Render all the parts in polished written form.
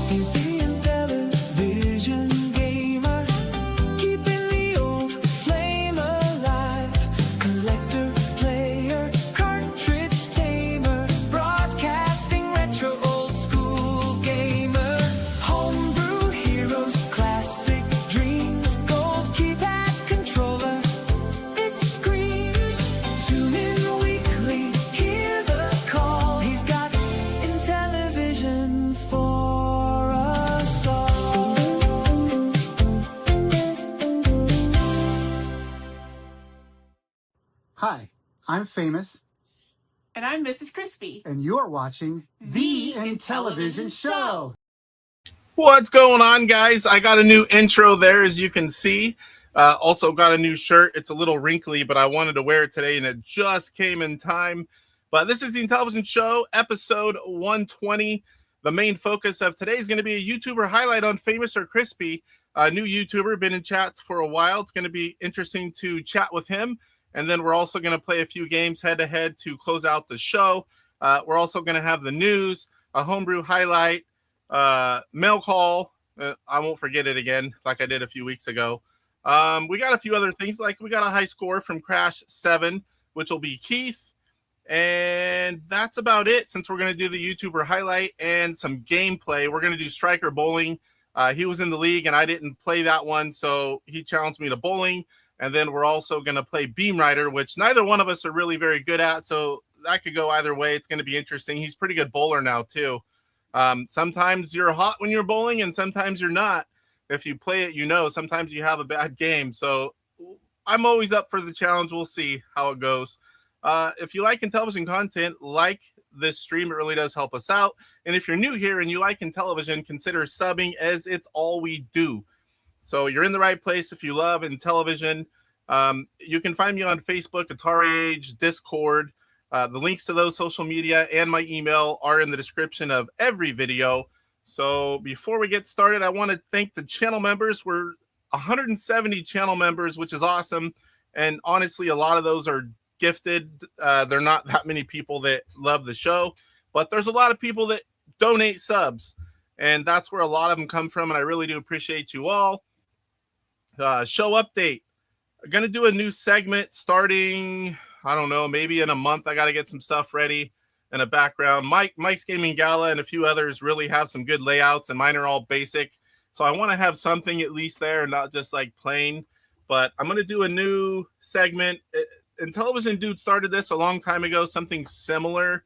He's the Intellivision gamer, keeping the old flame alive. Collector, player, cartridge tamer, broadcasting retro, old school gamer. Homebrew heroes, classic dreams, gold keypad controller. It screams. Tune in weekly, hear the call. He's got Intellivision for us all. Hi, I'm Famous, And I'm Mrs. Crispy. and you're watching The Intellivision Show. What's going on, guys? I got a new intro there, as you can see. Also got a new shirt. It's a little wrinkly, but I wanted to wear it today, and it just came in time. But this is the Intellivision Show, episode 120. The main focus of today is going to be a YouTuber highlight on FamousOrCHRISpy, a new YouTuber, been in chats for a while. It's going to be interesting to chat with him. And then we're also going to play a few games head-to-head to close out the show. We're also going to have the news, a homebrew highlight, mail call. I won't forget it again, like I did a few weeks ago. We got a few other things, like we got a high score from Crash 7, which will be Keith. And that's about it, since we're going to do the YouTuber highlight and some gameplay. We're going to do Striker Bowling. He was in the league, and I didn't play that one, so he challenged me to bowling. And then we're also going to play Beam Rider, which neither one of us are really very good at, so that could go either way. It's going to be interesting. He's a pretty good bowler now, too. Sometimes you're hot when you're bowling, and sometimes you're not. If you play it, you know. Sometimes you have a bad game. So I'm always up for the challenge. We'll see how it goes. If you like Intellivision content, like this stream. It really does help us out. And if you're new here and you like Intellivision, consider subbing, as it's all we do. So you're in the right place if you love Intellivision. You can find me on Facebook, AtariAge, Discord. The links to those social media and my email are in the description of every video. So before we get started, I want to thank the channel members. We're 170 channel members, which is awesome. And honestly, a lot of those are gifted. They're not that many people that love the show, but there's a lot of people that donate subs. And that's where a lot of them come from. And I really do appreciate you all. Show update. I'm going to do a new segment starting, I don't know, maybe in a month. I got to get some stuff ready and a background. Mike's Gaming Gala and a few others really have some good layouts, and mine are all basic. So I want to have something at least there and not just like plain. But I'm going to do a new segment. Intellivision Dude started this a long time ago, something similar,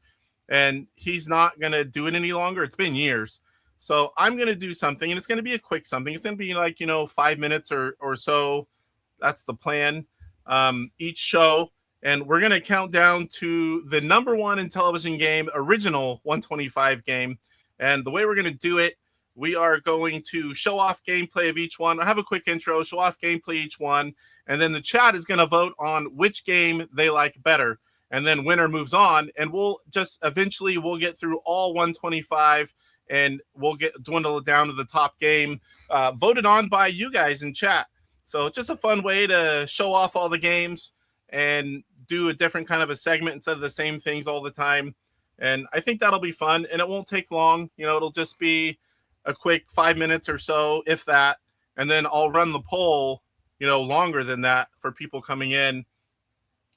and he's not going to do it any longer. It's been years. So I'm going to do something, and it's going to be a quick something. It's going to be like, 5 minutes or so. That's the plan. Each show. And we're going to count down to the number one Intellivision game, original 125 game. And the way we're going to do it, we are going to show off gameplay of each one. I have a quick intro, show off gameplay each one. And then the chat is going to vote on which game they like better. And then winner moves on. And we'll just eventually we'll get through all 125. And we'll dwindle it down to the top game voted on by you guys in chat. So just a fun way to show off all the games and do a different kind of a segment instead of the same things all the time. And I think that'll be fun, and it won't take long. It'll just be a quick 5 minutes or so, if that. And then I'll run the poll, longer than that for people coming in.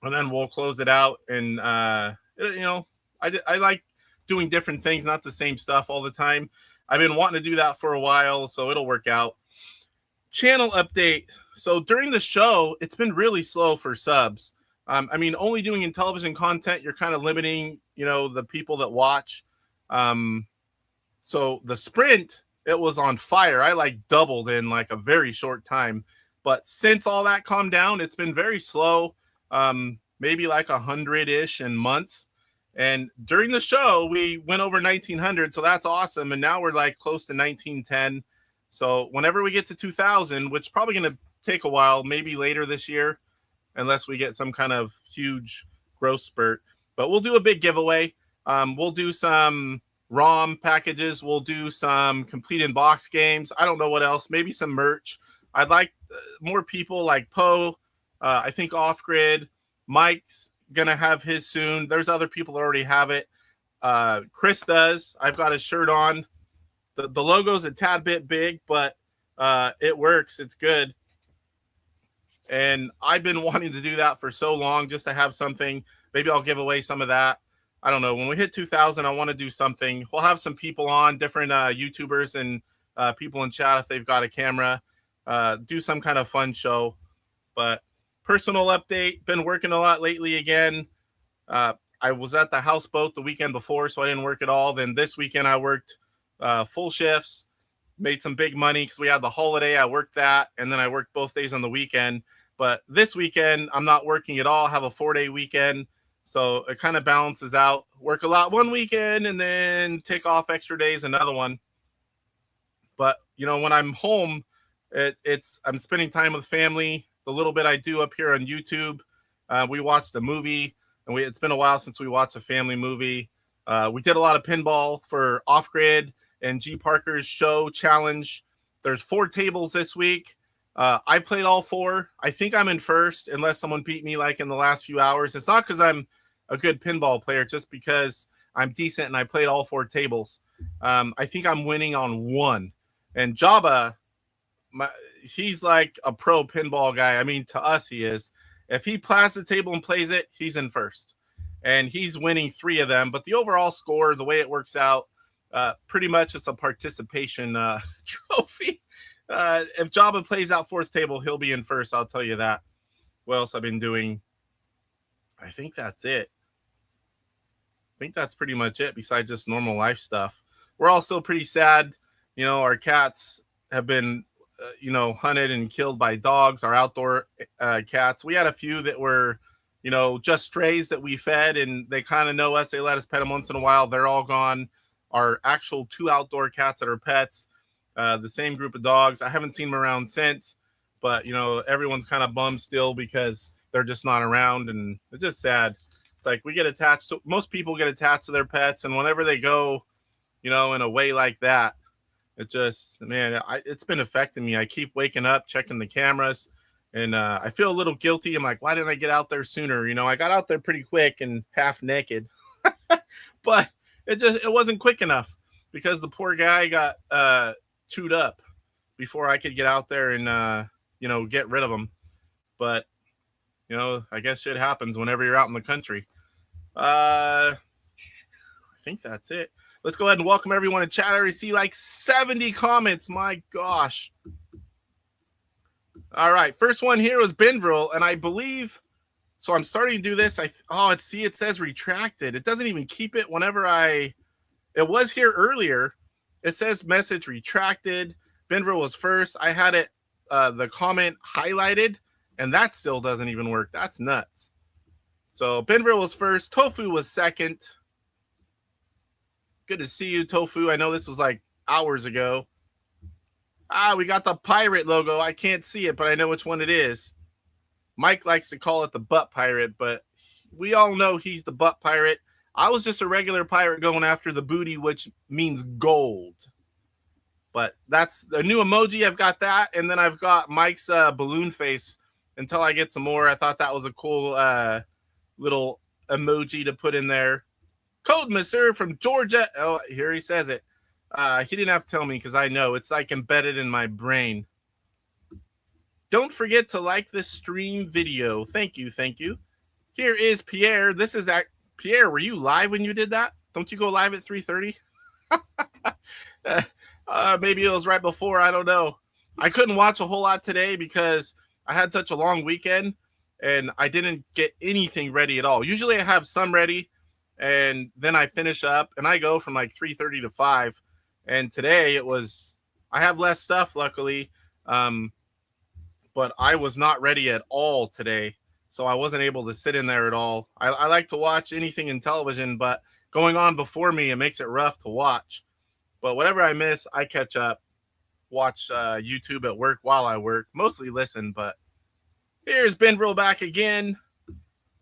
And then we'll close it out. And, I like doing different things, not the same stuff all the time. I've been wanting to do that for a while, so it'll work out. Channel update. So during the show, it's been really slow for subs. Only doing Intellivision content, you're kind of limiting, the people that watch. So the sprint, it was on fire. I doubled in a very short time. But since all that calmed down, it's been very slow. Maybe 100-ish in months. And during the show, we went over 1900, so that's awesome. And now we're close to 1910. So whenever we get to 2000, which is probably going to take a while, maybe later this year, unless we get some kind of huge growth spurt. But we'll do a big giveaway. We'll do some ROM packages. We'll do some complete in-box games. I don't know what else. Maybe some merch. I'd like more people like Poe. I think Off-Grid. Mike's going to have his soon. There's other people that already have it. Chris does. I've got his shirt on. The logo's a tad bit big, but it works. It's good. And I've been wanting to do that for so long, just to have something. Maybe I'll give away some of that. I don't know. When we hit 2,000, I want to do something. We'll have some people on, different YouTubers and people in chat if they've got a camera. Do some kind of fun show. But personal update, been working a lot lately again. I was at the houseboat the weekend before, so I didn't work at all. Then this weekend I worked full shifts, made some big money because we had the holiday. I worked that, and then I worked both days on the weekend. But this weekend, I'm not working at all. I have a 4-day weekend, so it kind of balances out. Work a lot one weekend and then take off extra days another one. But, you know, when I'm home, I'm spending time with family. The little bit I do up here on YouTube, we watched a movie, and it's been a while since we watched a family movie. We did a lot of pinball for Off Grid and G Parker's show challenge. There's 4 tables this week. I played all 4. I think I'm in first, unless someone beat me like in the last few hours. It's not because I'm a good pinball player, just because I'm decent and I played all 4 tables. I think I'm winning on 1. And Jabba, he's like a pro pinball guy. I mean, to us, he is. If he plays the table and plays it, he's in first. And he's winning 3 of them. But the overall score, the way it works out, pretty much it's a participation trophy. If Jabba plays out 4th table, he'll be in first. I'll tell you that. What else I've been doing? I think that's it. I think that's pretty much it besides just normal life stuff. We're all still pretty sad. You know, our cats have been, hunted and killed by dogs, our outdoor cats. We had a few that were, just strays that we fed, and they kind of know us. They let us pet them once in a while. They're all gone. Our actual 2 outdoor cats that are pets, the same group of dogs. I haven't seen them around since, but, everyone's kind of bummed still because they're just not around, and it's just sad. It's like we get attached to, most people get attached to their pets, and whenever they go, in a way like that, it just, man, it's been affecting me. I keep waking up, checking the cameras, and I feel a little guilty. I'm like, why didn't I get out there sooner? I got out there pretty quick and half naked, but it wasn't quick enough because the poor guy got chewed up before I could get out there and, get rid of him. But, I guess shit happens whenever you're out in the country. I think that's it. Let's go ahead and welcome everyone in chat. I already see like 70 comments. My gosh. All right. First one here was Benvril, and I believe, so I'm starting to do this. It says retracted. It doesn't even keep it whenever it was here earlier. It says message retracted. Benvril was first. I had it, the comment highlighted, and that still doesn't even work. That's nuts. So Benvril was first. Tofu was second. Good to see you, Tofu. I know this was like hours ago. We got the pirate logo. I can't see it, but I know which one it is. Mike likes to call it the butt pirate, but we all know he's the butt pirate. I was just a regular pirate going after the booty, which means gold. But that's a new emoji. I've got that, and then I've got Mike's balloon face until I get some more. I thought that was a cool little emoji to put in there. Code Monsieur from Georgia. Oh, here he says it. He didn't have to tell me because I know. It's like embedded in my brain. Don't forget to like this stream video. Thank you. Thank you. Here is Pierre. This is Pierre, were you live when you did that? Don't you go live at 3:30? Maybe it was right before. I don't know. I couldn't watch a whole lot today because I had such a long weekend and I didn't get anything ready at all. Usually I have some ready, and then I finish up and I go from like 3:30 to 5. And today I have less stuff, luckily. But I was not ready at all today. So I wasn't able to sit in there at all. I like to watch anything in television, but going on before me, it makes it rough to watch. But whatever I miss, I catch up, watch YouTube at work while I work, mostly listen. But here's Benvril back again.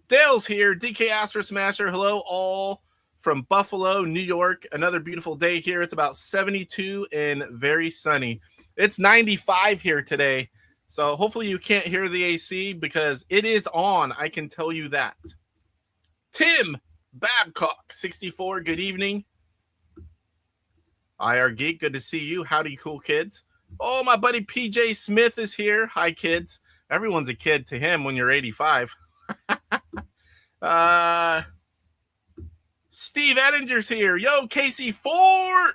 Dale's here. DK Astro Smasher. Hello, all from Buffalo, New York. Another beautiful day here. It's about 72 and very sunny. It's 95 here today. So hopefully you can't hear the AC because it is on. I can tell you that. Tim Babcock, 64. Good evening. IR Geek, good to see you. Howdy, cool kids. Oh, my buddy PJ Smith is here. Hi, kids. Everyone's a kid to him when you're 85. Steve Ettinger's here. Yo, Casey Ford.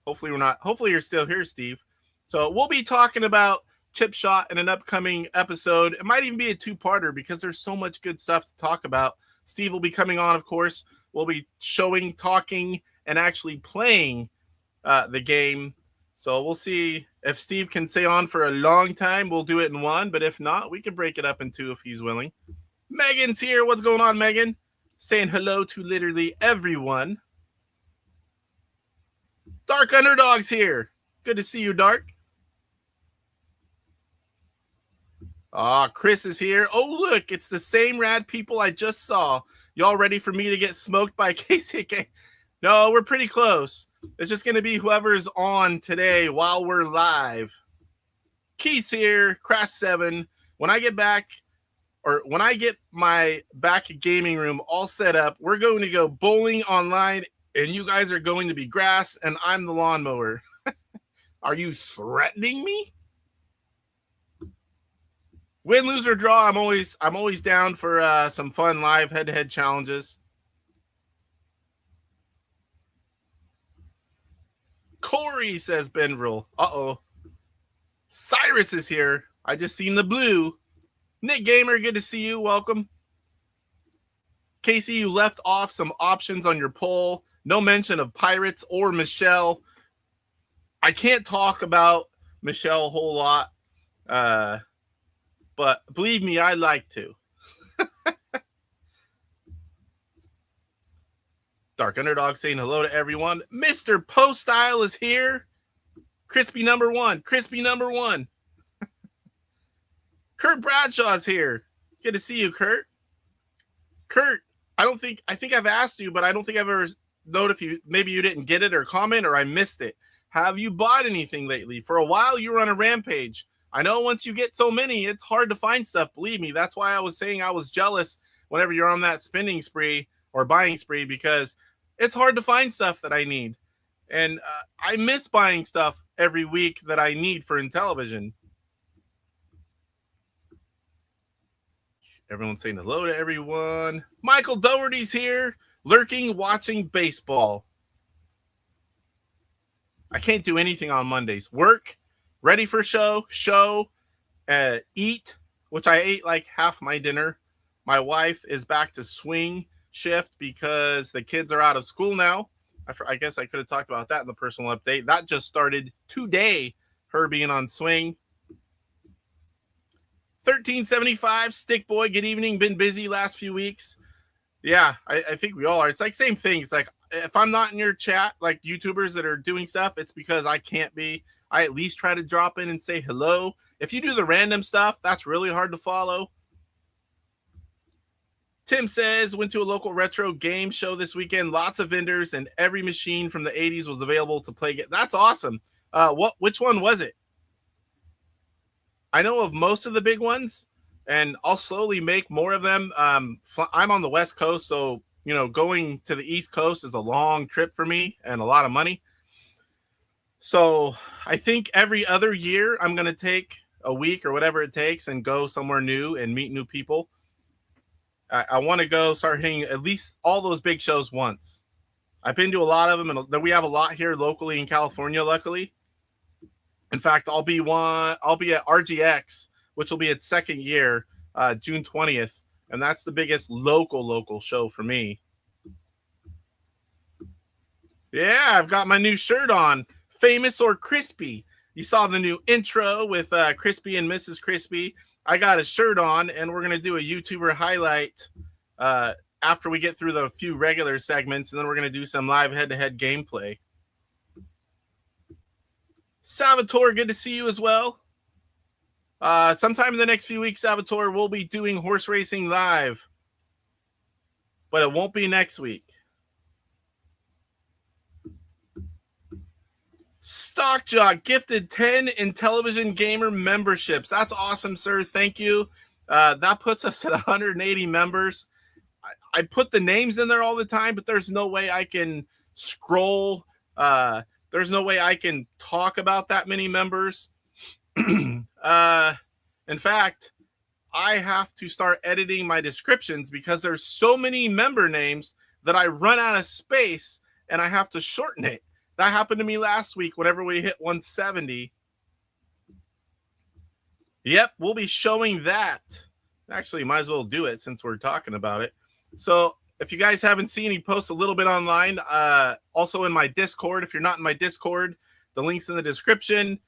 Hopefully you're still here, Steve. So we'll be talking about Chip Shot in an upcoming episode. It might even be a two-parter because there's so much good stuff to talk about. Steve will be coming on, of course. We'll be showing, talking, and actually playing the game. So we'll see if Steve can stay on for a long time. We'll do it in one, but if not, we can break it up in two if he's willing. Megan's here. What's going on, Megan? Saying hello to literally everyone. Dark Underdog's here. Good to see you, Dark. Chris is here. Oh, look, it's the same rad people I just saw. Y'all ready for me to get smoked by KCK? No, we're pretty close. It's just going to be whoever's on today while we're live. Keith's here. Crash 7. When I get back, or when I get my back gaming room all set up, we're going to go bowling online, and you guys are going to be grass, and I'm the lawnmower. Are you threatening me? Win, lose, or draw, I'm always down for some fun live head-to-head challenges. Corey, says Benvril. Uh-oh. Cyrus is here. I just seen the blue. Nick Gamer, good to see you. Welcome. Casey, you left off some options on your poll. No mention of Pirates or Michelle. I can't talk about Michelle a whole lot. But believe me, I like to. Dark Underdog saying hello to everyone. Mr. Post Style is here. Crispy number one. Crispy number one. Kurt Bradshaw's here. Good to see you, Kurt. Kurt, I think I've asked you, but I don't think I've ever known if maybe you didn't get it or comment or I missed it. Have you bought anything lately? For a while, you were on a rampage. I know once you get so many, it's hard to find stuff. Believe me, that's why I was saying I was jealous whenever you're on that spending spree or buying spree, because it's hard to find stuff that I need. And I miss buying stuff every week that I need for Intellivision. Everyone's saying hello to everyone. Michael Doherty's here, lurking, watching baseball. I can't do anything on Mondays. Work, ready for show, eat, which I ate like half my dinner. My wife is back to swing shift because the kids are out of school now. I guess I could have talked about that in the personal update. That just started today, her being on swing. 1375, Stick Boy, good evening. Been busy last few weeks. Yeah, I think we all are. It's like same thing. It's like if I'm not in your chat, like YouTubers that are doing stuff, it's because I can't be. I at least try to drop in and say hello. If you do the random stuff, that's really hard to follow. Tim says, went to a local retro game show this weekend. Lots of vendors and every machine from the 80s was available to play. That's awesome. Which one was it? I know of most of the big ones, and I'll slowly make more of them. I'm on the West Coast, so going to the East Coast is a long trip for me and a lot of money. So I think every other year I'm going to take a week or whatever it takes and go somewhere new and meet new people. I want to go start hitting at least all those big shows once. I've been to a lot of them, and we have a lot here locally in California, luckily. In fact, I'll be at RGX, which will be its second year, June 20th, and that's the biggest local show for me. Yeah, I've got my new shirt on, FamousOrCHRISpy. You saw the new intro with Crispy and Mrs. Crispy. I got a shirt on, and we're going to do a YouTuber highlight after we get through the few regular segments, and then we're going to do some live head-to-head gameplay. Salvatore, good to see you as well. Sometime in the next few weeks, Salvatore, we'll be doing horse racing live, but it won't be next week. Stockjock gifted 10 Intellivision Gamer memberships. That's awesome, sir. Thank you. That puts us at 180 members. I put the names in there all the time, but there's no way I can scroll there's no way I can talk about that many members. In fact, I have to start editing my descriptions because there's so many member names that I run out of space and I have to shorten it. That happened to me last week whenever we hit 170. Yep, we'll be showing that. Actually, might as well do it since we're talking about it. So if you guys haven't seen, he posts a little bit online. Also in my Discord. If you're not in my Discord, the link's in the description.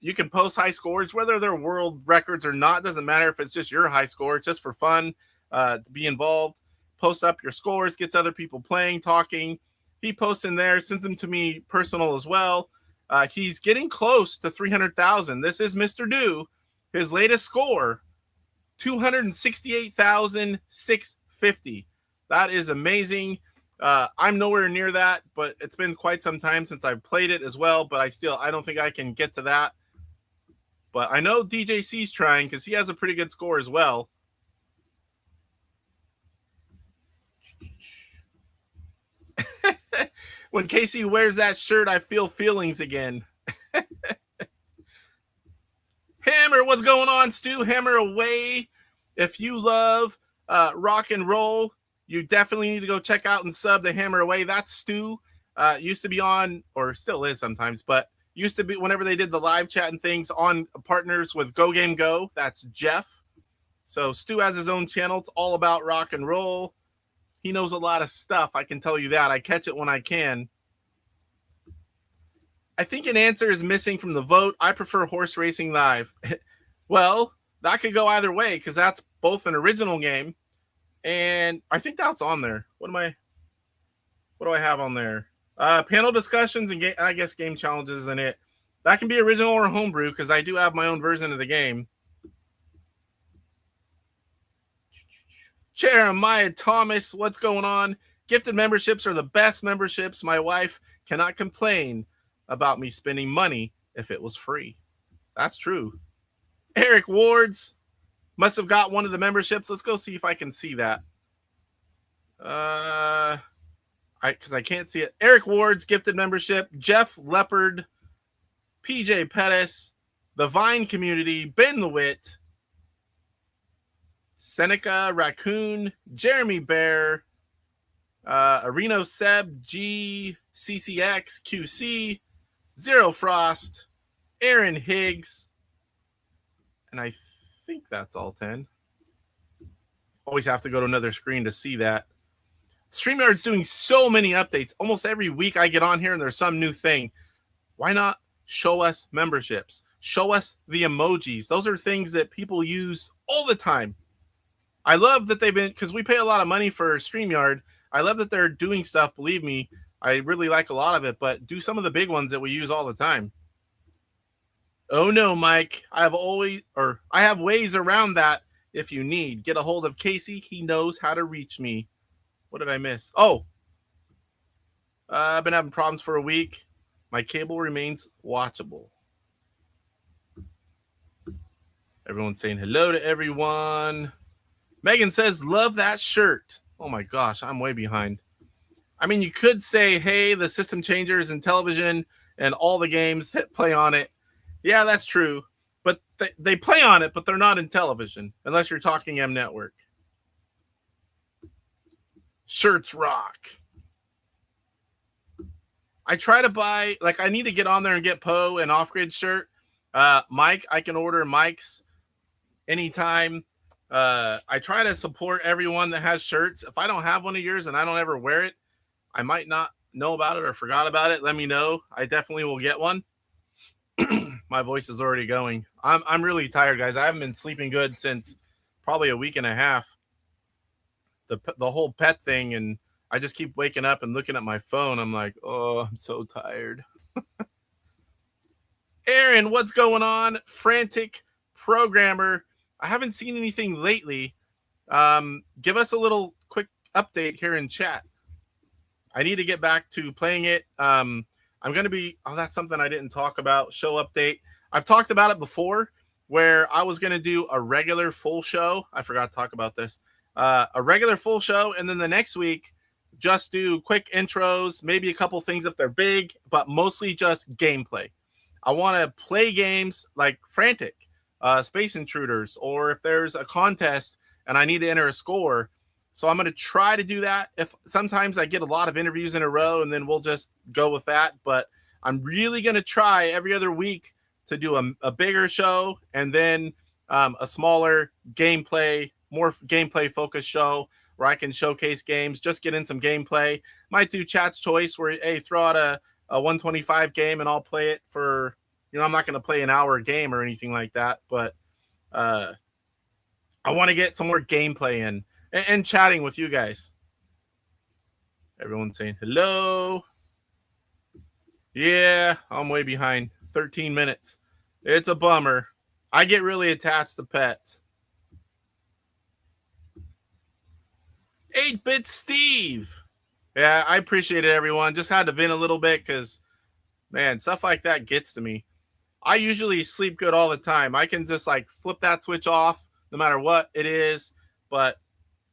You can post high scores, whether they're world records or not. Doesn't matter if it's just your high score. It's just for fun to be involved. Post up your scores, gets other people playing, talking. He posts in there, sends them to me personal as well. He's getting close to 300,000. This is Mr. Do. His latest score, 268,650. That is amazing. I'm nowhere near that, but it's been quite some time since I've played it as well. But I don't think I can get to that. But I know DJC's trying because he has a pretty good score as well. When Casey wears that shirt, I feel feelings again. Hammer, what's going on, Stu? Hammer away. If you love rock and roll, you definitely need to go check out and sub the Hammer away. That's Stu. Used to be on, or still is sometimes, but used to be whenever they did the live chat and things on partners with Go Game Go. That's Jeff. So Stu has his own channel. It's all about rock and roll. He knows a lot of stuff. I can tell you that. I catch it when I can. I think an answer is missing from the vote. I prefer horse racing live. Well, that could go either way because that's both an original game, and I think that's on there. What do I have on there? Panel discussions and I guess game challenges in it. That can be original or homebrew because I do have my own version of the game. Jeremiah Thomas, what's going on? Gifted memberships are the best memberships. My wife cannot complain about me spending money if it was free. That's true. Eric Wards must have got one of the memberships. Let's go see if I can see that. Because I can't see it. Eric Ward's gifted membership. Jeff Leopard, PJ Pettis, the Vine Community, Ben the Wit, Seneca Raccoon, Jeremy Bear, Areno Seb, GCCX, QC, Zero Frost, Aaron Higgs, and I think that's all 10. Always have to go to another screen to see that. StreamYard's doing so many updates. Almost every week I get on here and there's some new thing. Why not show us memberships? Show us the emojis. Those are things that people use all the time. I love that they've been, because we pay a lot of money for StreamYard. I love that they're doing stuff. Believe me, I really like a lot of it, but do some of the big ones that we use all the time. Oh no, Mike. I have ways around that if you need. Get a hold of Casey. He knows how to reach me. What did I miss? Oh, I've been having problems for a week. My cable remains watchable. Everyone's saying hello to everyone. Megan says, love that shirt. Oh my gosh, I'm way behind. I mean, you could say, hey, the system changers and Intellivision and all the games that play on it. Yeah, that's true. But they play on it, but they're not in Intellivision, unless you're talking M Network. Shirts rock. I try to buy, I need to get on there and get Poe an off-grid shirt. Mike, I can order Mike's anytime. I try to support everyone that has shirts. If I don't have one of yours and I don't ever wear it, I might not know about it or forgot about it. Let me know. I definitely will get one. My voice is already going. I'm really tired, guys. I haven't been sleeping good since probably a week and a half. The whole pet thing, and I just keep waking up and looking at my phone. I'm like, oh, I'm so tired. Aaron, what's going on? Frantic programmer. I haven't seen anything lately. Give us a little quick update here in chat. I need to get back to playing it. I'm going to be, that's something I didn't talk about, show update. I've talked about it before where I was going to do a regular full show. I forgot to talk about this. A regular full show, and then the next week just do quick intros, maybe a couple things if they're big, but mostly just gameplay. I want to play games like Frantic, Space Intruders, or if there's a contest and I need to enter a score. So I'm going to try to do that. If sometimes I get a lot of interviews in a row, and then we'll just go with that. But I'm really going to try every other week to do a bigger show, and then a smaller gameplay, more gameplay focused show where I can showcase games, just get in some gameplay. Might do chat's choice where, hey, throw out a 125 game and I'll play it for, I'm not going to play an hour game or anything like that, but I want to get some more gameplay in and chatting with you guys. Everyone's saying hello. Yeah, I'm way behind. 13 minutes. It's a bummer. I get really attached to pets. 8-Bit Steve. Yeah, I appreciate it, everyone. Just had to vent a little bit because, man, stuff like that gets to me. I usually sleep good all the time. I can just like flip that switch off no matter what it is. But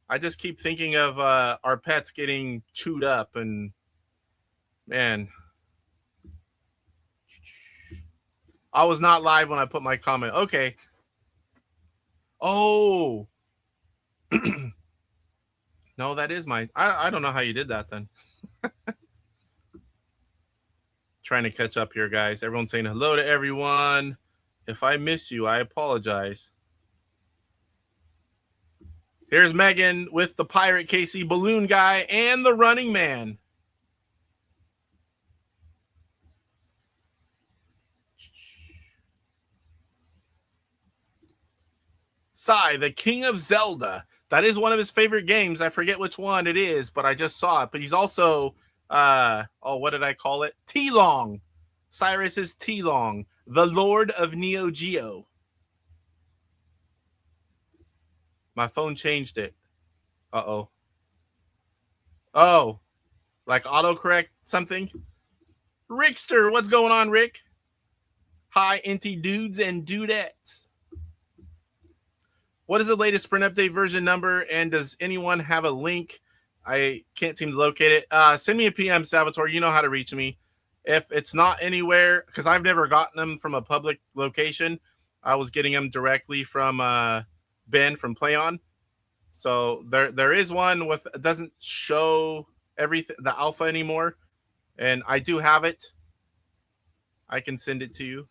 I just keep thinking of our pets getting chewed up. And, man, I was not live when I put my comment. Okay. Oh. No, that is mine. I don't know how you did that then. Trying to catch up here, guys. Everyone's saying hello to everyone. If I miss you, I apologize. Here's Megan with the Pirate KC Balloon Guy and the Running Man. Sai, the King of Zelda. That is one of his favorite games. I forget which one it is, but I just saw it. But he's also, what did I call it? T-Long. Cyrus is T-Long, the Lord of Neo Geo. My phone changed it. Uh-oh. Oh, like autocorrect something? Rickster, what's going on, Rick? Hi, Inty dudes and dudettes. What is the latest Sprint Update version number, and does anyone have a link? I can't seem to locate it. Send me a PM, Salvatore. You know how to reach me. If it's not anywhere, because I've never gotten them from a public location. I was getting them directly from Ben from PlayOn. So there is one with, it doesn't show everything, the alpha anymore. And I do have it. I can send it to you.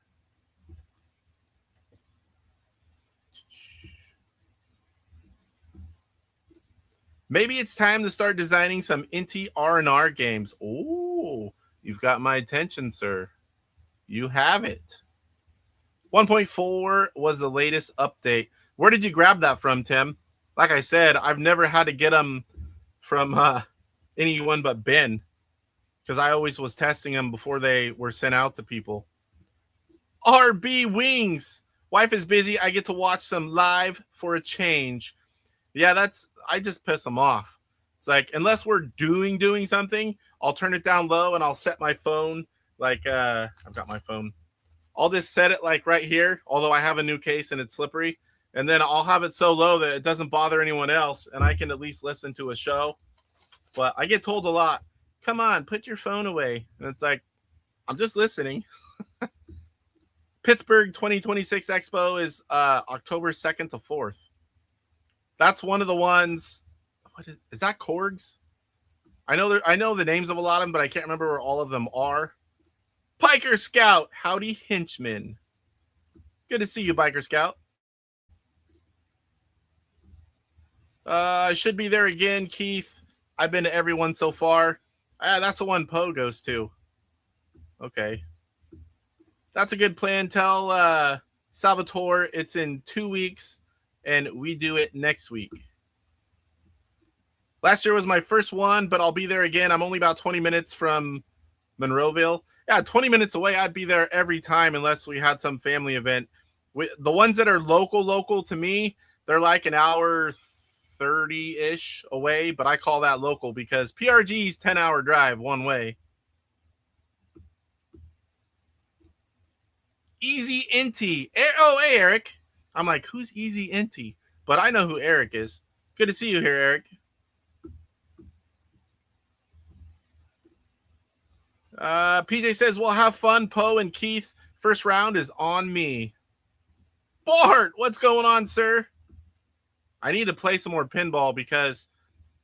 Maybe it's time to start designing some Inti R&R games. Oh, you've got my attention, sir. You have it. 1.4 was the latest update. Where did you grab that from, Tim? Like I said, I've never had to get them from anyone but Ben, because I always was testing them before they were sent out to people. RB Wings. Wife is busy. I get to watch some live for a change. Yeah, I just piss them off. It's like, unless we're doing something, I'll turn it down low and I'll set my phone like, I've got my phone. I'll just set it like right here, although I have a new case and it's slippery. And then I'll have it so low that it doesn't bother anyone else and I can at least listen to a show. But I get told a lot, come on, put your phone away. And it's like, I'm just listening. Pittsburgh 2026 Expo is October 2nd to 4th. That's one of the ones. What is that? Korgs? I know the names of a lot of them, but I can't remember where all of them are. Biker Scout, howdy henchman. Good to see you, Biker Scout. I should be there again, Keith. I've been to everyone so far. That's the one Poe goes to. Okay. That's a good plan. Tell Salvatore it's in 2 weeks, and we do it next week. Last year was my first one, but I'll be there again. I'm only about 20 minutes from Monroeville. Yeah, 20 minutes away. I'd be there every time unless we had some family event. The ones that are local to me, they're like an hour 30-ish away, but I call that local because PRG's 10-hour drive one way. Easy Inty. Oh, hey, Eric. I'm like, who's Easy Inty? But I know who Eric is. Good to see you here, Eric. PJ says, "We'll have fun, Poe and Keith. First round is on me." Bart, what's going on, sir? I need to play some more pinball because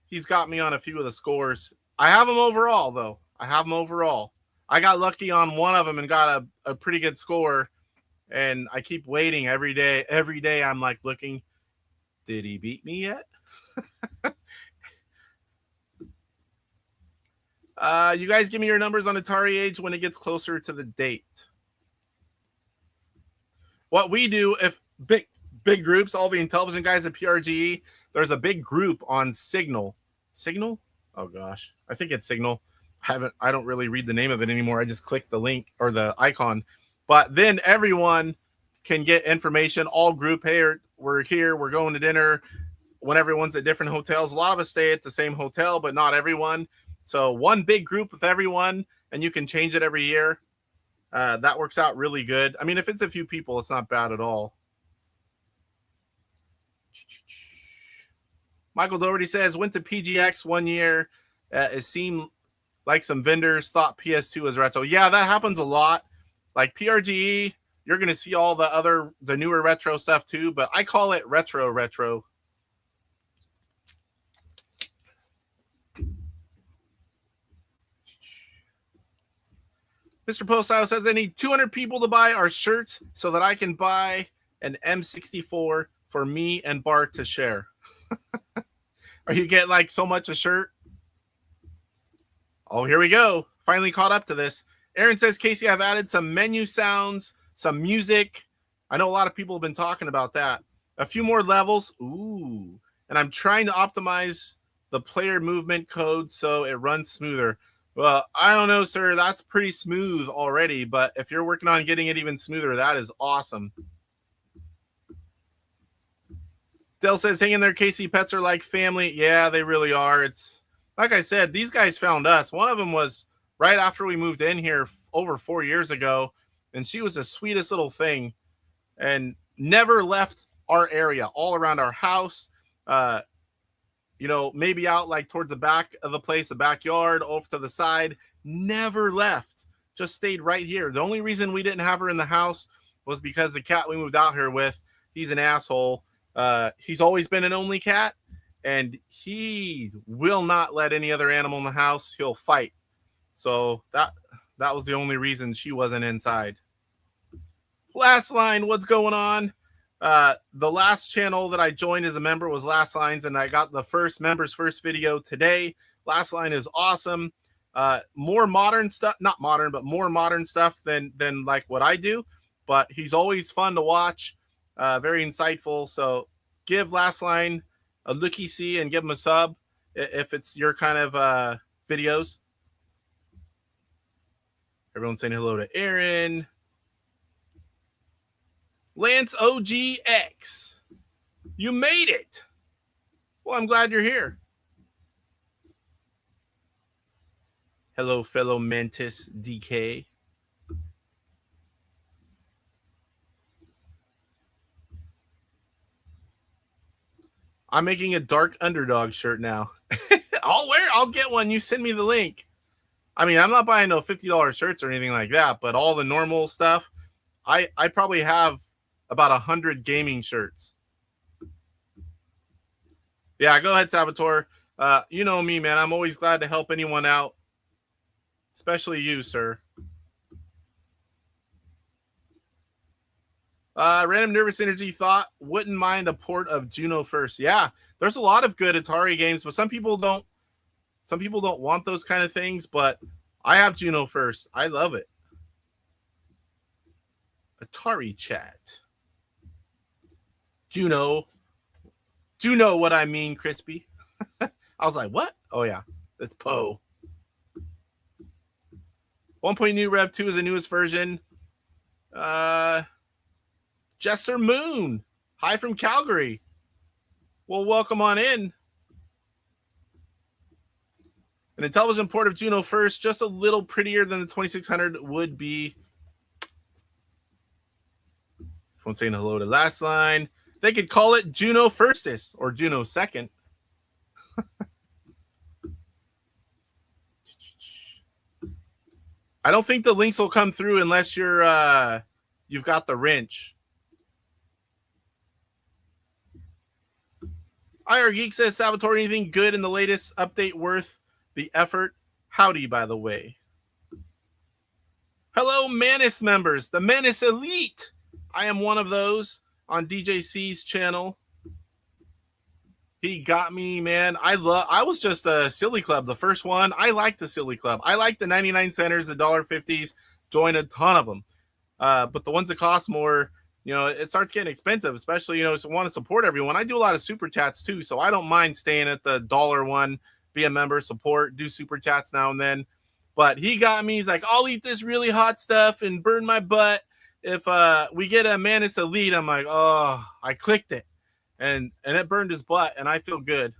he's got me on a few of the scores. I have him overall, though. I have him overall. I got lucky on one of them and got a pretty good score, and I keep waiting every day. Every day I'm like looking, did he beat me yet? You guys give me your numbers on AtariAge when it gets closer to the date. What we do, if big groups, all the Intellivision guys at PRGE, there's a big group on Signal. Signal? Oh gosh, I think it's Signal. I don't really read the name of it anymore. I just click the link or the icon. But then everyone can get information. All group, hey, we're here, we're going to dinner. When everyone's at different hotels, a lot of us stay at the same hotel, but not everyone. So one big group with everyone, and you can change it every year. That works out really good. I mean, if it's a few people, it's not bad at all. Michael Doherty says, went to PGX 1 year. It seemed like some vendors thought PS2 was retro. Yeah, that happens a lot. Like PRGE, you're going to see all the newer retro stuff too, but I call it retro. Mr. Postile says, I need 200 people to buy our shirts so that I can buy an M64 for me and Bart to share. Or you get like so much a shirt. Oh, here we go. Finally caught up to this. Aaron says, Casey, I've added some menu sounds, some music. I know a lot of people have been talking about that. A few more levels. Ooh. And I'm trying to optimize the player movement code so it runs smoother. Well, I don't know, sir. That's pretty smooth already. But if you're working on getting it even smoother, that is awesome. Dell says, hang in there, Casey. Pets are like family. Yeah, they really are. It's like I said, these guys found us. One of them was right after we moved in here over 4 years ago, and she was the sweetest little thing and never left our area, all around our house. You know, maybe out like towards the back of the place, the backyard, off to the side. Never left. Just stayed right here. The only reason we didn't have her in the house was because the cat we moved out here with, he's an asshole. He's always been an only cat, and he will not let any other animal in the house. He'll fight. So that was the only reason she wasn't inside. Last Line, what's going on? The last channel that I joined as a member was Last Lines, and I got the members first video today. Last Line is awesome. More modern stuff, not modern, but more modern stuff than like what I do. But he's always fun to watch. Very insightful. So give Last Line a looky-see and give him a sub if it's your kind of videos. Everyone's saying hello to Aaron. Lance OGX. You made it. Well, I'm glad you're here. Hello, fellow Mantis DK. I'm making a Dark Underdog shirt now. I'll get one. You send me the link. I mean, I'm not buying no $50 shirts or anything like that, but all the normal stuff, I probably have about 100 gaming shirts. Yeah, go ahead, Salvatore. You know me, man. I'm always glad to help anyone out, especially you, sir. Random Nervous Energy thought, wouldn't mind a port of Juno first. Yeah, there's a lot of good Atari games, but some people don't want those kind of things, but I have Juno first. I love it. Atari chat. Juno. Do you know what I mean, Crispy? I was like, what? Oh, yeah. It's Poe. 1.new Rev 2 is the newest version. Jester Moon. Hi from Calgary. Well, welcome on in. An Intellivision port of Juno first, just a little prettier than the 2600 would be. Phone saying hello to Last Line. They could call it Juno Firstis or Juno Second. I don't think the links will come through unless you've got the wrench. IR Geek says, Salvatore, anything good in the latest update worth the effort? Howdy, by the way. Hello, Manus members, the Manus Elite. I am one of those on DJC's channel. He got me, man. I was just a Silly Club, the first one. I like the Silly Club. I like the 99 centers, the $1.50s. Join a ton of them. But the ones that cost more, you know, it starts getting expensive, especially, you know, so want to support everyone. I do a lot of super chats too, so I don't mind staying at the $1 one, be a member, support, do super chats now and then. But he got me. He's like, I'll eat this really hot stuff and burn my butt if we get a Manus Elite. I'm like, oh, I clicked it. And it burned his butt, and I feel good.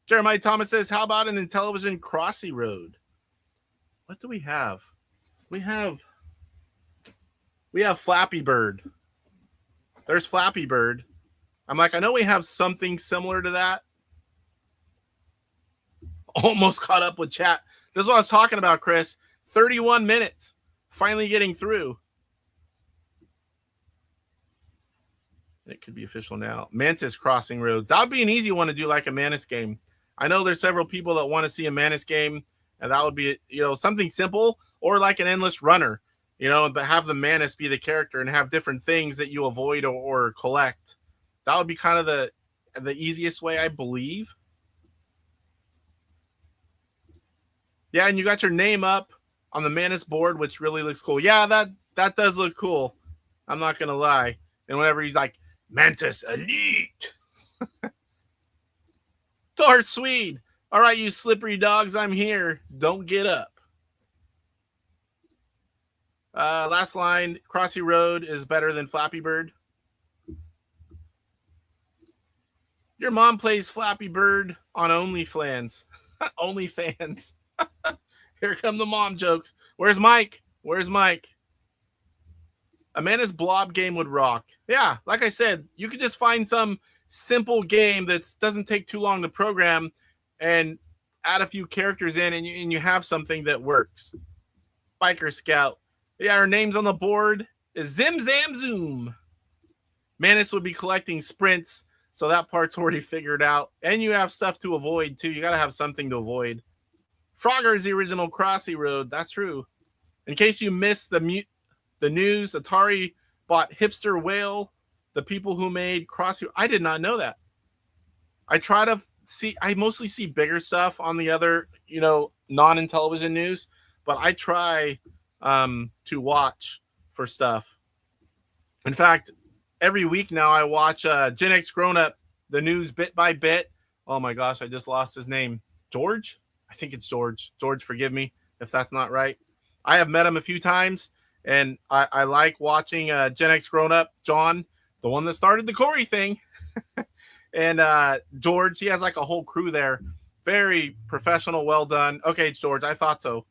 Jeremiah Thomas says, how about an Intellivision Crossy Road? What do we have? We have Flappy Bird. There's Flappy Bird. I'm like, I know we have something similar to that. Almost caught up with chat. This is what I was talking about, Chris. 31 minutes. Finally getting through. It could be official now. Mantis Crossing Roads. That would be an easy one to do, like a Manus game. I know there's several people that want to see a Manus game, and that would be, you know, something simple, or like an endless runner, you know, but have the Manus be the character and have different things that you avoid or collect. That would be kind of the easiest way, I believe. Yeah, and you got your name up on the Manus board, which really looks cool. Yeah, that does look cool. I'm not gonna lie. And whenever he's like, Mantis Elite. Darth Swede. All right, you slippery dogs, I'm here. Don't get up. Last line, Crossy Road is better than Flappy Bird. Your mom plays Flappy Bird on OnlyFans. OnlyFans. Here come the mom jokes. Where's Mike? Where's Mike? Amanda's Blob game would rock. Yeah, like I said, you could just find some simple game that doesn't take too long to program and add a few characters in, and you have something that works. Biker Scout. Yeah, her name's on the board is Zim Zam Zoom. Manus would be collecting sprints, so that part's already figured out. And you have stuff to avoid, too. You got to have something to avoid. Frogger is the original Crossy Road. That's true. In case you missed the news, Atari bought Hipster Whale, the people who made Crossy. I did not know that. I try to see, I mostly see bigger stuff on the other, you know, non-Intellivision news, but I try to watch for stuff. In fact, every week now I watch Gen X Grown Up, the news bit by bit. Oh my gosh, I just lost his name. George? I think it's George. George, forgive me if that's not right. I have met him a few times, and I like watching Gen X Grown Up. John, the one that started the Corey thing. And George, he has like a whole crew there. Very professional, well done. Okay, it's George, I thought so.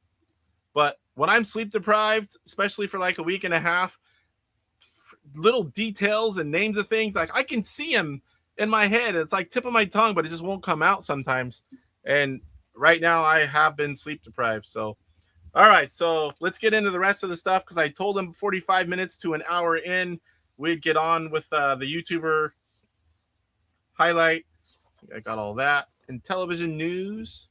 But when I'm sleep deprived, especially for like a week and a half, little details and names of things, like I can see them in my head. It's like tip of my tongue, but it just won't come out sometimes. And right now I have been sleep deprived. So, all right. So let's get into the rest of the stuff, because I told him 45 minutes to an hour in, we'd get on with the YouTuber highlight. I think I got all that. Intellivision news.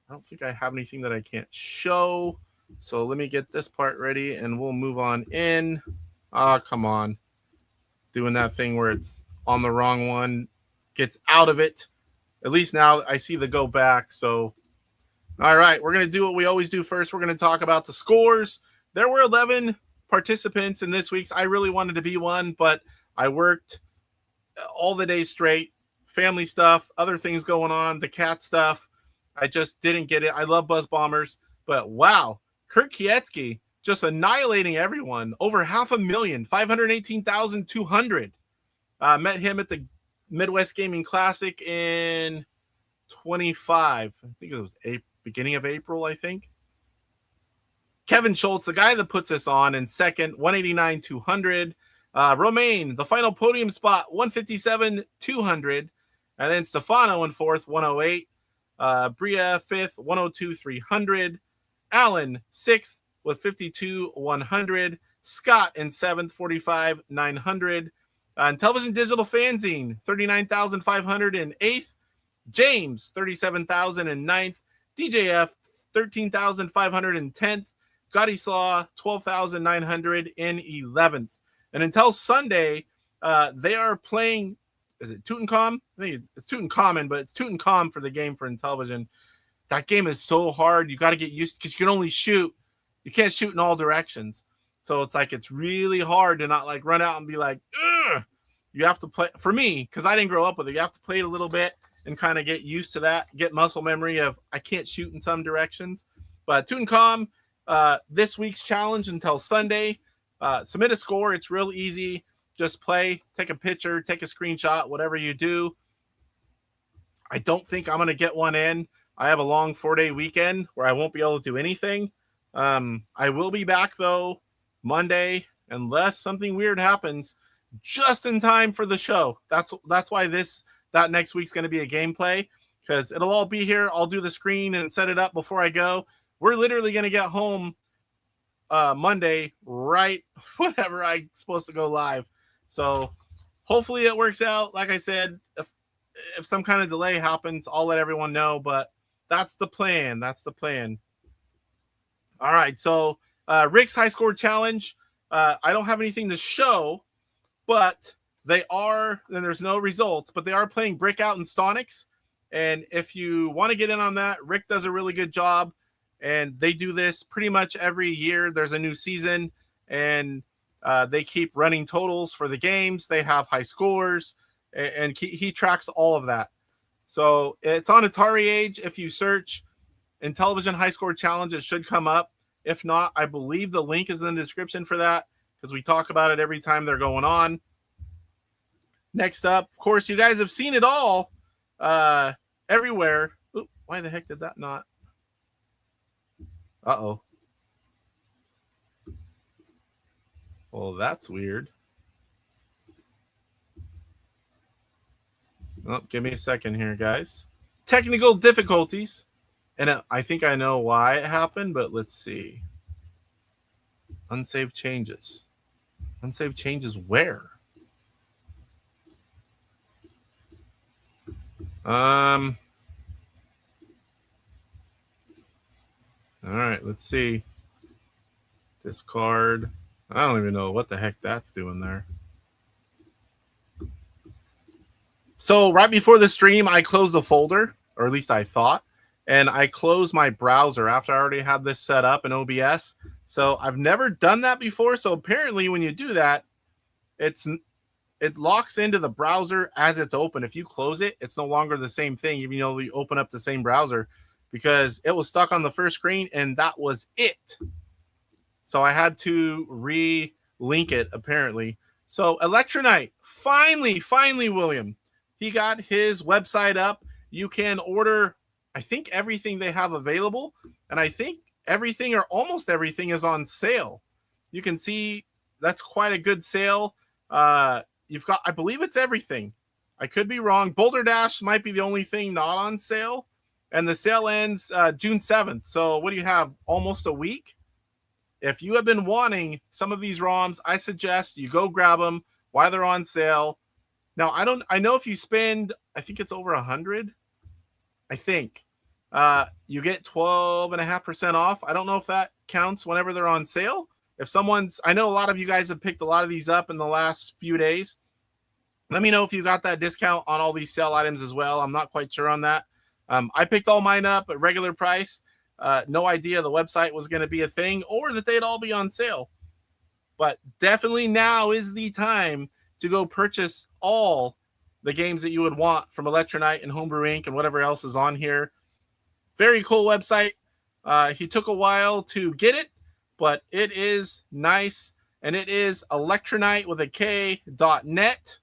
I don't think I have anything that I can't show. So let me get this part ready and we'll move on in. Oh, come on. Doing that thing where it's on the wrong one, gets out of it. At least now I see the go back. So, all right, we're going to do what we always do first. We're going to talk about the scores. There were 11 participants in this week's. I really wanted to be one, but I worked all the days straight. Family stuff, other things going on, the cat stuff. I just didn't get it. I love Buzz Bombers, but wow, Kurt Kietsky just annihilating everyone. Over 500,000, 518,200. Met him at the Midwest Gaming Classic in 25. I think it was beginning of April, I think. Kevin Schultz, the guy that puts us on, in second, 189,200. Romaine, the final podium spot, 157,200. And then Stefano in fourth, 108. Bria 5th, 102,300. Alan 6th with 52,100. Scott in 7th, 45,900. Intellivision Digital Fanzine 39,500 in 8th. James 37,000 in 9th. DJF 13,500 in 10th. Gotti Slaw 12,900 in 11th. And until Sunday, they are playing. Is it Tutankhamun? I think it's Tutankhamun, but it's Tutankhamun for the game for Intellivision. That game is so hard. You got to get used because you can only shoot. You can't shoot in all directions. So it's like it's really hard to not like run out and be like, ugh. You have to play. For me, because I didn't grow up with it, you have to play it a little bit and kind of get used to that, get muscle memory of I can't shoot in some directions. But Tutankhamun, this week's challenge until Sunday. Submit a score. It's real easy. Just play, take a picture, take a screenshot, whatever you do. I don't think I'm going to get one in. I have a long 4-day weekend where I won't be able to do anything. I will be back, though, Monday, unless something weird happens, just in time for the show. That's why that next week's going to be a gameplay, because it'll all be here. I'll do the screen and set it up before I go. We're literally going to get home Monday, right whenever I'm supposed to go live. So hopefully it works out. Like I said, if some kind of delay happens, I'll let everyone know, but that's the plan. That's the plan. All right. So Rick's high score challenge. I don't have anything to show, but they are, and there's no results, but they are playing Breakout and Stonix. And if you want to get in on that, Rick does a really good job. And they do this pretty much every year. There's a new season, and they keep running totals for the games. They have high scores, and he tracks all of that. So it's on AtariAge. If you search Intellivision High Score Challenge, it should come up. If not, I believe the link is in the description for that, because we talk about it every time they're going on. Next up, of course, you guys have seen it all everywhere. Ooh, why the heck did that not? Uh-oh. Well, that's weird. Oh, give me a second here, guys. Technical difficulties. And I think I know why it happened, but let's see. Unsaved changes. Unsaved changes where? All right, let's see. Discard. I don't even know what the heck that's doing there. So right before the stream, I closed the folder, or at least I thought, and I closed my browser after I already had this set up in OBS. So I've never done that before. So apparently when you do that, it locks into the browser as it's open. If you close it, it's no longer the same thing, even though you open up the same browser, because it was stuck on the first screen and that was it. So I had to re-link it, apparently. So Electronite, finally, William, he got his website up. You can order, I think, everything they have available. And I think everything or almost everything is on sale. You can see that's quite a good sale. You've got, I believe it's everything. I could be wrong. Boulder Dash might be the only thing not on sale. And the sale ends June 7th. So what do you have? Almost a week? If you have been wanting some of these ROMs, I suggest you go grab them while they're on sale. Now, I know if you spend, I think it's over 100, I think, you get 12.5% off. I don't know if that counts whenever they're on sale. If I know a lot of you guys have picked a lot of these up in the last few days. Let me know if you got that discount on all these sale items as well. I'm not quite sure on that. I picked all mine up at regular price. No idea the website was going to be a thing or that they'd all be on sale. But definitely now is the time to go purchase all the games that you would want from Electronite and Homebrew Inc. and whatever else is on here. Very cool website. He took a while to get it, but it is nice. And it is electronite with a K.net.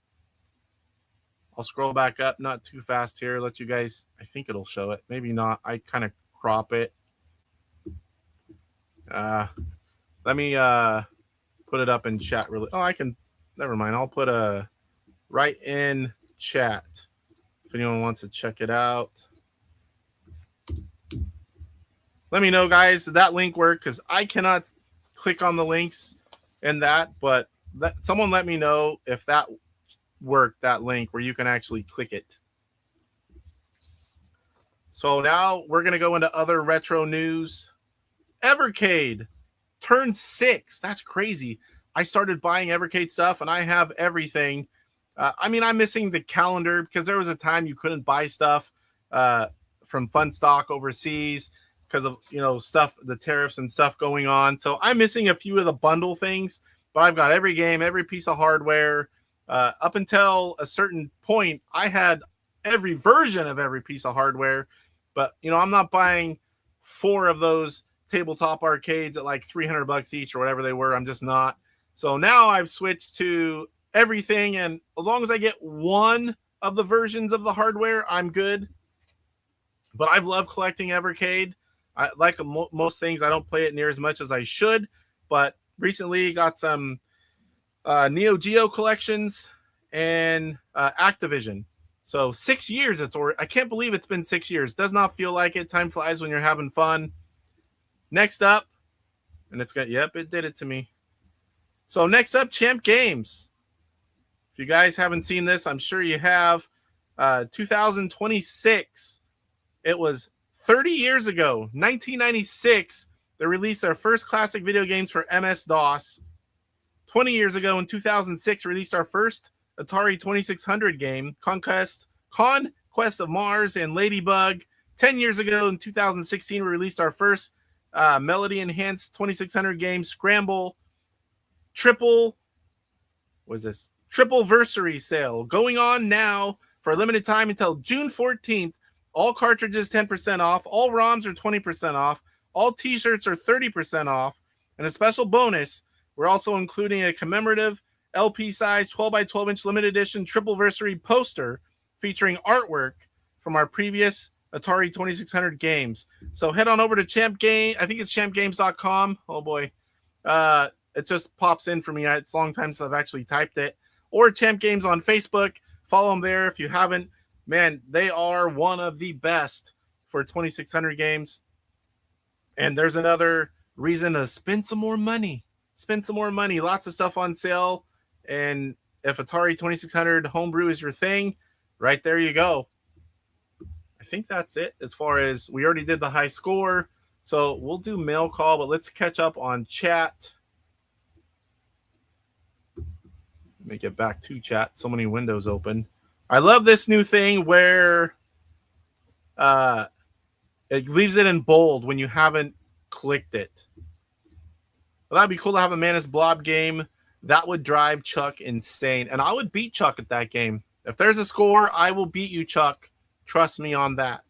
I'll scroll back up, not too fast here. Let you guys, I think it'll show it. Maybe not. I kind of crop it. Let me put it up in chat really. Oh, I can, never mind. I'll put a right in chat if anyone wants to check it out. let me know, guys. Did that link work? Because I cannot click on the links in that, but someone let me know if that worked, that link where you can actually click it. So now we're going to go into other retro news. Evercade turned 6. That's crazy. I started buying Evercade stuff, and I have everything. I mean, I'm missing the calendar because there was a time you couldn't buy stuff from Fun Stock overseas because of, you know, stuff, the tariffs and stuff going on. So I'm missing a few of the bundle things, but I've got every game, every piece of hardware. Up until a certain point, I had every version of every piece of hardware, but, you know, I'm not buying 4 of those tabletop arcades at like $300 each or whatever they were. I'm just not. So now I've switched to everything, and as long as I get one of the versions of the hardware, I'm good. But I've loved collecting Evercade. I like most things. I don't play it near as much as I should, but recently got some Neo Geo collections and Activision. So 6 years. I can't believe it's been 6 years. Does not feel like it. Time flies when you're having fun. Next up, and it's got, yep, it did it to me. So next up, Champ Games. If you guys haven't seen this, I'm sure you have. 2026. It was 30 years ago, 1996, they released their first classic video games for MS-DOS. 20 years ago, in 2006, released our first Atari 2600 game, Conquest of Mars and Ladybug. 10 years ago, in 2016, we released our first Melody-enhanced 2600 game, Scramble. Triple-versary sale going on now for a limited time until June 14th. All cartridges 10% off. All ROMs are 20% off. All t-shirts are 30% off. And a special bonus, we're also including a commemorative LP-size 12x12-inch limited edition triple-versary poster featuring artwork from our previous Atari 2600 games. So head on over to Champ Game. I think it's champgames.com. Oh boy. It just pops in for me. It's a long time since I've actually typed it. Or Champ Games on Facebook. Follow them there if you haven't. Man, they are one of the best for 2600 games. And there's another reason to spend some more money. Spend some more money. Lots of stuff on sale. And if Atari 2600 Homebrew is your thing, right there you go. I think that's it as far as we already did the high score. So we'll do mail call, but let's catch up on chat. Let me get back to chat. So many windows open. I love this new thing where it leaves it in bold when you haven't clicked it. Well, that'd be cool to have a Manus Blob game. That would drive Chuck insane. And I would beat Chuck at that game. If there's a score, I will beat you, Chuck. Trust me on that.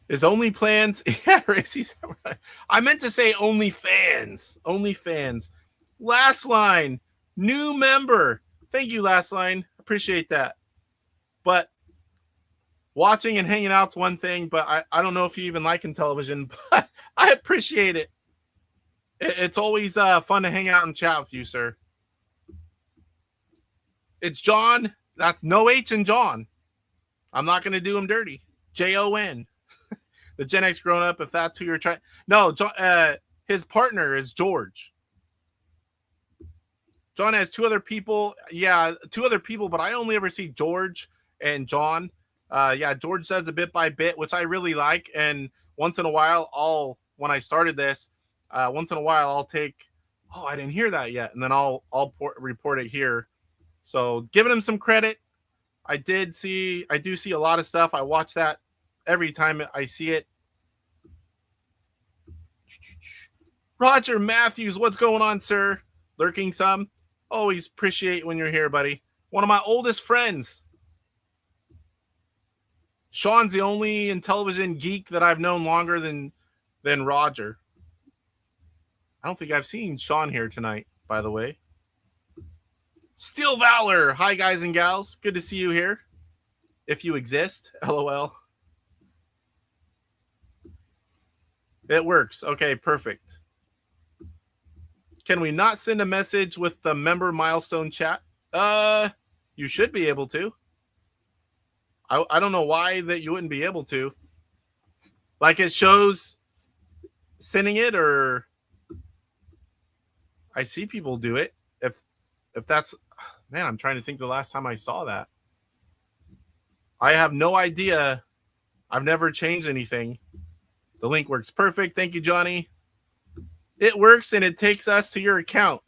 Is OnlyPlans? Yeah, Racey's right. I meant to say OnlyFans. OnlyFans. Last Line. New member. Thank you, Last Line. Appreciate that. But watching and hanging out's one thing, but I don't know if you even like Intellivision, but I appreciate it. It's always fun to hang out and chat with you, sir. It's John. That's no H in John. I'm not going to do him dirty. Jon. The Gen X grown up, if that's who you're trying. No, John, his partner is George. John has 2 other people. Yeah, 2 other people, but I only ever see George and John. Yeah, George says a bit by bit, which I really like. And once in a while, when I started this, once in a while, I'll take, oh, I didn't hear that yet. And then I'll report it here. So giving him some credit. I do see a lot of stuff. I watch that every time I see it. Roger Matthews, what's going on, sir? Lurking some. Always appreciate when you're here, buddy. One of my oldest friends. Sean's the only Intellivision geek that I've known longer than Roger. I don't think I've seen Sean here tonight, by the way. Steel Valor. Hi, guys and gals. Good to see you here. If you exist. LOL. It works. Okay, perfect. Can we not send a message with the member milestone chat? You should be able to. I don't know why that you wouldn't be able to. Like it shows sending it, or I see people do it. If that's, man, I'm trying to think the last time I saw that. I have no idea. I've never changed anything. The link works perfect. Thank you, Johnny. It works and it takes us to your account.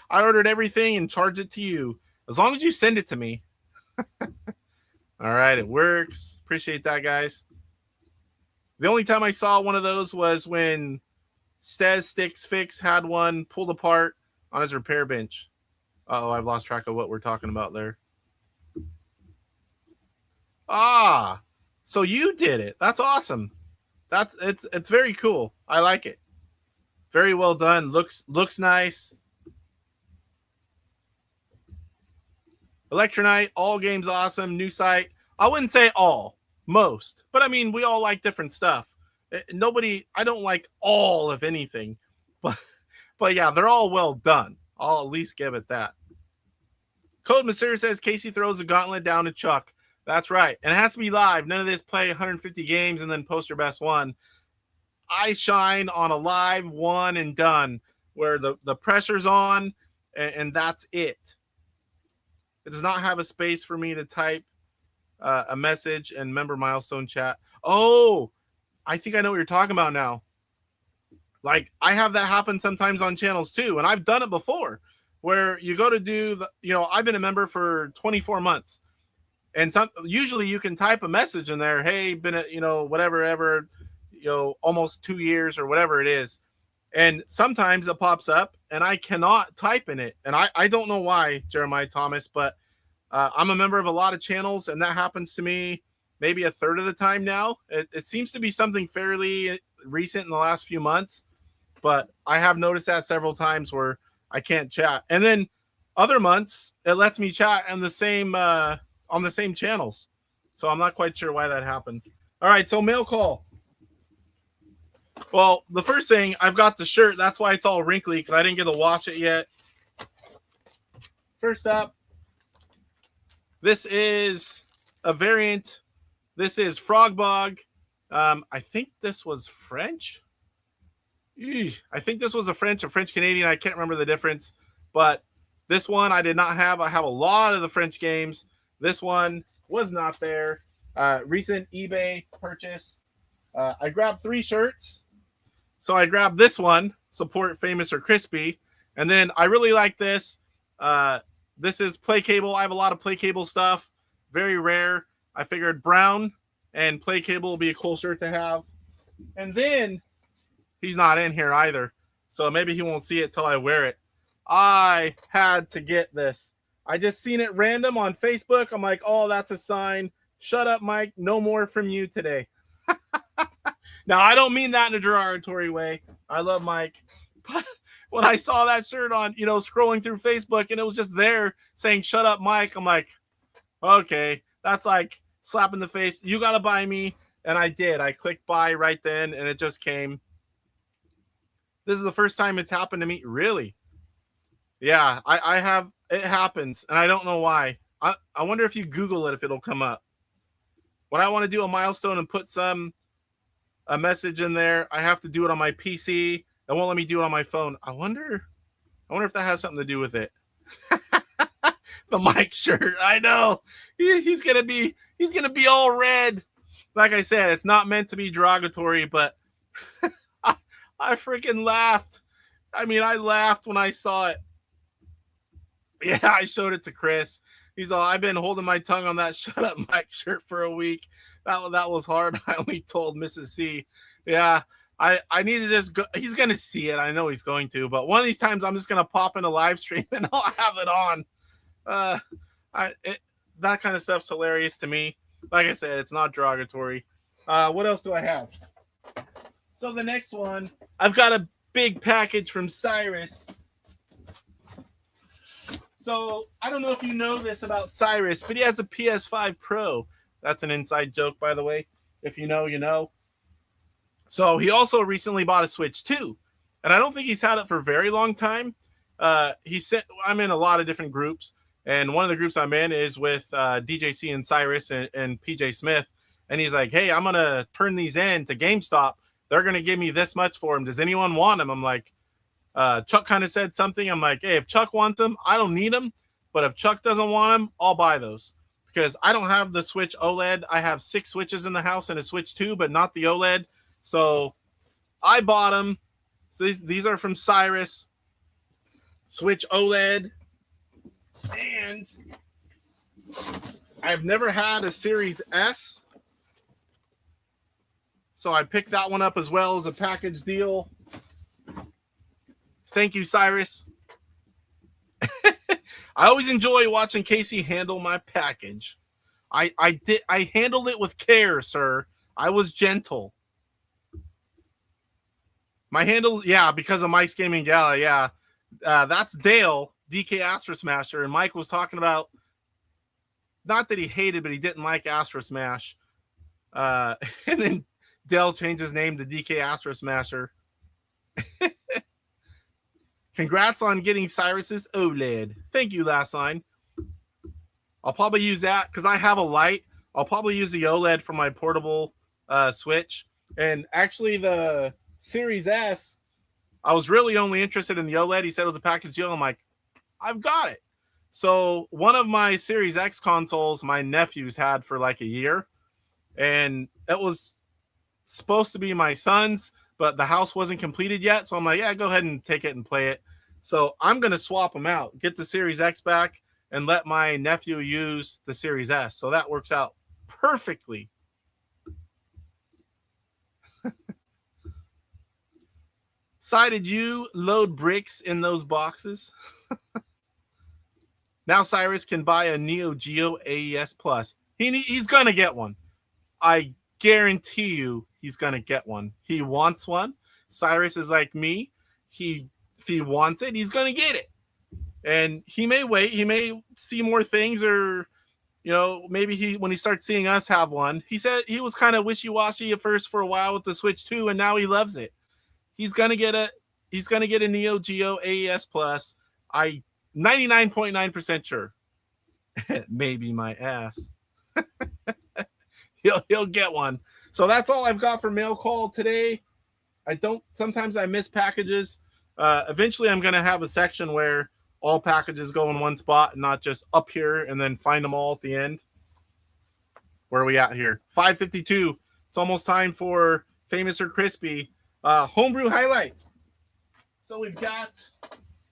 I ordered everything and charged it to you. As long as you send it to me. All right, it works. Appreciate that, guys. The only time I saw one of those was when Stez Sticks Fix had one pulled apart on his repair bench. Uh-oh, I've lost track of what we're talking about there. Ah, so you did it. That's awesome. It's very cool. I like it. Very well done. Looks nice. Electronite, all games awesome. New site. I wouldn't say all, most. But I mean, we all like different stuff. Nobody, I don't like all of anything. But yeah, they're all well done. I'll at least give it that. Code Monsieur says Casey throws the gauntlet down to Chuck. That's right. And it has to be live. None of this play 150 games and then post your best one. I shine on a live one and done where the pressure's on and that's it. It does not have a space for me to type a message and member milestone chat. Oh, I think I know what you're talking about now. Like I have that happen sometimes on channels too. And I've done it before where you go to do the, I've been a member for 24 months. And usually you can type a message in there. Hey, been whatever, ever, almost 2 years or whatever it is. And sometimes it pops up and I cannot type in it. And I don't know why, Jeremiah Thomas, but I'm a member of a lot of channels and that happens to me maybe a third of the time now. It seems to be something fairly recent in the last few months, but I have noticed that several times where I can't chat. And then other months it lets me chat on the same channels. So I'm not quite sure why that happens. All right, so mail call. Well, the first thing, I've got the shirt. That's why it's all wrinkly because I didn't get to wash it yet. First up, this is a variant. This is Frogbog. I think this was French. I think this was a French Canadian. I can't remember the difference. But this one I did not have. I have a lot of the French games. This one was not there. Recent eBay purchase. I grabbed 3 shirts. So I grabbed this one, support FamousOrCHRISpy. And then I really like this. This is play cable. I have a lot of play cable stuff. Very rare. I figured brown and play cable will be a cool shirt to have. And then he's not in here either. So maybe he won't see it till I wear it. I had to get this. I just seen it random on Facebook. I'm like, oh, that's a sign. Shut up, Mike. No more from you today. Now, I don't mean that in a derogatory way. I love Mike. But when I saw that shirt on, scrolling through Facebook and it was just there saying, shut up, Mike. I'm like, okay, that's like slap in the face. You got to buy me. And I did. I clicked buy right then and it just came. This is the first time it's happened to me. Really? Yeah, I have. It happens. And I don't know why. I wonder if you Google it, if it'll come up. When I want to do a milestone and put a message in there, I have to do it on my PC. It won't let me do it on my phone. I wonder if that has something to do with it. The Mike shirt. I know. He's gonna be all red. Like I said, it's not meant to be derogatory, but I freaking laughed. I mean, I laughed when I saw it. Yeah, I showed it to Chris. He's all, I've been holding my tongue on that shut up Mike shirt for a week. That was hard. I only told Mrs. C. Yeah, I need to just go. He's going to see it. I know he's going to. But one of these times, I'm just going to pop in a live stream and I'll have it on. That kind of stuff's hilarious to me. Like I said, it's not derogatory. What else do I have? So the next one, I've got a big package from Cyrus. So I don't know if you know this about Cyrus, but he has a PS5 Pro. That's an inside joke, by the way. If you know, you know. So he also recently bought a Switch 2. And I don't think he's had it for a very long time. I'm in a lot of different groups. And one of the groups I'm in is with DJC and Cyrus and PJ Smith. And he's like, hey, I'm going to turn these in to GameStop. They're going to give me this much for them. Does anyone want them? I'm like, Chuck kind of said something. I'm like, hey, if Chuck wants them, I don't need them. But if Chuck doesn't want them, I'll buy those. Because I don't have the Switch OLED. I have 6 Switches in the house and a Switch 2, but not the OLED. So I bought them. So these are from Cyrus. Switch OLED. And I've never had a Series S. So I picked that one up as well as a package deal. Thank you, Cyrus. I always enjoy watching Casey handle my package. I handled it with care, sir. I was gentle. My handles, yeah, because of Mike's Gaming Gala, yeah. That's Dale, DK Astro Smasher, and Mike was talking about, not that he hated, but he didn't like Astro Smash. And then Dale changed his name to DK Astro Smasher. Congrats on getting Cyrus's OLED. Thank you, Last Line. I'll probably use that because I have a light. I'll probably use the OLED for my portable Switch. And actually, the Series S, I was really only interested in the OLED. He said it was a package deal. I'm like, I've got it. So one of my Series X consoles, my nephews had for like a year. And it was supposed to be my son's, but the house wasn't completed yet. So I'm like, yeah, go ahead and take it and play it. So I'm going to swap them out, get the Series X back, and let my nephew use the Series S. So that works out perfectly. Si, did you load bricks in those boxes? Now Cyrus can buy a Neo Geo AES Plus. He's going to get one. I guarantee you he's going to get one. He wants one. Cyrus is like me. If he wants it, he's going to get it. And he may wait. He may see more things, or, maybe when he starts seeing us have one. He said he was kind of wishy-washy at first for a while with the Switch 2, and now he loves it. He's going to get a Neo Geo AES Plus. I 99.9% sure. Maybe my ass. He'll get one. So that's all I've got for mail call today. Sometimes I miss packages. Eventually I'm going to have a section where all packages go in one spot and not just up here and then find them all at the end. Where are we at here? 5:52. It's almost time for Famous or Crispy. Homebrew Highlight. So we've got,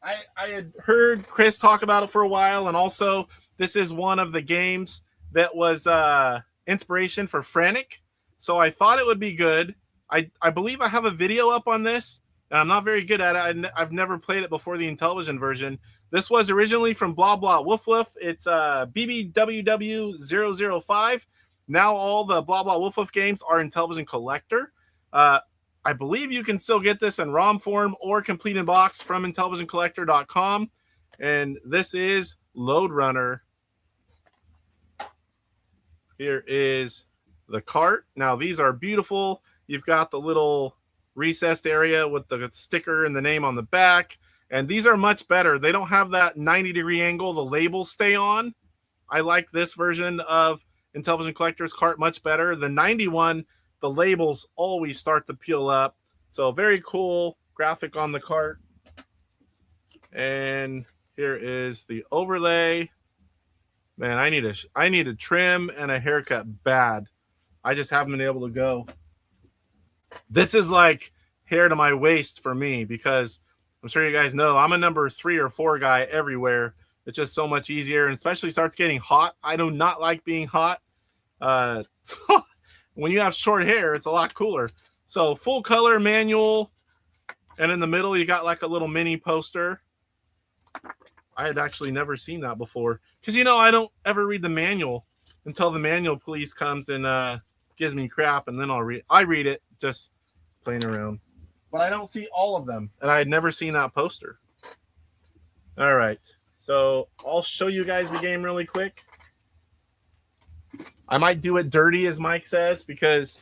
I had heard Chris talk about it for a while, and also this is one of the games that was inspiration for Frantic. So I thought it would be good. I believe I have a video up on this, and I'm not very good at it. I've never played it before the Intellivision version. This was originally from Blah Blah Woof Woof. It's BBWW005. Now all the Blah Blah Woof Woof games are Intellivision Collector. I believe you can still get this in ROM form or complete in box from IntellivisionCollector.com. And this is Load Runner. Here is the cart. Now these are beautiful. You've got the little recessed area with the sticker and the name on the back. And these are much better. They don't have that 90-degree angle. The labels stay on. I like this version of Intellivision Collector's cart much better. The 91, the labels always start to peel up. So very cool graphic on the cart. And here is the overlay. Man, I need a trim and a haircut bad. I just haven't been able to go. This is like hair to my waist for me, because I'm sure you guys know I'm a number 3 or 4 guy everywhere. It's just so much easier, and especially starts getting hot. I do not like being hot. When you have short hair, it's a lot cooler. So full color manual, and in the middle you got like a little mini poster. I had actually never seen that before, because I don't ever read the manual until the manual police comes and gives me crap, and then I read it just playing around. But I don't see all of them, and I had never seen that poster. All right, so I'll show you guys the game really quick. I might do it dirty, as Mike says, because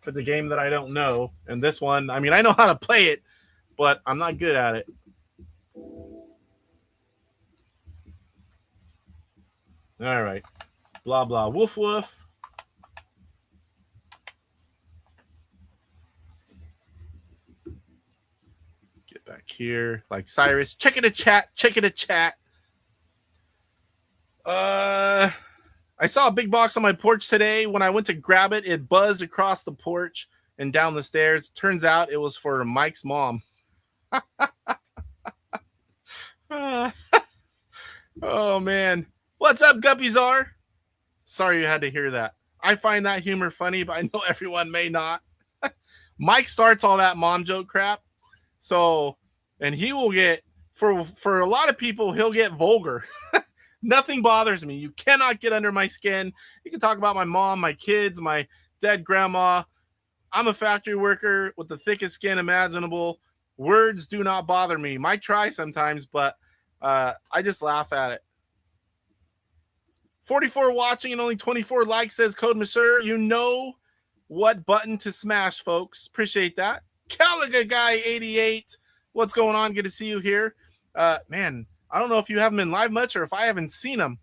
it's a game that I don't know. And this one, I mean, I know how to play it, but I'm not good at it. All right. Blah, blah. Woof, woof. Get back here. Like Cyrus. Check it a chat. Check it a chat. I saw a big box on my porch today. When I went to grab it, it buzzed across the porch and down the stairs. Turns out it was for Mike's mom. Oh, man. What's up, Guppyzar? Sorry you had to hear that. I find that humor funny, but I know everyone may not. Mike starts all that mom joke crap. So, and he will get, for a lot of people, he'll get vulgar. Nothing bothers me. You cannot get under my skin. You can talk about my mom, my kids, my dead grandma. I'm a factory worker with the thickest skin imaginable. Words do not bother me. Might try sometimes, but I just laugh at it. 44 watching and only 24 likes, says Code Monsieur. You know what button to smash, folks. Appreciate that. Caliga Guy 88. What's going on? Good to see you here. Man, I don't know if you haven't been live much or if I haven't seen them,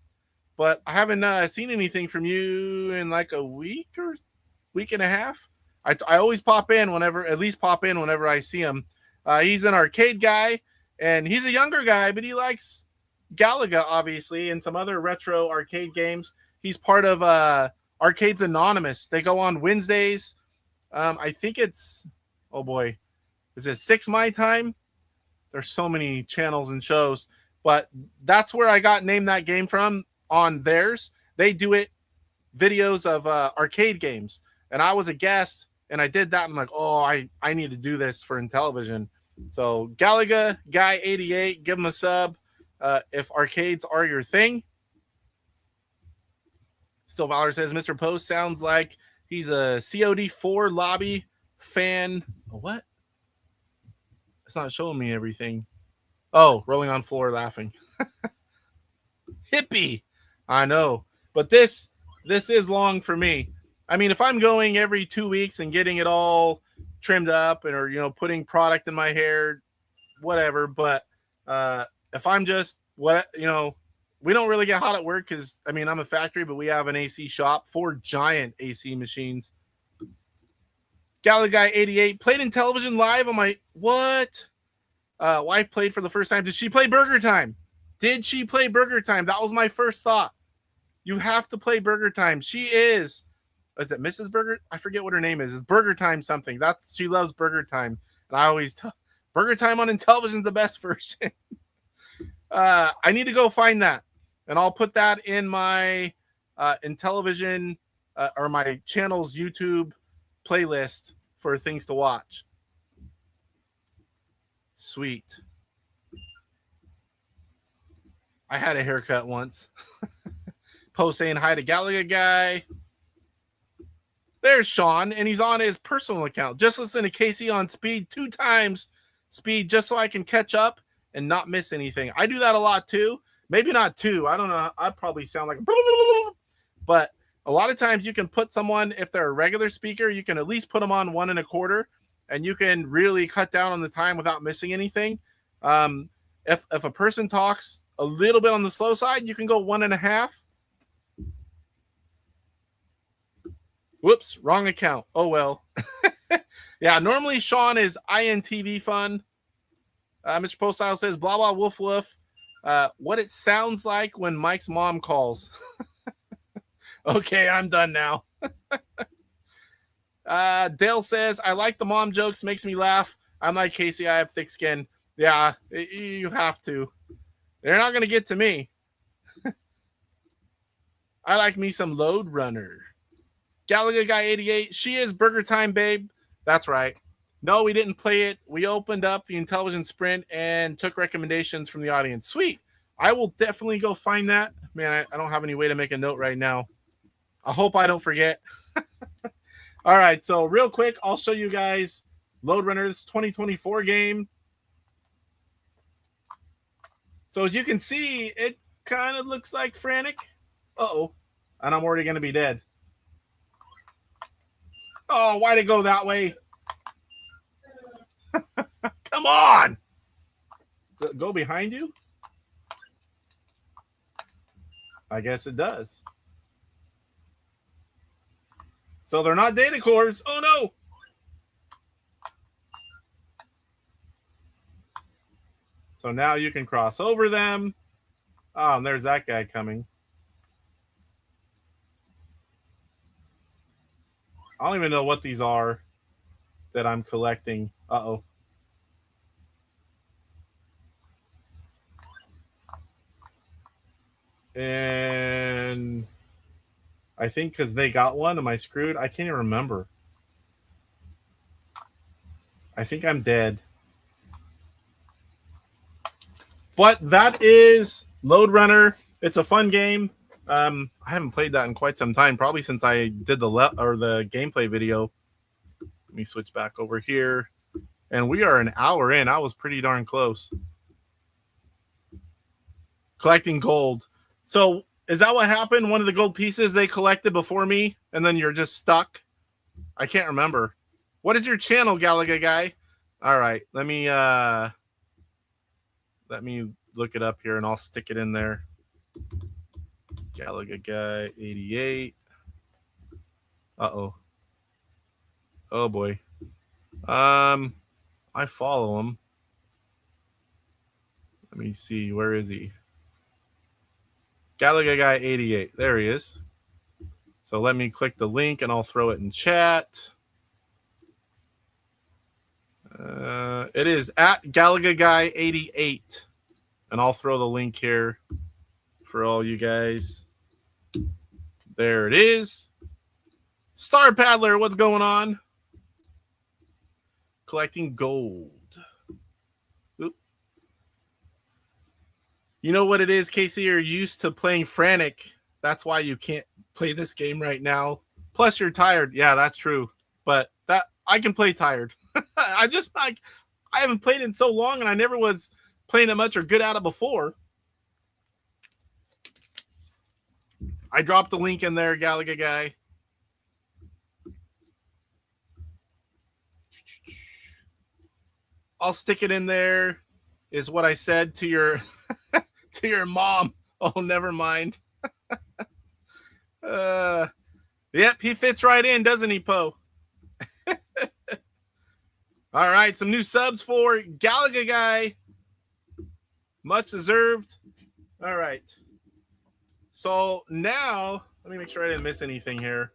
but I haven't seen anything from you in like a week or week and a half. I always pop in whenever I see him. He's an arcade guy, and he's a younger guy, but he likes Galaga, obviously, and some other retro arcade games. He's part of Arcades Anonymous. They go on Wednesdays. I think it's, oh boy, is it 6 my time? There's so many channels and shows, but that's where I got named that game from on theirs. They do it videos of arcade games, and I was a guest, and I did that. I'm like, oh, I need to do this for Intellivision. So Galaga Guy 88, give him a sub if arcades are your thing. Still Valor says Mr. Post sounds like he's a COD4 lobby fan. What? It's not showing me everything. Oh, rolling on floor laughing. Hippie. I know. But this is long for me. I mean, if I'm going every 2 weeks and getting it all trimmed up and, or, you know, putting product in my hair, whatever. But if I'm just, we don't really get hot at work because, I mean, I'm a factory, but we have an AC shop, 4 giant AC machines. Gala Guy 88 played Intellivision live on my, what? Wife played for the first time. Did she play Burger Time? Did she play Burger Time? That was my first thought. You have to play Burger Time. She is it Mrs. Burger? I forget what her name is. It's Burger Time something. She loves Burger Time. And I always tell Burger Time on Intellivision's the best version. I need to go find that. And I'll put that in my Intellivision or my channel's YouTube playlist for things to watch. Sweet. I had a haircut once. Post saying hi to Galaga Guy. There's Sean, and he's on his personal account. Just listen to Casey on speed 2 times speed just so I can catch up and not miss anything. I do that a lot too. Maybe not 2. I don't know. I'd probably sound like but a lot of times you can put someone, if they're a regular speaker, you can at least put them on 1 1/4, and you can really cut down on the time without missing anything. If a person talks a little bit on the slow side, you can go 1 1/2. Whoops, wrong account. Oh, well. Yeah, normally Sean is INTV fun. Mr. Postile says, blah, blah, woof, woof. What it sounds like when Mike's mom calls. Okay, I'm done now. Dale says, I like the mom jokes. Makes me laugh. I'm like Casey. I have thick skin. Yeah, you have to. They're not going to get to me. I like me some Load Runner. Galaga Guy 88. She is Burger Time, babe. That's right. No, we didn't play it. We opened up the Intellivision Sprint and took recommendations from the audience. Sweet. I will definitely go find that. Man, I don't have any way to make a note right now. I hope I don't forget. All right, so real quick, I'll show you guys Load Runner's 2024 game. So as you can see, it kind of looks like Frantic. Uh-oh. And I'm already going to be dead. Oh, why'd it go that way? Come on! Does it go behind you? I guess it does. So they're not data cores. Oh no. So now you can cross over them. Oh, and there's that guy coming. I don't even know what these are that I'm collecting. Uh-oh. And I think because they got one, am I screwed? I can't even remember. I think I'm dead. But that is Load Runner. It's a fun game. I haven't played that in quite some time, probably since I did the gameplay video. Let me switch back over here. And we are an hour in. I was pretty darn close. Collecting gold. So is that what happened? One of the gold pieces they collected before me, and then you're just stuck? I can't remember. What is your channel, Galaga guy? All right, let me look it up here, and I'll stick it in there. Galaga guy 88. Uh-oh. Oh boy. I follow him. Let me see. Where is he? Galaga guy 88. There he is. So let me click the link and I'll throw it in chat. It is at Galaga guy 88. And I'll throw the link here for all you guys. There it is. Star Paddler, what's going on? Collecting gold. Oop. You know what it is, Casey? You're used to playing Frantic. That's why you can't play this game right now. Plus, you're tired. Yeah, that's true. But that I can play tired. I haven't played it in so long, and I never was playing it much or good at it before. I dropped the link in there, Galaga guy. I'll stick it in there, is what I said to your to your mom. Oh, never mind. Yep, he fits right in, doesn't he, Poe? All right, some new subs for Galaga guy. Much deserved. All right. So now, let me make sure I didn't miss anything here.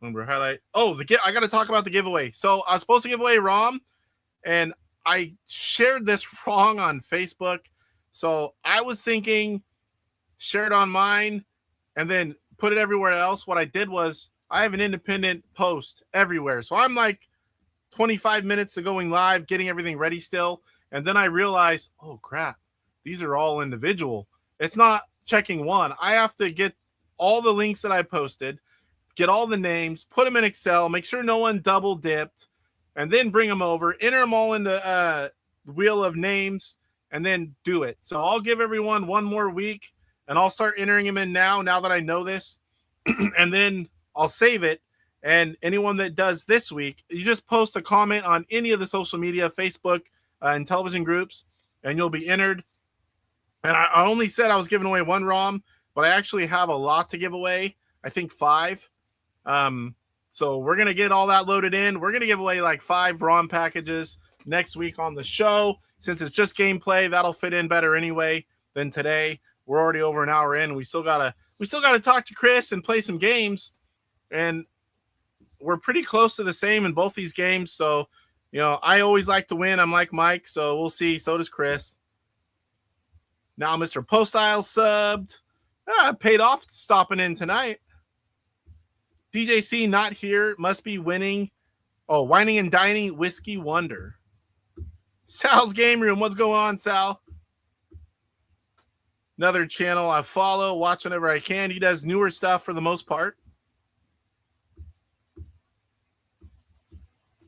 Homebrew Highlight. Oh, I got to talk about the giveaway. So I was supposed to give away ROM, and I shared this wrong on Facebook. So I was thinking share it on mine and then put it everywhere else. What I did was I have an independent post everywhere. So I'm like 25 minutes to going live, getting everything ready still. And then I realized, oh, crap, these are all individual. It's not checking one. I have to get all the links that I posted, get all the names, put them in Excel, make sure no one double dipped, and then bring them over, enter them all into the wheel of names, and then do it. So I'll give everyone one more week, and I'll start entering them in now that I know this. And then I'll save it. And anyone that does this week, you just post a comment on any of the social media, Facebook, and television groups, and you'll be entered. And I only said I was giving away one ROM, but I actually have a lot to give away. I think 5. So we're going to get all that loaded in. We're going to give away like 5 ROM packages next week on the show. Since it's just gameplay, that'll fit in better anyway than today. We're already over an hour in. We still gotta talk to Chris and play some games. And we're pretty close to the same in both these games. So, you know, I always like to win. I'm like Mike, so we'll see. So does Chris. Now Mr. Postile subbed. Paid off stopping in tonight. DJC not here. Must be winning. Oh, Whining and Dining Whiskey Wonder. Sal's Game Room. What's going on, Sal? Another channel I follow. Watch whenever I can. He does newer stuff for the most part.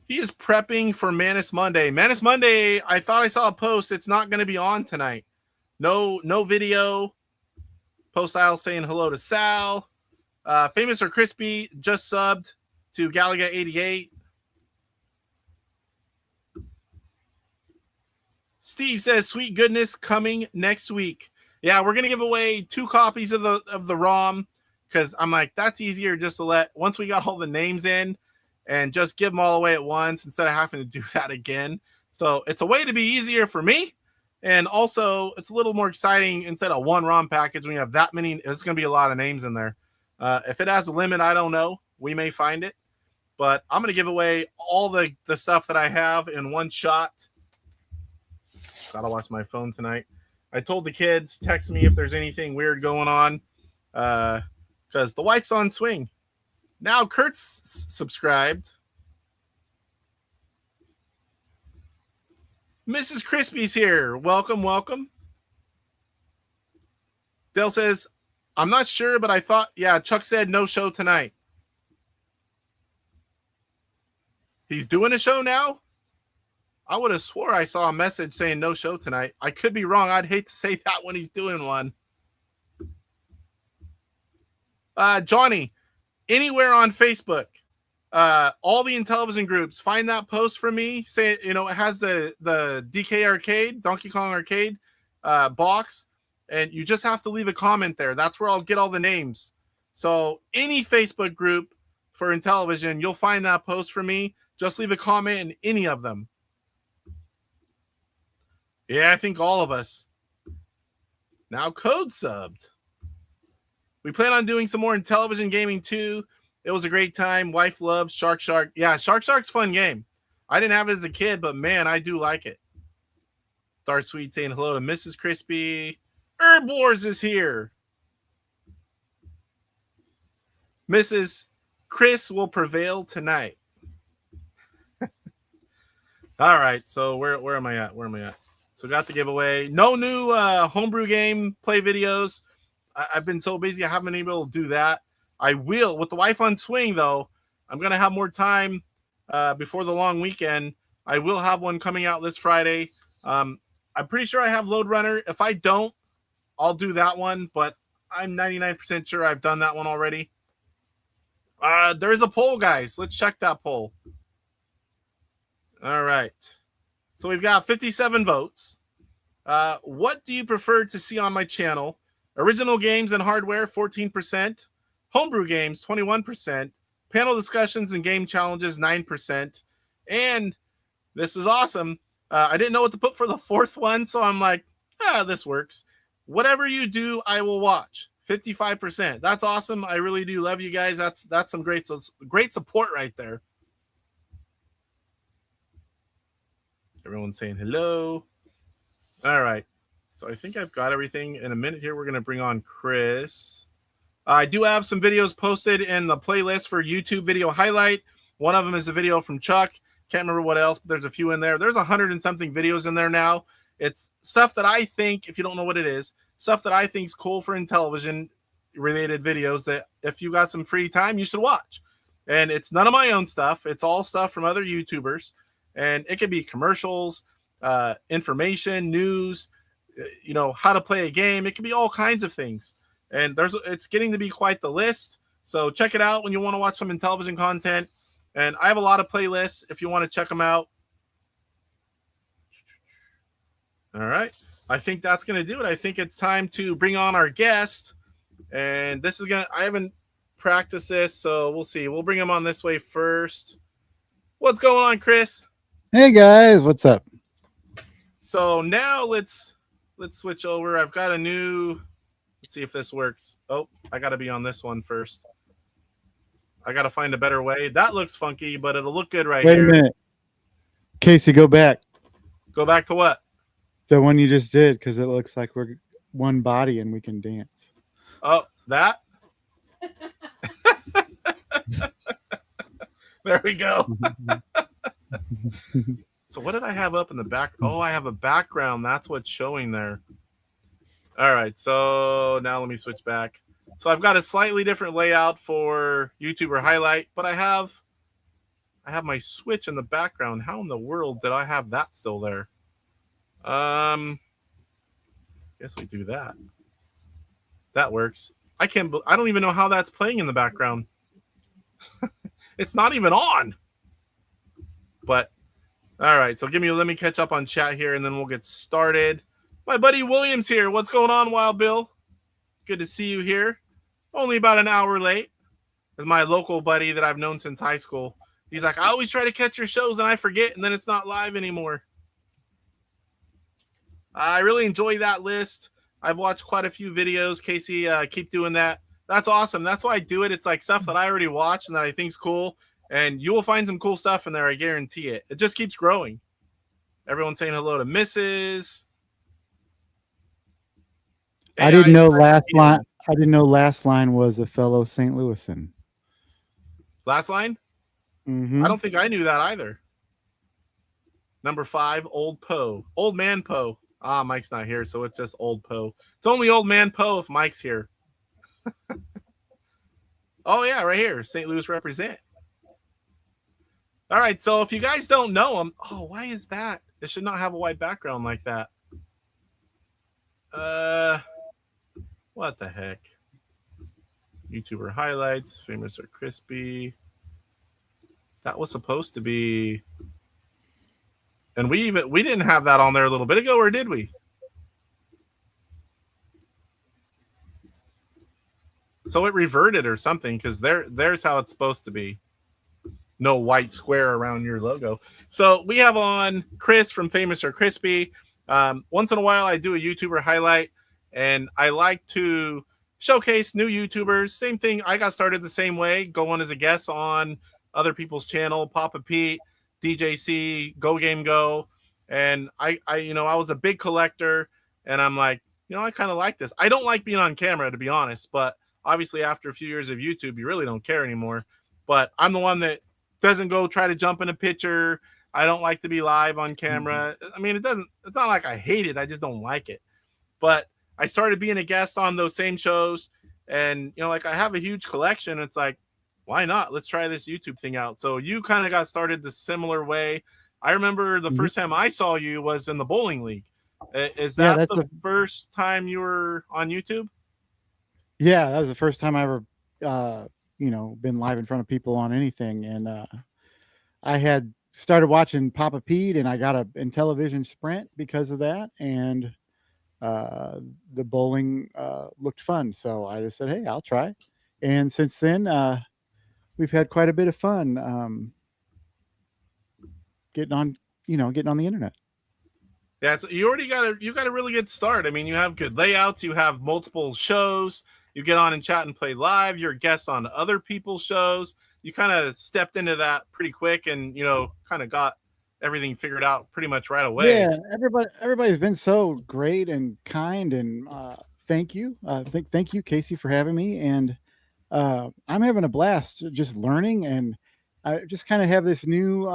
He is prepping for Manus Monday. Manus Monday, I thought I saw a post. It's not going to be on tonight. No video. Postile saying hello to Sal. FamousOrCHRISpy just subbed to Galaga 88. Steve says, sweet goodness, coming next week. Yeah, we're gonna give away 2 copies of the ROM because I'm like, that's easier just to let once we got all the names in and just give them all away at once instead of having to do that again. So it's a way to be easier for me. And also it's a little more exciting instead of 1 ROM package when you have that many. There's gonna be a lot of names in there. If it has a limit, I don't know. We may find it. But I'm gonna give away all the stuff that I have in one shot. Gotta watch my phone tonight. I told the kids, text me if there's anything weird going on, because the wife's on swing. Now Kurt's subscribed. Mrs. Crispy's here. Welcome, welcome. Dale says, I'm not sure, but I thought, yeah, Chuck said no show tonight. He's doing a show now? I would have swore I saw a message saying no show tonight. I could be wrong. I'd hate to say that when he's doing one. Johnny, anywhere on Facebook, all the Intellivision groups, find that post for me. Say, it has the DK Arcade, Donkey Kong Arcade box, and you just have to leave a comment there. That's where I'll get all the names. So any Facebook group for Intellivision, you'll find that post for me. Just leave a comment in any of them. Yeah, I think all of us. Now code subbed. We plan on doing some more Intellivision gaming too. It was a great time. Wife loves Shark. Yeah, Shark's a fun game. I didn't have it as a kid, but man, I do like it. Darth Sweet saying hello to Mrs. Crispy. Herb Wars is here. Mrs. Chris will prevail tonight. All right, so where am I at? So got the giveaway. No new homebrew game play videos. I've been so busy I haven't been able to do that. I will. With the wife on swing, though, I'm going to have more time before the long weekend. I will have one coming out this Friday. I'm pretty sure I have Load Runner. If I don't, I'll do that one. But I'm 99% sure I've done that one already. There's a poll, guys. Let's check that poll. All right. So we've got 57 votes. What do you prefer to see on my channel? Original games and hardware, 14%. Homebrew games, 21%. Panel discussions and game challenges, 9%. And this is awesome. I didn't know what to put for the 4th one, so I'm like, this works. Whatever you do, I will watch. 55%. That's awesome. I really do love you guys. That's some great support right there. Everyone's saying hello. All right. So I think I've got everything. In a minute here, we're going to bring on Chris. I do have some videos posted in the playlist for YouTube video highlight. One of them is a video from Chuck. Can't remember what else, but there's a few in there. There's 100 and something videos in there now. It's stuff that I think, if you don't know what it is, stuff that I think is cool for Intellivision related videos that if you got some free time, you should watch. And it's none of my own stuff. It's all stuff from other YouTubers. And it could be commercials, information, news, how to play a game. It could be all kinds of things. And it's getting to be quite the list. So check it out when you want to watch some Intellivision content. And I have a lot of playlists if you want to check them out. All right. I think that's going to do it. I think it's time to bring on our guest. And this is I haven't practiced this, so we'll see. We'll bring him on this way first. What's going on, Chris? Hey guys, what's up? So now let's switch over. I've got a new, let's see if this works. Oh, I got to be on this one first. I got to find a better way. That looks funky, but it'll look good right here. Wait a minute. Casey, go back. Go back to what? The one you just did, because it looks like we're one body and we can dance. Oh, that? There we go. So what did I have up in the back? Oh, I have a background. That's what's showing there. All right. So now let me switch back. So I've got a slightly different layout for YouTuber highlight, but I have my Switch in the background. How in the world did I have that still there? Guess we do that. That works. I don't even know how that's playing in the background. It's not even on. But all right, so let me catch up on chat here and then we'll get started. My buddy William's here. What's going on, Wild Bill? Good to see you here. Only about an hour late. Is my local buddy that I've known since high school. He's like, I always try to catch your shows and I forget, and then it's not live anymore. I really enjoy that list. I've watched quite a few videos. Casey, keep doing that. That's awesome. That's why I do it. It's like stuff that I already watched and that I think's cool. And you will find some cool stuff in there. I guarantee it. It just keeps growing. Everyone's saying hello to Mrs. I didn't know last line. I didn't know last line was a fellow St. Louisan. Last line? Mm-hmm. I don't think I knew that either. Number 5, Old Poe. Old Man Poe. Ah, Mike's not here, so it's just Old Poe. It's only Old Man Poe if Mike's here. Oh, yeah, right here. St. Louis represent. All right, so if you guys don't know him, oh, why is that? It should not have a white background like that. What the heck? YouTuber highlights, FamousOrCHRISpy. That was supposed to be, and we didn't have that on there a little bit ago, or did we? So it reverted or something, because there's how it's supposed to be. No white square around your logo. So we have on Chris from FamousOrCHRISpy. Once in a while, I do a YouTuber highlight, and I like to showcase new YouTubers. Same thing. I got started the same way, going as a guest on other people's channel, Papa Pete, DJC, Go Game Go. And I was a big collector, and I'm like, I kind of like this. I don't like being on camera, to be honest, but obviously after a few years of YouTube, you really don't care anymore. But I'm the one that doesn't go try to jump in a picture. I don't like to be live on camera. I mean, it's not like I hate it. I just don't like it. But I started being a guest on those same shows, and, like, I have a huge collection. It's like, why not? Let's try this YouTube thing out. So you kind of got started the similar way. I remember the first time I saw you was in the bowling league. Is that the first time you were on YouTube? Yeah, that was the first time I ever, been live in front of people on anything. And I had started watching Papa Pete, and I got an Intellivision Sprint because of that. And the bowling looked fun. So I just said, hey, I'll try. And since then, we've had quite a bit of fun getting on the internet. Yeah, you already got a really good start. I mean, you have good layouts, you have multiple shows, you get on and chat and play live, you're a guest on other people's shows. You kind of stepped into that pretty quick, and kind of got everything figured out pretty much right away. Yeah, everybody's been so great and kind, and thank you. Thank you, Casey, for having me. And I'm having a blast just learning, and I just kind of have this new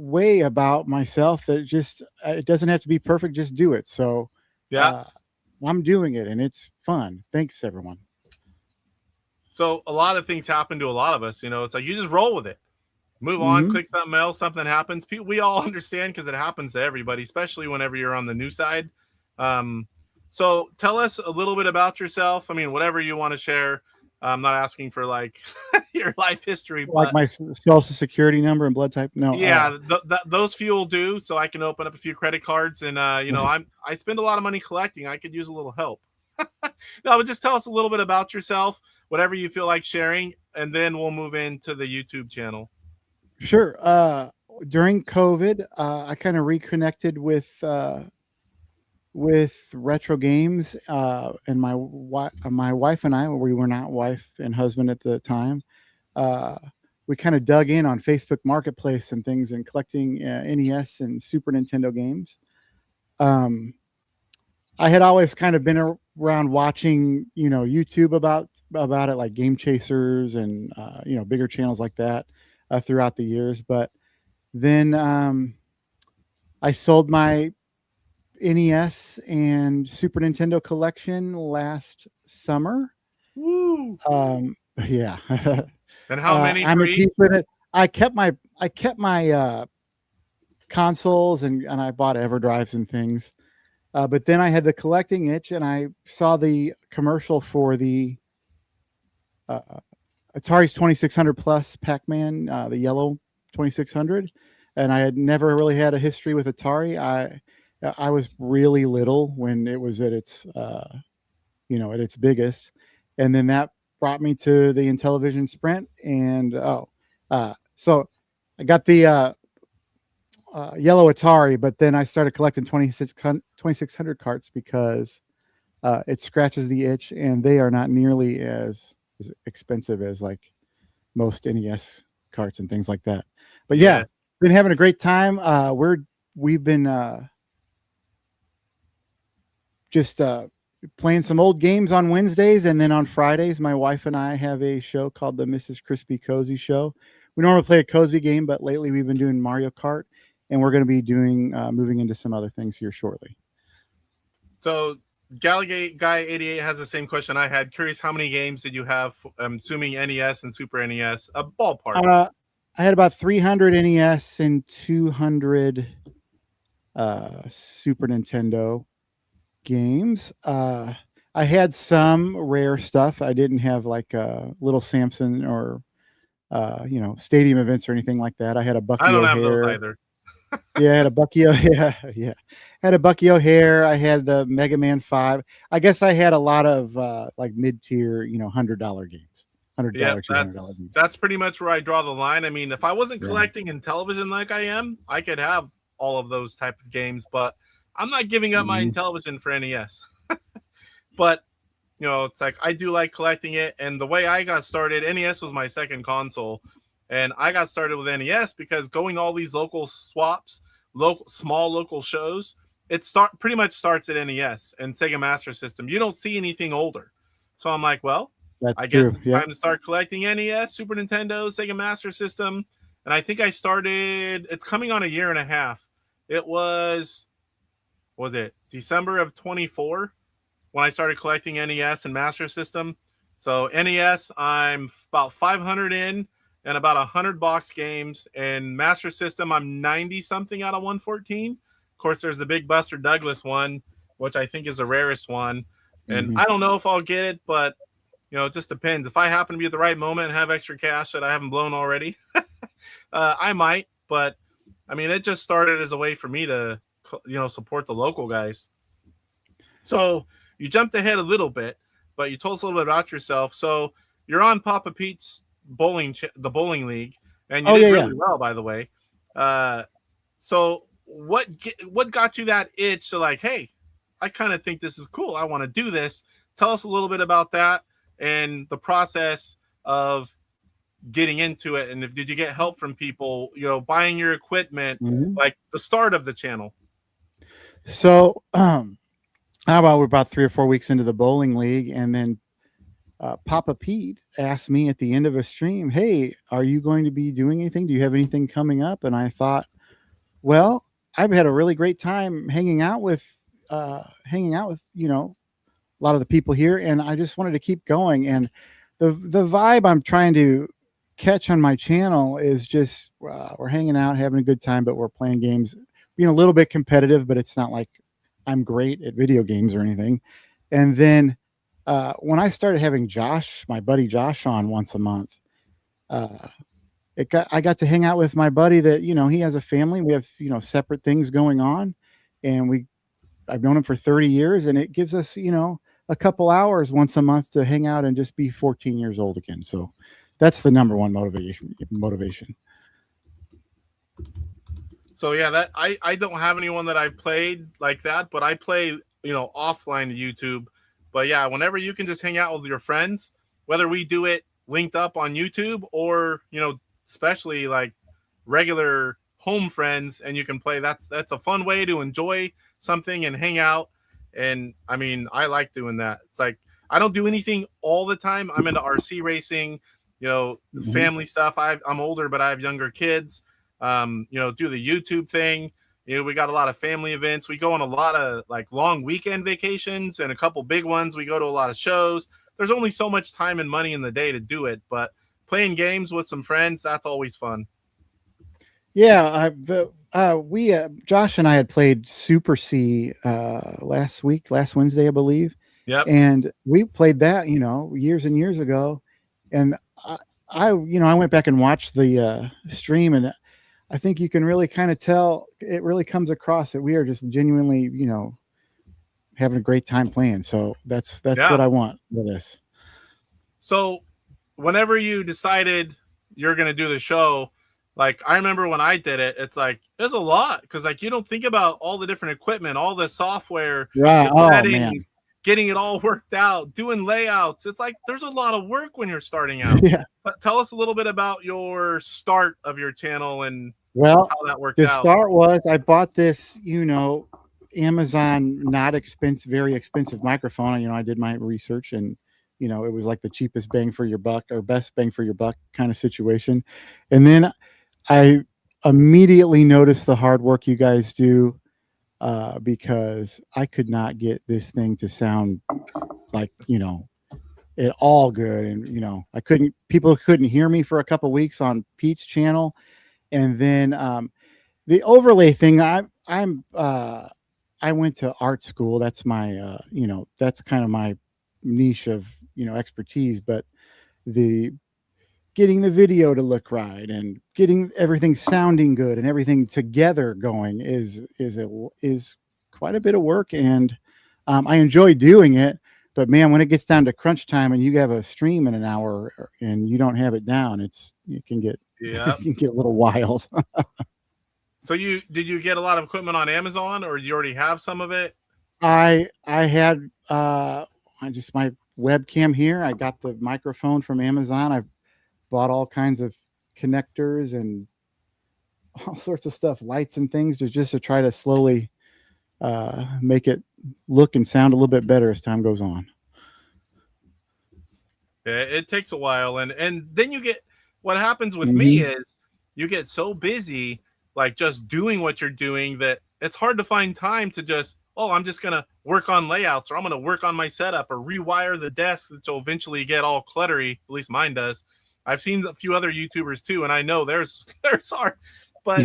way about myself that just it doesn't have to be perfect, just do it. So yeah, I'm doing it, and it's fun. Thanks, everyone. So a lot of things happen to a lot of us. It's like you just roll with it, move on, click something else, something happens. We all understand, because it happens to everybody, especially whenever you're on the new side. So tell us a little bit about yourself. I mean, whatever you want to share. I'm not asking for like your life history, but like my social security number and blood type. No. Yeah, those few will do, so I can open up a few credit cards, and I spend a lot of money collecting. I could use a little help. No, but just tell us a little bit about yourself, whatever you feel like sharing, and then we'll move into the YouTube channel. Sure. During COVID, I kind of reconnected with retro games, and my wife and I, we were not wife and husband at the time, we kind of dug in on Facebook Marketplace and things, and collecting NES and Super Nintendo games. I had always kind of been around watching YouTube about it, like Game Chasers and bigger channels like that throughout the years. But then I sold my NES and Super Nintendo collection last summer. Woo! Yeah. And how many? I'm at peace with it. I kept my consoles, and I bought EverDrives and things. But then I had the collecting itch, and I saw the commercial for the Atari 2600 Plus Pac-Man, the yellow 2600. and I had never really had a history with Atari. I was really little when it was at its at its biggest, and then that brought me to the Intellivision Sprint, and so I got the yellow Atari, but then I started collecting 2600 carts because it scratches the itch, and they are not nearly as expensive as like most NES carts and things like that. But yeah, been having a great time. We've been just playing some old games on Wednesdays, and then on Fridays, my wife and I have a show called the Mrs. Crispy Cozy Show. We normally play a cozy game, but lately we've been doing Mario Kart, and we're going to be doing moving into some other things here shortly. So Gala Guy 88 has the same question I had. Curious, how many games did you have? I'm assuming NES and Super NES. A ballpark. I had about 300 NES and 200 Super Nintendo games. I had some rare stuff. I didn't have like Little Samson or stadium events or anything like that. I had a Bucky I don't O'Hare. have those either. Yeah, I had a Bucky yeah. Had a Bucky O'Hare. I had the Mega Man 5. I guess I had a lot of like mid-tier, $100 games. $100, $200 games. That's pretty much where I draw the line. I mean, if I wasn't collecting Intellivision like I am, I could have all of those type of games, but I'm not giving up my Intellivision for NES. But it's like I do like collecting it, and the way I got started, NES was my second console, and I got started with NES because going to all these local swaps, small local shows, pretty much starts at NES and Sega Master System. You don't see anything older, so I'm like, well, I guess it's time to start collecting NES, Super Nintendo, Sega Master System, and I think I started. It's coming on a year and a half. It was it December of 24 when I started collecting NES and Master System. So NES, I'm about 500 in and about 100 box games. And Master System, I'm 90 something out of 114. Of course, there's the big Buster Douglas one, which I think is the rarest one. And I don't know if I'll get it, but it just depends. If I happen to be at the right moment and have extra cash that I haven't blown already, I might. But I mean, it just started as a way for me to support the local guys. So you jumped ahead a little bit, but you told us a little bit about yourself. So you're on Papa Pete's the bowling league, and you did really well, by the way. So what got you that itch to like, hey, I kind of think this is cool. I want to do this. Tell us a little bit about that and the process of getting into it. And did you get help from people, buying your equipment, like the start of the channel? So, how about we're about 3 or 4 weeks into the bowling league, and then Papa Pete asked me at the end of a stream, "Hey, are you going to be doing anything? Do you have anything coming up?" And I thought, well, I've had a really great time hanging out with a lot of the people here, and I just wanted to keep going. And the vibe I'm trying to catch on my channel is just we're hanging out, having a good time, but we're playing games, being a little bit competitive, but it's not like I'm great at video games or anything. And then when I started having my buddy Josh on once a month, I got to hang out with my buddy that, he has a family. We have, separate things going on, and I've known him for 30 years, and it gives us, a couple hours once a month to hang out and just be 14 years old again. So that's the number one motivation. So yeah, I don't have anyone that I've played like that, but I play, offline to YouTube. But yeah, whenever you can just hang out with your friends, whether we do it linked up on YouTube or, especially like regular home friends, and you can play, that's a fun way to enjoy something and hang out. And I mean, I like doing that. It's like, I don't do anything all the time. I'm into RC racing, family stuff. I'm older, but I have younger kids. Do the YouTube thing. We got a lot of family events. We go on a lot of like long weekend vacations and a couple big ones. We go to a lot of shows. There's only so much time and money in the day to do it, but playing games with some friends, that's always fun. Yeah, Josh and I had played Super C last Wednesday, I believe. Yep. And we played that, years and years ago. And I went back and watched the stream, and I think you can really kind of tell, it really comes across that we are just genuinely, having a great time playing. So that's Yeah. what I want for this. So whenever you decided you're going to do the show, like I remember when I did it, it's like, there's a lot. Cause like, you don't think about all the different equipment, all the software, Right. the settings, getting it all worked out, doing layouts. It's like, there's a lot of work when you're starting out. Yeah. But tell us a little bit about your start of your channel and Well, how that worked the out. start was I bought this, Amazon, not expensive, very expensive microphone. I did my research and, it was like the cheapest bang for your buck or best bang for your buck kind of situation. And then I immediately noticed the hard work you guys do because I could not get this thing to sound like, it all good. And, people couldn't hear me for a couple weeks on Pete's channel. And then the overlay thing, I went to art school. That's my, that's kind of my niche of, expertise, but getting the video to look right and getting everything sounding good and everything together going is quite a bit of work. And I enjoy doing it, but man, when it gets down to crunch time and you have a stream in an hour and you don't have it down, it can get, it can get a little wild. So did you get a lot of equipment on Amazon or did you already have some of it? I had just my webcam here. I got the microphone from Amazon. I bought all kinds of connectors and all sorts of stuff, lights and things, just to try to slowly make it look and sound a little bit better as time goes on. Yeah, it takes a while, and then you get what happens with me is you get so busy, like just doing what you're doing, that it's hard to find time to just, I'm just gonna work on layouts, or I'm gonna work on my setup, or rewire the desk that will eventually get all cluttery. At least mine does. I've seen a few other YouTubers too, and I know theirs hard, but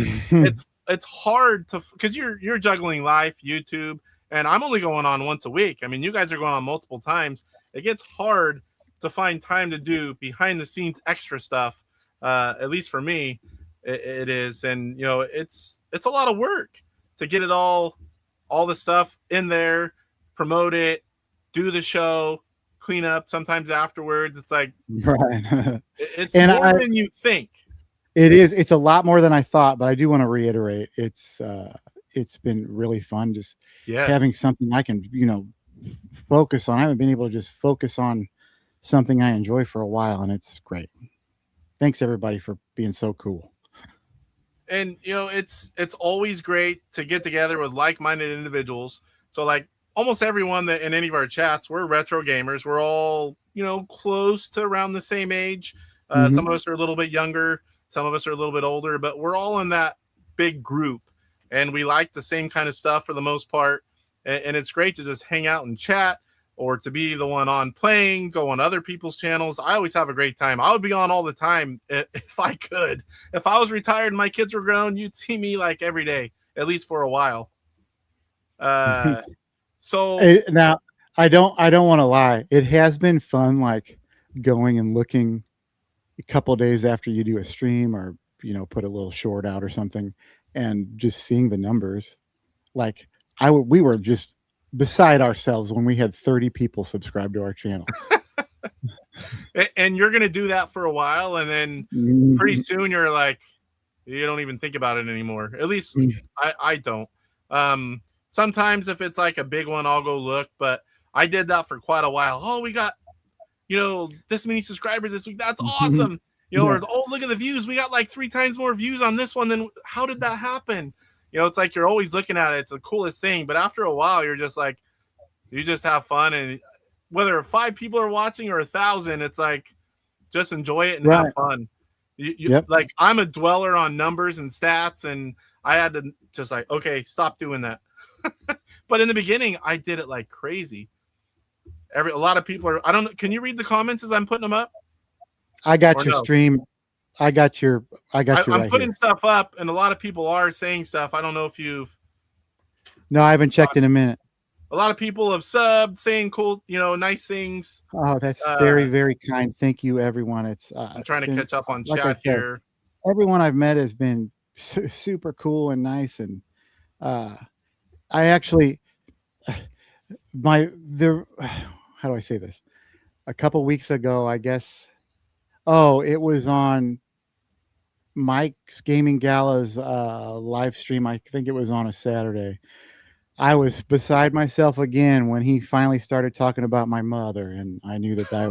it's hard to, because you're juggling life, YouTube, and I'm only going on once a week. I mean, you guys are going on multiple times. It gets hard to find time to do behind the scenes extra stuff. At least for me, it is, and it's a lot of work to get it all the stuff in there, promote it, do the show, clean up sometimes afterwards. It's like, right. It's more than you think. It is. It's a lot more than I thought, but I do want to reiterate, it's been really fun just having something I can, focus on. I haven't been able to just focus on something I enjoy for a while, and it's great. Thanks everybody for being so cool. And it's always great to get together with like-minded individuals. So like almost everyone that in any of our chats, we're retro gamers. We're all, close to around the same age. Some of us are a little bit younger, some of us are a little bit older, but we're all in that big group, and we like the same kind of stuff for the most part. And it's great to just hang out and chat, or to be the one on playing, go on other people's channels. I always have a great time. I would be on all the time if I could. If I was retired and my kids were grown, you'd see me like every day, at least for a while. So now I don't want to lie. It has been fun, like going and looking a couple of days after you do a stream, or, put a little short out or something, and just seeing the numbers. Like we were just beside ourselves when we had 30 people subscribe to our channel. And you're going to do that for a while, and then pretty soon you're like, you don't even think about it anymore. At least I don't. Sometimes if it's like a big one, I'll go look, but I did that for quite a while. Oh, we got, this many subscribers this week. That's awesome. Or, oh, look at the views. We got like 3 times more views on this one. Then how did that happen? It's like you're always looking at it. It's the coolest thing. But after a while, you're just like, you just have fun. And whether 5 people are watching or 1,000, it's like, just enjoy it and have fun. Like, I'm a dweller on numbers and stats, and I had to just like, okay, stop doing that. But in the beginning, I did it like crazy. A lot of people are, I don't know. Can you read the comments as I'm putting them up? I got your stream. I got your I'm right putting here. stuff up, and a lot of people are saying stuff. I don't know if you've. No, I haven't checked in a minute. A lot of people have subbed, saying cool, nice things. Oh, that's very, very kind. Thank you, everyone. It's I'm trying to catch up on like chat here. Everyone I've met has been super cool and nice. And I actually how do I say this? A couple weeks ago, I guess. Oh, it was on Mike's Gaming Gala's live stream. I think it was on a Saturday. I was beside myself again when he finally started talking about my mother, and I knew that I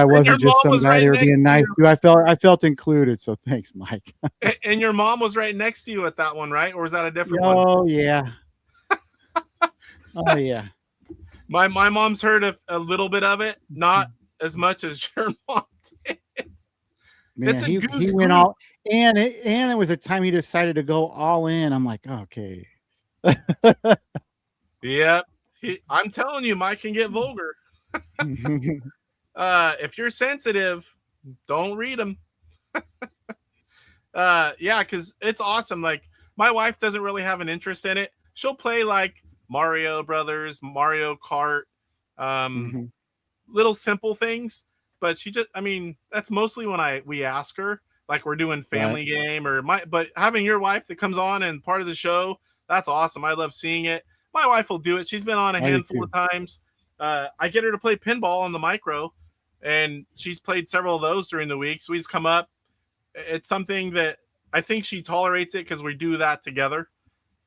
wasn't just some guy they were being nice to. I felt included. So thanks, Mike. And your mom was right next to you at that one, right? Or was that a different one? Oh yeah. Oh yeah. My mom's heard a little bit of it, not as much as your mom did. Man, he went all, and it was a time he decided to go all in. I'm like, okay. Yep. I'm telling you, Mike can get vulgar. If you're sensitive, don't read them. Yeah, because it's awesome. Like, my wife doesn't really have an interest in it. She'll play like Mario Brothers, Mario Kart, little simple things. But that's mostly when we ask her, like we're doing family game but having your wife that comes on and part of the show, that's awesome. I love seeing it. My wife will do it. She's been on a handful of times. I get her to play pinball on the micro, and she's played several of those during the week. So he's come up. It's something that I think she tolerates it because we do that together.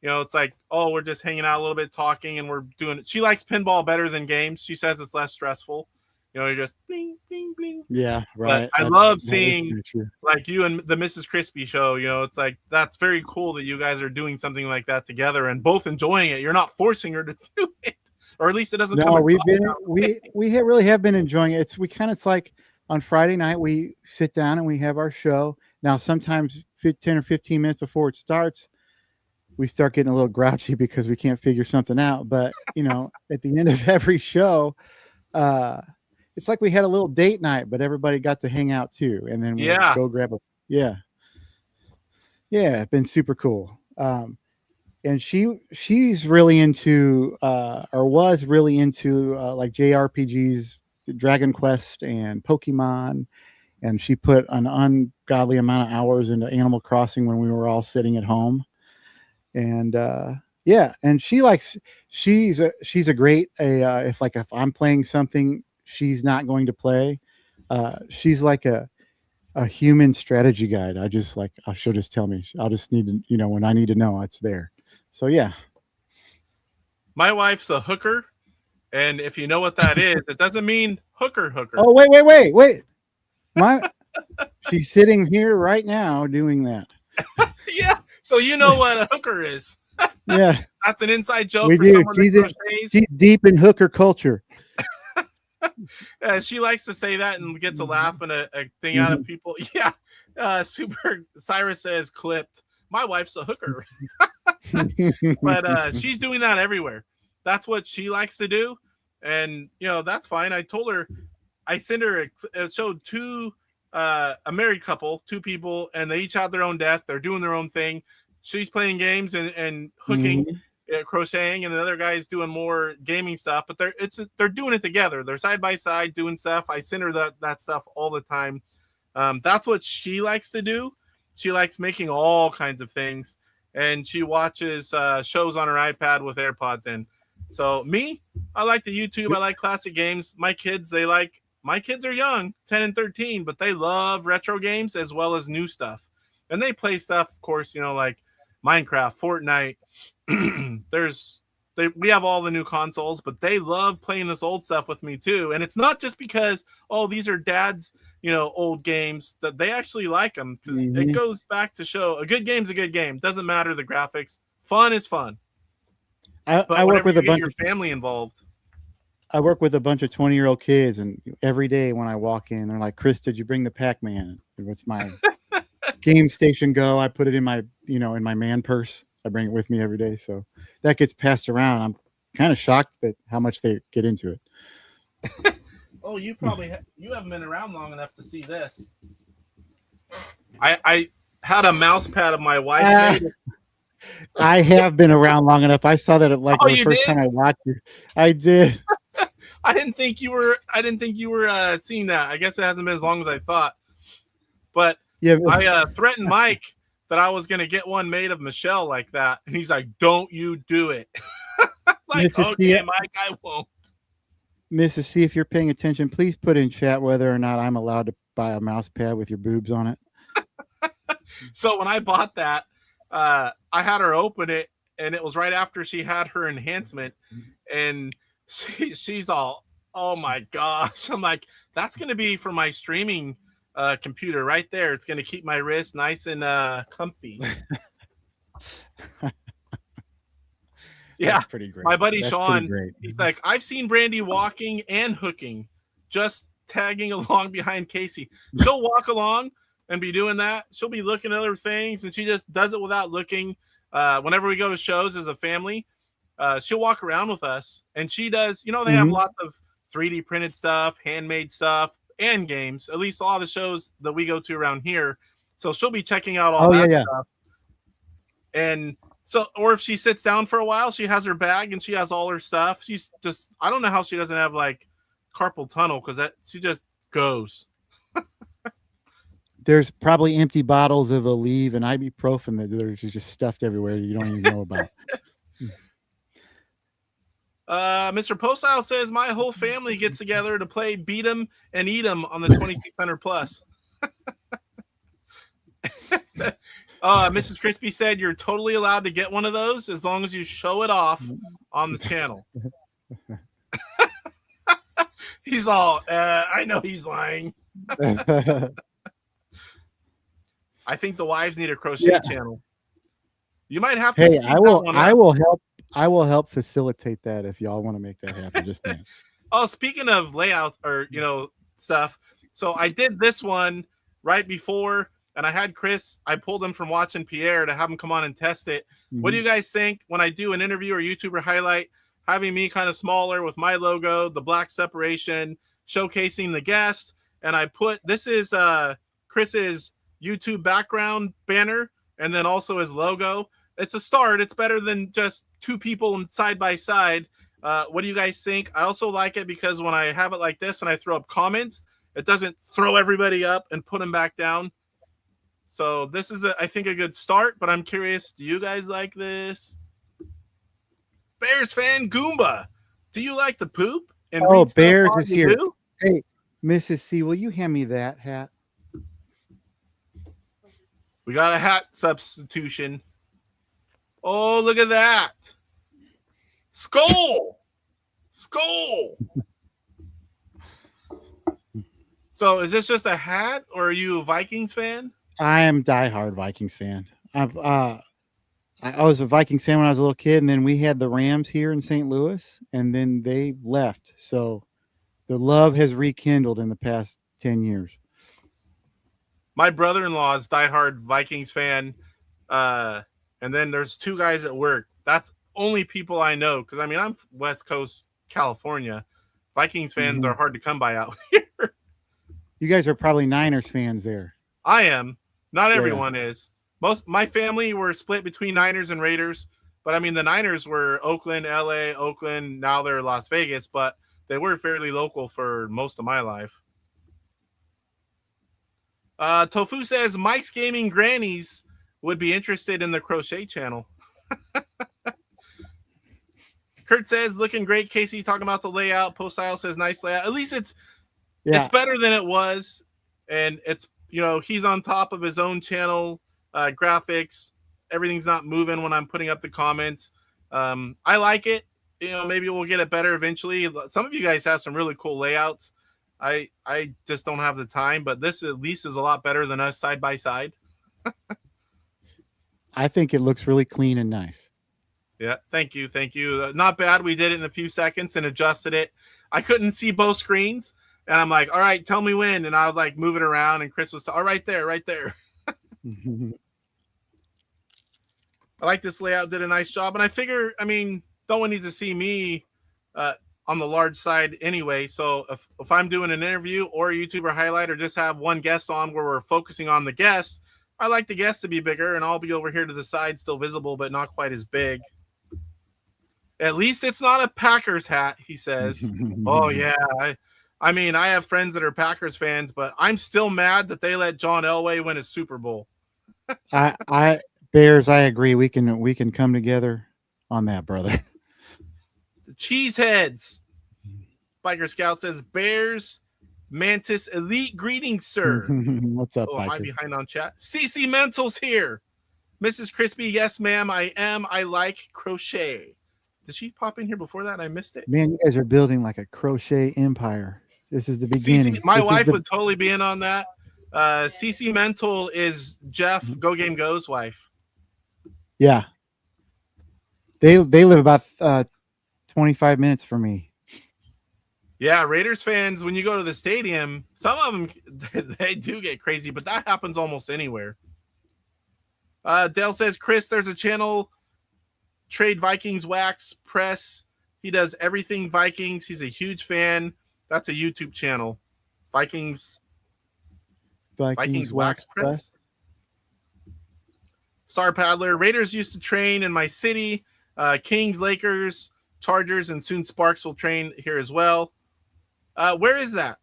You know, it's like, oh, we're just hanging out a little bit, talking, and we're doing it. She likes pinball better than games. She says it's less stressful. You know, you're just bling, bling, bling. Yeah, right. But I love seeing like you and the Mrs. Crispy show. You know, it's like that's very cool that you guys are doing something like that together and both enjoying it. You're not forcing her to do it, or at least it doesn't. No, we really have been enjoying it. It's like on Friday night we sit down and we have our show. Now sometimes 10 or 15 minutes before it starts, we start getting a little grouchy because we can't figure something out. But you know, at the end of every show, it's like we had a little date night, but everybody got to hang out too. And then we go grab yeah, it's been super cool. And she's really into, or was really into like JRPGs, Dragon Quest and Pokemon. And she put an ungodly amount of hours into Animal Crossing when we were all sitting at home. And, and she's a great, if I'm playing something she's not going to play, she's like a human strategy guide. She'll just tell me. I'll just need to, when I need to know, it's there. So yeah. My wife's a hooker, and if you know what that is, it doesn't mean hooker. Oh, wait. She's sitting here right now doing that. Yeah. So you know what a hooker is. Yeah. That's an inside joke. We do. She's deep in hooker culture. She likes to say that and gets a laugh and a thing out of people. Yeah. Super Cyrus says clipped. My wife's a hooker. But she's doing that everywhere. That's what she likes to do. And, that's fine. I told her, I sent her it showed a married couple, two people, and they each have their own desk. They're doing their own thing. She's playing games and hooking, crocheting, and the other guy's doing more gaming stuff. But they're doing it together. They're side by side doing stuff. I send her that stuff all the time. That's what she likes to do. She likes making all kinds of things, and she watches shows on her iPad with AirPods in. So me, I like the YouTube. I like classic games. My kids are young, 10 and 13, but they love retro games as well as new stuff. And they play stuff, of course, like Minecraft, Fortnite. We have all the new consoles, but they love playing this old stuff with me too. And it's not just because, these are dad's, old games, that they actually like them, because it goes back to show a good game's a good game. Doesn't matter the graphics. Fun is fun. I work with a bunch of family involved. I work with a bunch of 20-year-old kids, and every day when I walk in, they're like, "Chris, did you bring the Pac-Man?" What's my Game Station Go? I put it in my, in my man purse. I bring it with me every day, so that gets passed around. I'm kind of shocked at how much they get into it. Oh, you probably you haven't been around long enough to see this. I had a mouse pad of my wife. I have been around long enough. I saw that the first time I watched you. I did. I didn't think you were seeing that. I guess it hasn't been as long as I thought. But yeah, I threatened Mike that I was gonna get one made of Michelle like that, and he's like, "Don't you do it." Like, Mrs. okay, C, Mike, I won't. Mrs. C, if you're paying attention, please put in chat whether or not I'm allowed to buy a mouse pad with your boobs on it. So when I bought that, I had her open it, and it was right after she had her enhancement, and she's all, "Oh my gosh!" I'm like, "That's gonna be for my streaming computer right there. It's gonna keep my wrist nice and comfy." Yeah, That's pretty great. my buddy That's Sean, great. he's like, "I've seen Brandy walking and hooking, just tagging along behind Casey. She'll walk along and be doing that. She'll be looking at other things, and she just does it without looking. Whenever we go to shows as a family, she'll walk around with us, and she does. You know, they have lots of 3D printed stuff, handmade stuff, and games. At least a lot of the shows that we go to around here. So she'll be checking out all that stuff. And so, or if she sits down for a while, she has her bag and she has all her stuff. She's just, I don't know how she doesn't have like carpal tunnel, because that she just goes. There's probably empty bottles of Aleve and ibuprofen that there's just stuffed everywhere you don't even know about. Mr. Postile says my whole family gets together to play Beat 'em and Eat 'em on the 2600 plus. Mrs. Crispy said you're totally allowed to get one of those as long as you show it off on the channel. He's all, I know he's lying. I think the wives need a crochet channel. You might have to. Hey, I will help facilitate that if y'all want to make that happen. Just saying. Oh, speaking of layouts or stuff, so I did this one right before, and I had Chris. I pulled him from watching Pierre to have him come on and test it. What do you guys think when I do an interview or YouTuber highlight, having me kind of smaller with my logo, the black separation, showcasing the guest, and I put this is Chris's YouTube background banner, and then also his logo. It's a start. It's better than just two people side by side. What do you guys think? I also like it because when I have it like this and I throw up comments, it doesn't throw everybody up and put them back down. So this is, I think, a good start, but I'm curious, do you guys like this? Bears fan Goomba, do you like to poop? And Bears is here. Hey, Mrs. C, will you hand me that hat? We got a hat substitution. Oh, look at that. Skull. So is this just a hat, or are you a Vikings fan? I am a diehard Vikings fan. I was a Vikings fan when I was a little kid, and then we had the Rams here in St. Louis, and then they left. So the love has rekindled in the past 10 years. My brother-in-law is diehard Vikings fan. And then there's two guys at work. That's only people I know. Because, I mean, I'm West Coast California. Vikings fans are hard to come by out here. You guys are probably Niners fans there. I am. Not everyone is. My family were split between Niners and Raiders. But, I mean, the Niners were Oakland, LA, Oakland. Now they're Las Vegas. But they were fairly local for most of my life. Tofu says Mike's Gaming Grannies would be interested in the crochet channel. Kurt says looking great. Casey talking about the layout. Postile says nice layout. At least it's better than it was, and it's he's on top of his own channel graphics. Everything's not moving when I'm putting up the comments. I like it. Maybe we'll get it better eventually. Some of you guys have some really cool layouts. I just don't have the time, but this at least is a lot better than us side by side. I think it looks really clean and nice. Yeah, thank you. Not bad. We did it in a few seconds and adjusted it. I couldn't see both screens, and I'm like, all right, tell me when, and I would like move it around, and Chris was all right there. I like this layout, did a nice job, and I figure, I mean, no one needs to see me on the large side anyway, so if I'm doing an interview or a YouTuber highlight or just have one guest on where we're focusing on the guest, I like the guest to be bigger, and I'll be over here to the side, still visible, but not quite as big. At least it's not a Packers hat, he says. Oh, yeah. I mean, I have friends that are Packers fans, but I'm still mad that they let John Elway win a Super Bowl. I Bears, I agree. We can come together on that, brother. The Cheeseheads. Biker Scout says, Bears, Mantis, Elite greetings, sir. What's up, Oh, am I Biker? behind on chat? CC Mental's here. Mrs. Crispy, yes, ma'am, I am. I like crochet. Did she pop in here before that? I missed it. Man, you guys are building like a crochet empire. This is the beginning. CC, my This is wife the- would totally be in on that. CC Mental is Jeff Go Game Go's wife. Yeah. They live about 25 minutes from me. Yeah, Raiders fans, when you go to the stadium, some of them, they do get crazy, but that happens almost anywhere. Dale says, Chris, there's a channel, Trade Vikings Wax Press. He does everything Vikings. He's a huge fan. That's a YouTube channel. Vikings Wax Press. Star Paddler. Raiders used to train in my city. Kings, Lakers, Chargers, and soon Sparks will train here as well. Where is that?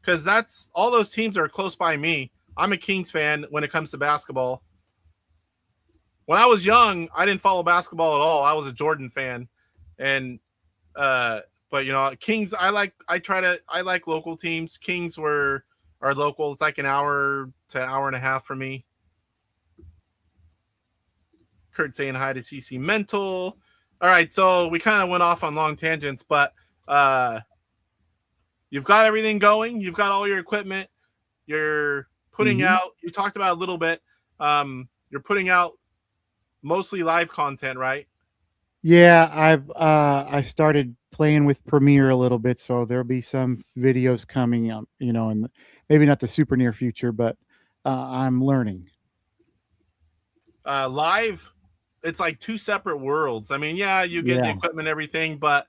Because that's all those teams are close by me. I'm a Kings fan when it comes to basketball. When I was young, I didn't follow basketball at all. I was a Jordan fan, and but you know, Kings. I like local teams. Kings are local. It's like an hour to hour and a half for me. Kurt saying hi to CC Mental. All right, so we kind of went off on long tangents, but you've got everything going. You've got all your equipment. You're putting out. You talked about a little bit. You're putting out mostly live content, right? Yeah, I started playing with Premiere a little bit, so there'll be some videos coming, you know, and maybe not the super near future, but I'm learning. Live, it's like two separate worlds. I mean, yeah, you get the equipment and everything, but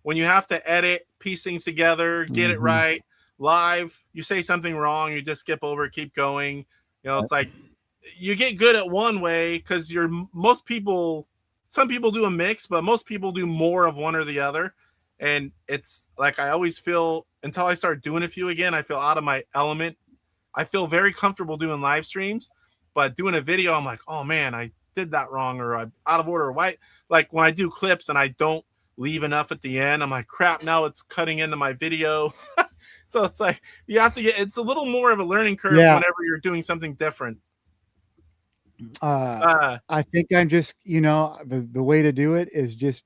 when you have to edit, piece things together, get it right, live, you say something wrong, you just skip over, keep going. You know, it's like you get good at one way because some people do a mix, but most people do more of one or the other. And it's like I always feel, until I start doing a few again, I feel out of my element. I feel very comfortable doing live streams, but doing a video, I'm like, oh man, I did that wrong, or I'm out of order. Why? Like when I do clips and I don't leave enough at the end, I'm like, crap, now it's cutting into my video. So it's like you have to it's a little more of a learning curve whenever you're doing something different. I think I'm just, you know, the way to do it is just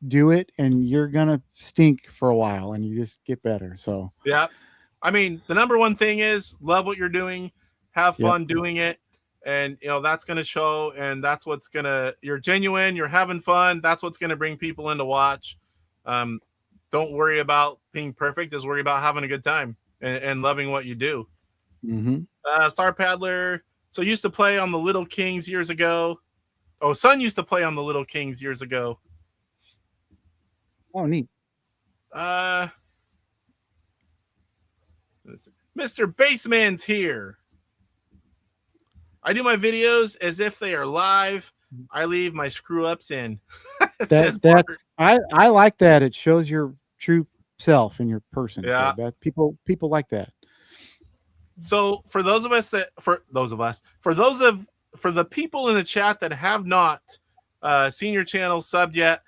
do it, and you're gonna stink for a while, and you just get better. So yeah, I mean, the number one thing is love what you're doing, have fun doing it, and you know that's gonna show, and that's what's gonna. You're genuine, you're having fun. That's what's gonna bring people in to watch. Don't worry about being perfect. Just worry about having a good time and loving what you do. Star Paddler. So used to play on the Little Kings years ago. Oh, son used to play on the Little Kings years ago. Oh, neat. Mr. Baseman's here. I do my videos as if they are live. I leave my screw ups in. I like that. It shows your true self and your person. Yeah. So that people like that. So for the people in the chat that have not seen your channel subbed yet,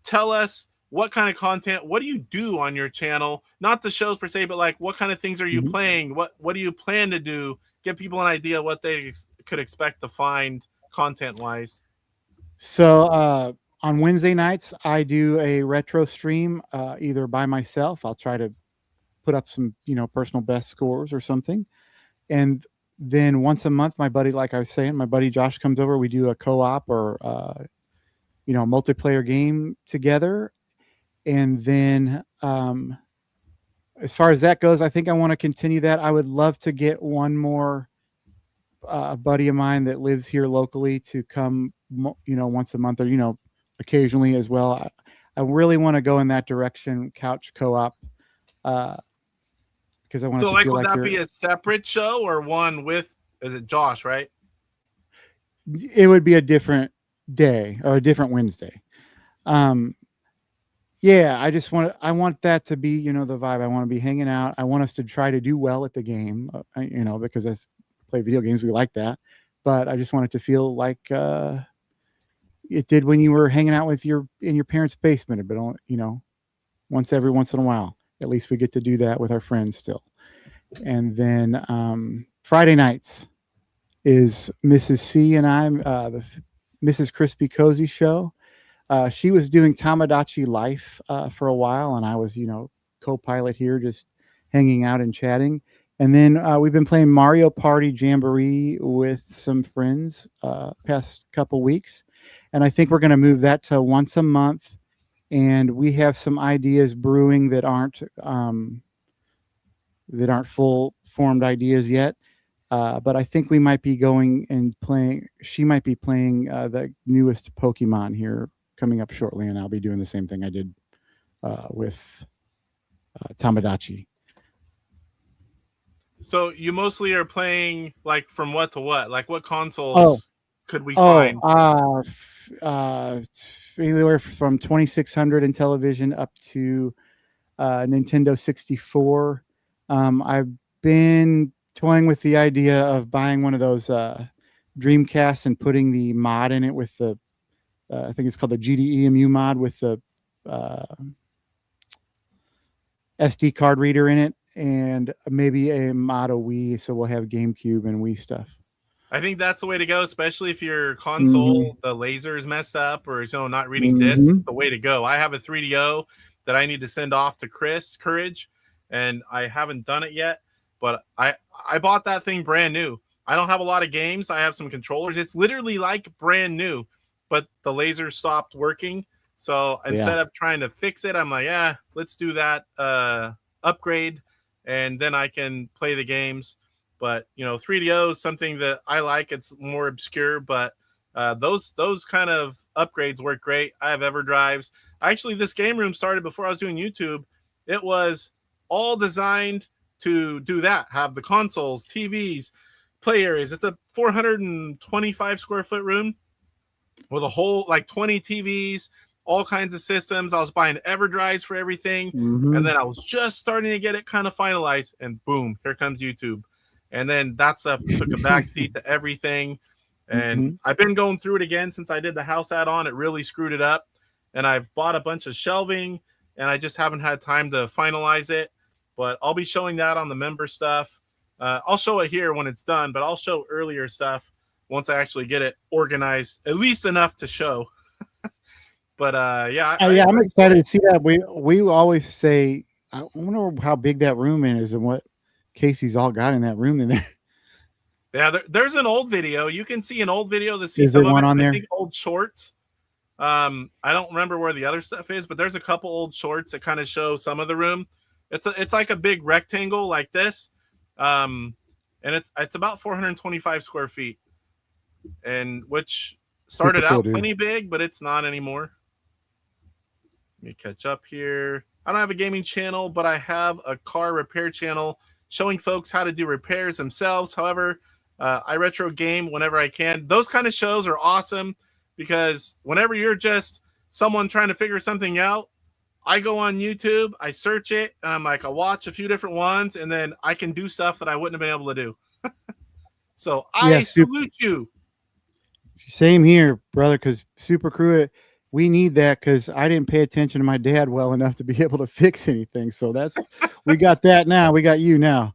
tell us what kind of content, what do you do on your channel? Not the shows per se, but like what kind of things are you playing? What do you plan to do? Give people an idea what they could expect to find content wise. So on Wednesday nights, I do a retro stream either by myself. I'll try to put up some, you know, personal best scores or something. And then once a month, my buddy, like I was saying, my buddy Josh comes over. We do a co-op or, you know, multiplayer game together. And then as far as that goes, I think I want to continue that. I would love to get one more buddy of mine that lives here locally to come, you know, once a month or, you know, occasionally as well. I really want to go in that direction, couch co-op. Because I want to feel would that be a separate show or one with, is it Josh, right? It would be a different day or a different Wednesday. Yeah, I want that to be, you know, the vibe. I want to be hanging out. I want us to try to do well at the game, you know, because as we play video games, we like that. but I just want it to feel like it did when you were hanging out with in your parents' basement. But every once in a while, at least we get to do that with our friends still. And then Friday nights is Mrs. C and I, the Mrs. Crispy Cozy Show. She was doing Tamagotchi Life for a while, and I was, co-pilot here, just hanging out and chatting. And then we've been playing Mario Party Jamboree with some friends past couple weeks, and I think we're going to move that to once a month. And we have some ideas brewing that aren't full formed ideas yet. But I think we might be going and playing. She might be playing the newest Pokemon here coming up shortly, and I'll be doing the same thing I did with Tamagotchi. So you mostly are playing like from what to what? Like what consoles could we find? Anywhere from 2600 Intellivision up to Nintendo 64. I've been toying with the idea of buying one of those Dreamcasts and putting the mod in it with the I think it's called the GDEMU mod with the SD card reader in it, and maybe a Moto Wii, so we'll have GameCube and Wii stuff. I think that's the way to go, especially if your console, the laser is messed up or not reading discs. It's the way to go. I have a 3DO that I need to send off to Chris Courage, and I haven't done it yet, but I bought that thing brand new. I don't have a lot of games. I have some controllers. It's literally like brand new, but the laser stopped working. So instead of trying to fix it, I'm like, let's do that upgrade, and then I can play the games. But 3DO is something that I like. It's more obscure, but those kind of upgrades work great. I have EverDrives. Actually, this game room started before I was doing YouTube. It was all designed to do that. Have the consoles, TVs, play areas. It's a 425 square foot room with a whole 20 TVs, all kinds of systems. I was buying EverDrives for everything, and then I was just starting to get it kind of finalized, and boom, here comes YouTube. And then that stuff took a backseat to everything. And I've been going through it again since I did the house add-on. It really screwed it up. And I've bought a bunch of shelving, and I just haven't had time to finalize it. But I'll be showing that on the member stuff. I'll show it here when it's done, but I'll show earlier stuff once I actually get it organized, at least enough to show. But I'm excited to see that. We always say, I wonder how big that room is and what Casey's all got in that room in there. Yeah, there's an old video. You can see an old video that sees some of it. On there? I think old shorts. I don't remember where the other stuff is, but there's a couple old shorts that kind of show some of the room. It's like a big rectangle like this, and it's about 425 square feet, and which started out plenty big, but it's not anymore. Let me catch up here. I don't have a gaming channel, but I have a car repair channel showing folks how to do repairs themselves. However, I retro game whenever I can. Those kind of shows are awesome because whenever you're just someone trying to figure something out, I go on YouTube, I search it, and I'm like, I watch a few different ones, and then I can do stuff that I wouldn't have been able to do. So I salute you. Same here, brother, because Super Crew, we need that because I didn't pay attention to my dad well enough to be able to fix anything. So we got that now. We got you now.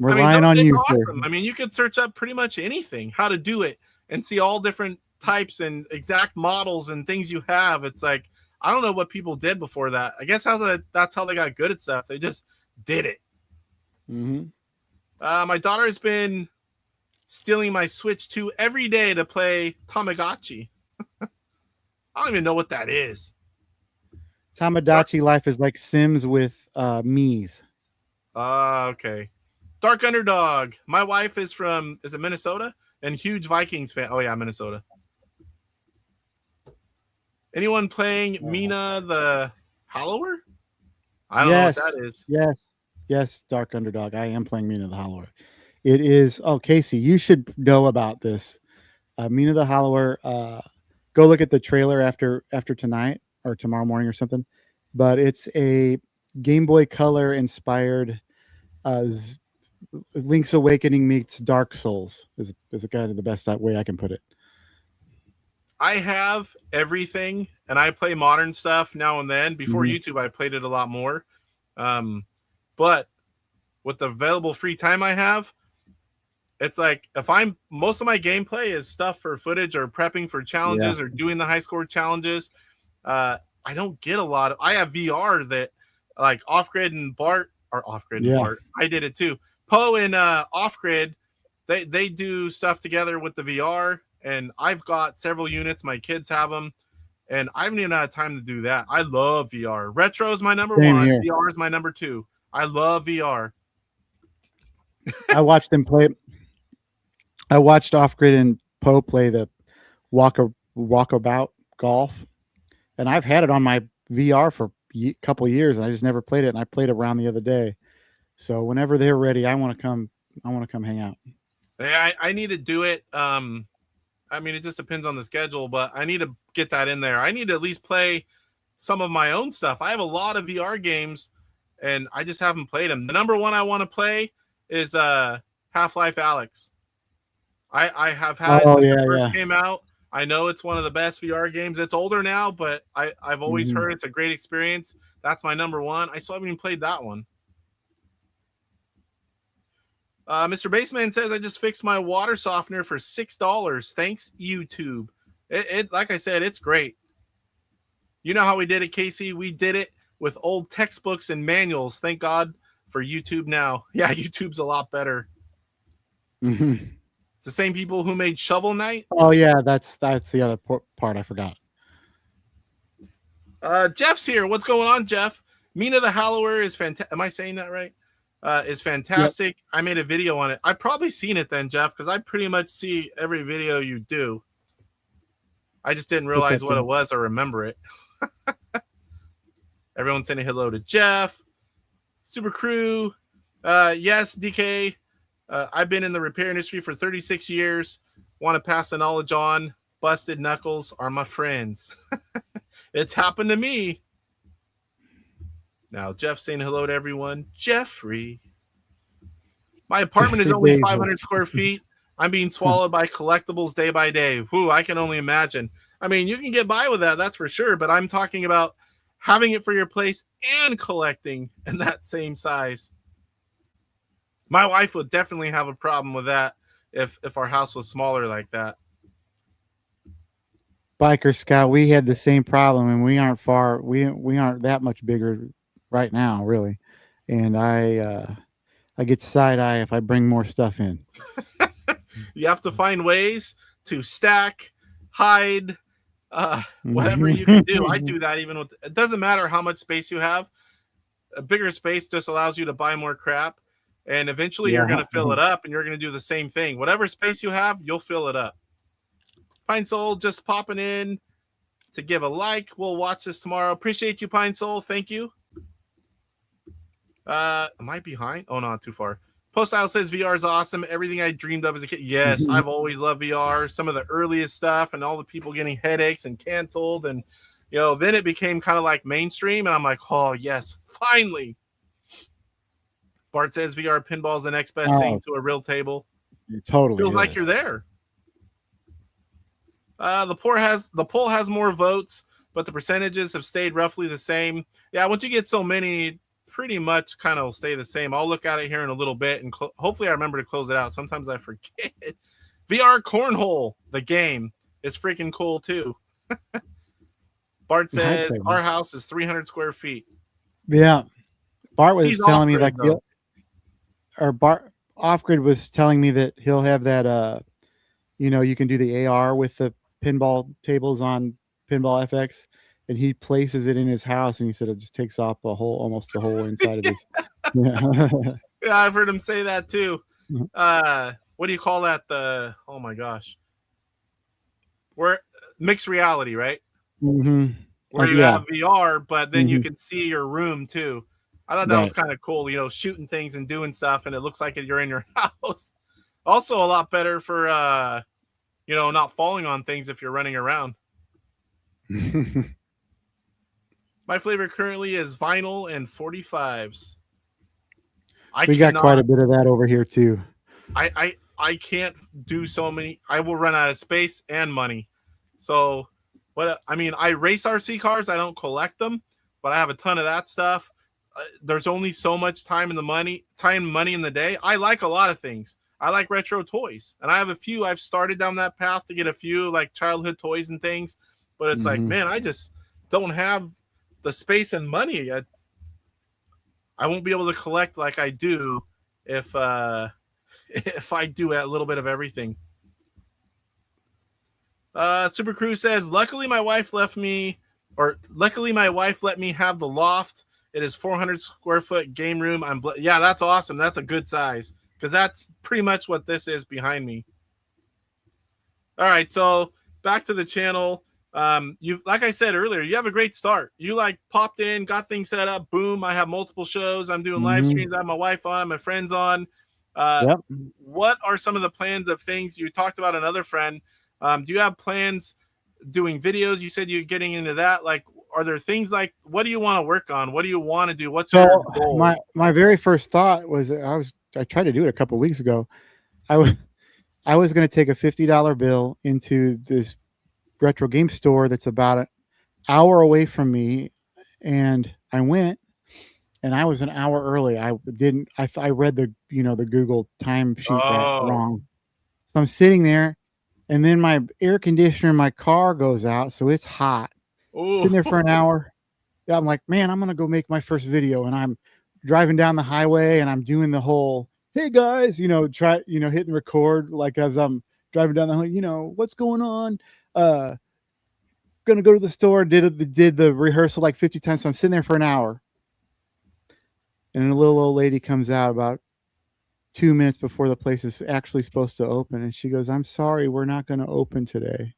We're relying on you. Awesome. I mean, you could search up pretty much anything, how to do it, and see all different types and exact models and things you have. It's like, I don't know what people did before that. I guess that's how they got good at stuff. They just did it. My daughter has been stealing my Switch 2 every day to play Tamagotchi. I don't even know what that is. Tamagotchi Life is like Sims with Mii's. Okay. Dark Underdog. My wife is it Minnesota? And huge Vikings fan. Oh, yeah, Minnesota. Anyone playing Mina the Hollower? I don't know what that is. Yes, Dark Underdog. I am playing Mina the Hollower. It is. Oh, Casey, you should know about this. Mina the Hollower. Go look at the trailer after tonight or tomorrow morning or something. But it's a Game Boy Color inspired Link's Awakening meets Dark Souls is kind of the best way I can put it. I have everything, and I play modern stuff now and then. Before YouTube, I played it a lot more. But with the available free time I have, it's like most of my gameplay is stuff for footage or prepping for challenges or doing the high score challenges. I don't get a lot of. I have VR that like Off Grid and Bart or Off Grid and Bart. I did it too. Poe and Off Grid, they do stuff together with the VR. And I've got several units. My kids have them. And I haven't even had time to do that. I love VR. Retro is my number one. Here. VR is my number 2. I love VR. I watched them play. I watched Off Grid and Poe play the walkabout golf. And I've had it on my VR for a couple of years, and I just never played it. And I played it around the other day. So whenever they're ready, I want to come hang out. I need to do it. I mean, it just depends on the schedule, but I need to get that in there. I need to at least play some of my own stuff. I have a lot of VR games, and I just haven't played them. The number one I want to play is Half-Life Alyx. I have had it since it first came out. I know it's one of the best VR games. It's older now, but I've always heard it's a great experience. That's my number one. I still haven't even played that one. Mr. Baseman says, I just fixed my water softener for $6. Thanks, YouTube. It like I said, it's great. You know how we did it, Casey? We did it with old textbooks and manuals. Thank God for YouTube now. Yeah, YouTube's a lot better. It's the same people who made Shovel Knight. Oh, yeah, that's the other part I forgot. Jeff's here. What's going on, Jeff? Mina the Hallower is fantastic. Am I saying that right? Is fantastic. Yep. I made a video on it. I've probably seen it then, Jeff, because I pretty much see every video you do. I just didn't realize what it was or remember it. Everyone saying hello to Jeff. Super Crew. Yes, DK. I've been in the repair industry for 36 years. Want to pass the knowledge on. Busted knuckles are my friends. It's happened to me. Now, Jeff saying hello to everyone. Jeffrey. My apartment is only 500 square feet. I'm being swallowed by collectibles day by day. Whew, I can only imagine. I mean, you can get by with that, that's for sure. But I'm talking about having it for your place and collecting in that same size. My wife would definitely have a problem with that if our house was smaller like that. Biker Scout, we had the same problem, and we aren't far. We aren't that much bigger right now, really. And I get side eye if I bring more stuff in. You have to find ways to stack, hide, whatever you can do. I do that even with. It doesn't matter how much space you have. A bigger space just allows you to buy more crap, and eventually you're going to fill it up, and you're going to do the same thing. Whatever space you have, you'll fill it up. Pine Soul just popping in to give a like. We'll watch this tomorrow. Appreciate you, Pine Soul. Thank you. Am I behind? Oh, no, not too far. Post Style says VR is awesome. Everything I dreamed of as a kid. Yes, I've always loved VR. Some of the earliest stuff and all the people getting headaches and canceled. And, you know, then it became kind of like mainstream. And I'm like, oh, yes, finally. Bart says VR pinball is the next best thing to a real table. Totally. Feels like you're there. The poll has more votes, but the percentages have stayed roughly the same. Yeah, once you get so many, pretty much kind of stay the same. I'll look at it here in a little bit, and hopefully I remember to close it out. Sometimes I forget. VR Cornhole, the game, is freaking cool too. Bart says our house is 300 square feet. Yeah, Bart was telling me like, or Bart Off Grid was telling me that he'll have that. You know, you can do the AR with the pinball tables on Pinball FX, and he places it in his house, and he said it just takes off almost the whole inside of his. Yeah. Yeah, I've heard him say that too. What do you call that? Oh my gosh, we're mixed reality, right? Where you have VR, but then you can see your room too. I thought that was kind of cool, you know, shooting things and doing stuff, and it looks like you're in your house. Also, a lot better for you know, not falling on things if you're running around. My flavor currently is vinyl and 45s. We got quite a bit of that over here too. I can't do so many. I will run out of space and money. So, what I mean, I race RC cars. I don't collect them, but I have a ton of that stuff. There's only so much time and money in the day. I like a lot of things. I like retro toys, and I have a few. I've started down that path to get a few like childhood toys and things, but it's like, man, I just don't have the space and money. I won't be able to collect like I do if I do a little bit of everything. Super Crew says, luckily my wife let me have the loft. It is 400 square foot game room. Yeah, that's awesome. That's a good size, because that's pretty much what this is behind me. All right, so back to the channel. You, like I said earlier, you have a great start. You like popped in, got things set up, boom. I have multiple shows. I'm doing live streams. I have my wife on, my friends on. What are some of the plans of things you talked about? Another friend. Do you have plans doing videos? You said you're getting into that. Like, are there things like, what do you want to work on? What do you want to do? What's your goal? My very first thought was, I tried to do it a couple of weeks ago. I was going to take a $50 bill into this retro game store that's about an hour away from me, and I went, and I was an hour early. I read the the Google time sheet wrong, so I'm sitting there, and then my air conditioner in my car goes out, so it's hot. Sitting there for an hour. Yeah, I'm like, man, I'm gonna go make my first video, and I'm driving down the highway, and I'm doing the whole, hey guys, hitting record like as I'm driving down the highway. What's going on? Gonna go to the store. Did the rehearsal like 50 times. So I'm sitting there for an hour, and a little old lady comes out about 2 minutes before the place is actually supposed to open, and she goes, "I'm sorry, we're not going to open today."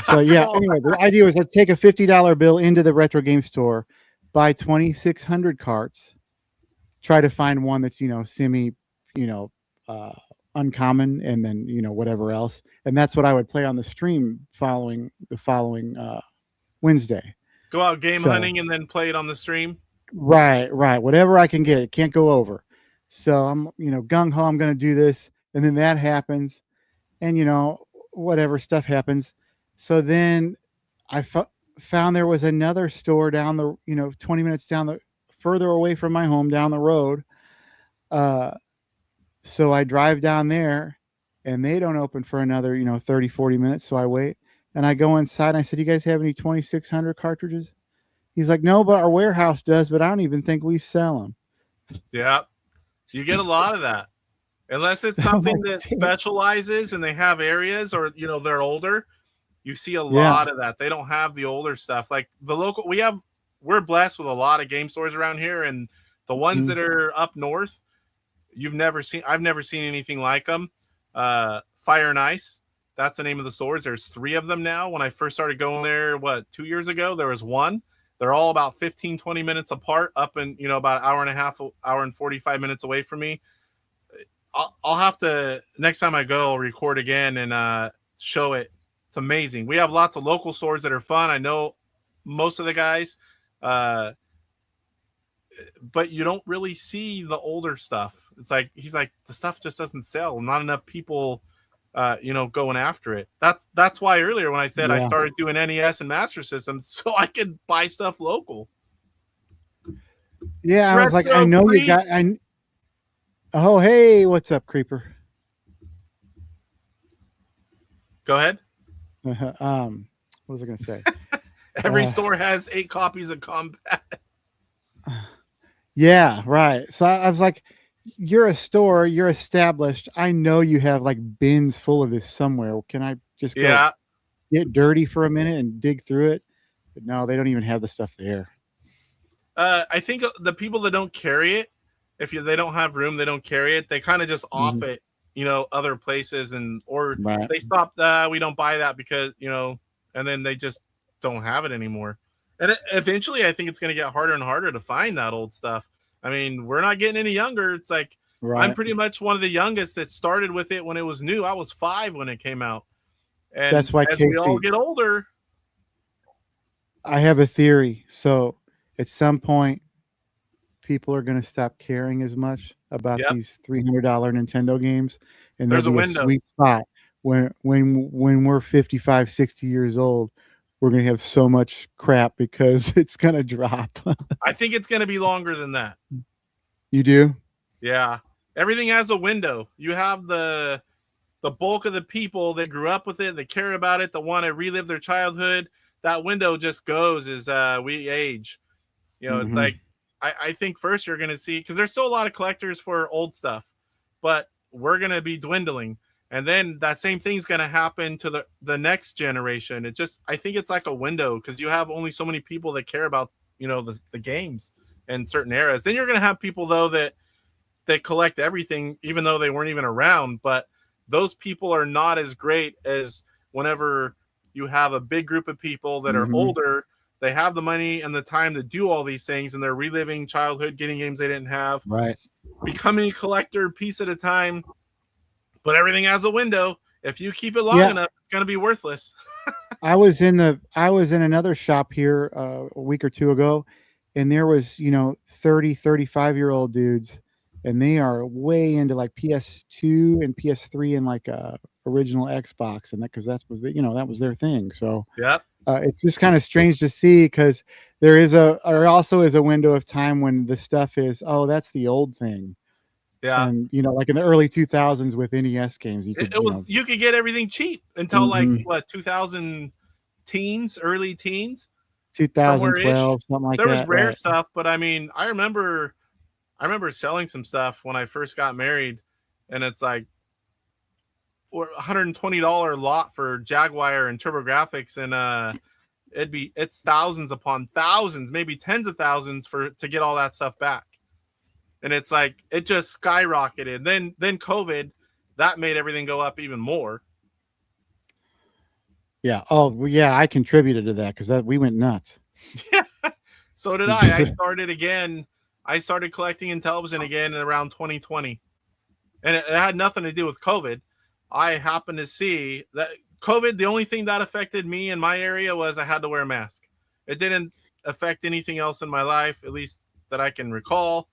So yeah. Anyway, the idea was to take a $50 bill into the retro game store, buy 2,600 carts, try to find one that's semi, uncommon, and then whatever else, and that's what I would play on the stream following Wednesday. Go out game hunting and then play it on the stream. Right, whatever I can get. It can't go over. So I'm gung ho. I'm going to do this, and then that happens, and whatever stuff happens. So then I found there was another store down the 20 minutes further away from my home down the road. So I drive down there, and they don't open for another, 30, 40 minutes. So I wait, and I go inside, and I said, "You guys have any 2,600 cartridges?" He's like, "No, but our warehouse does, but I don't even think we sell them." Yeah. You get a lot of that. Unless it's something that specializes and they have areas, or, they're older, you see a lot of that. They don't have the older stuff. Like the local, we're blessed with a lot of game stores around here, and the ones that are up north, I've never seen anything like them. Fire and Ice, that's the name of the stores. There's 3 of them now. When I first started going there, 2 years ago, there was 1. They're all about 15, 20 minutes apart, up in, about an hour and a half, hour and 45 minutes away from me. I'll have to, next time I go, I'll record again and show it. It's amazing. We have lots of local stores that are fun. I know most of the guys, but you don't really see the older stuff. It's like, he's like, the stuff just doesn't sell. Not enough people, going after it. That's why earlier when I said I started doing NES and Master Systems so I could buy stuff local. Yeah, I was like, I know you got. Oh, hey, what's up, Creeper? Go ahead. What was I going to say? Every store has 8 copies of Combat. Yeah, right. So I was like, you're a store, you're established. I know you have like bins full of this somewhere. Can I just go get dirty for a minute and dig through it? But no, they don't even have the stuff there. I think the people that don't carry it, if they don't have room, they don't carry it. They kind of just off it, other places, or they stop. We don't buy that because and then they just don't have it anymore. And eventually, I think it's going to get harder and harder to find that old stuff. I mean, we're not getting any younger. It's like I'm pretty much one of the youngest that started with it when it was new. I was 5 when it came out. And that's why, as Casey, we all get older. I have a theory. So at some point, people are going to stop caring as much about Yep. these $300 Nintendo games, and There's there'll a be a window. sweet spot when we're 55, 60 years old. We're going to have so much crap because it's going to drop. I think it's going to be longer than that. You do? Yeah. Everything has a window. You have the bulk of the people that grew up with it, that care about it, that want to relive their childhood. That window just goes as we age. You know, it's like, I think first you're going to see, because there's still a lot of collectors for old stuff, but we're going to be dwindling. And then that same thing's going to happen to the next generation. I think it's like a window, because you have only so many people that care about, you know, the games in certain eras. Then you're going to have people, though, that collect everything, even though they weren't even around. But those people are not as great as whenever you have a big group of people that are older. They have the money and the time to do all these things, and they're reliving childhood, getting games they didn't have, Right. becoming a collector piece at a time. But everything has a window. If you keep it long enough, it's going to be worthless. I was in another shop here a week or two ago, and there was, 30, 35-year-old dudes, and they are way into like PS2 and PS3 and like original Xbox, and because that was their thing. So Yep. It's just kind of strange to see, because there also is a window of time when the stuff is, oh, that's the old thing. Yeah. And like in the early 2000s with NES games, you could you could get everything cheap until like what, 2000 teens, early teens, 2012, something like that. There was rare right. stuff, but I mean, I remember selling some stuff when I first got married, and it's like for $120 lot for Jaguar and TurboGrafx, and it's thousands upon thousands, maybe tens of thousands to get all that stuff back. And it's like, it just skyrocketed. Then COVID, that made everything go up even more. Yeah. Oh, well, yeah. I contributed to that because we went nuts. Yeah. So did I. I started collecting Intellivision again in around 2020. And it had nothing to do with COVID. I happened to see that COVID, the only thing that affected me in my area was I had to wear a mask. It didn't affect anything else in my life, at least that I can recall.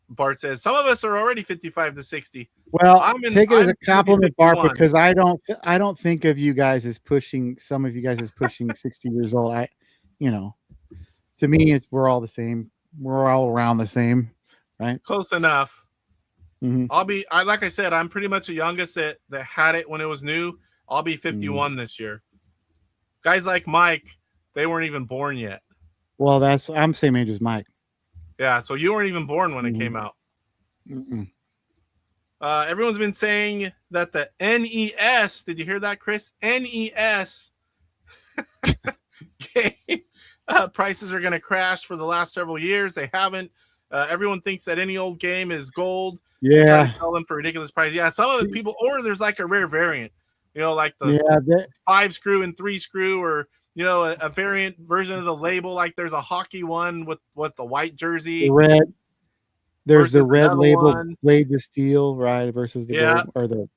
Bart says some of us are already 55 to 60. Well, take it as a compliment, Bart, because I don't think of you guys as pushing 60 years old. To me, we're all the same. We're all around the same, right? Close enough. Mm-hmm. Like I said, I'm pretty much the youngest that had it when it was new. I'll be 51 this year. Guys like Mike, they weren't even born yet. Well, I'm same age as Mike. Yeah, so you weren't even born when it came out. Everyone's been saying that the NES, did you hear that, Chris? NES game prices are going to crash for the last several years. They haven't. Everyone thinks that any old game is gold. Yeah. Sell them for ridiculous price. Yeah, some of the people, or there's like a rare variant, like the 5-screw and 3-screw, or a variant version of the label. Like there's a hockey one with the white jersey. The red. There's the red label one. Blades of Steel, right? Versus the gold, or the.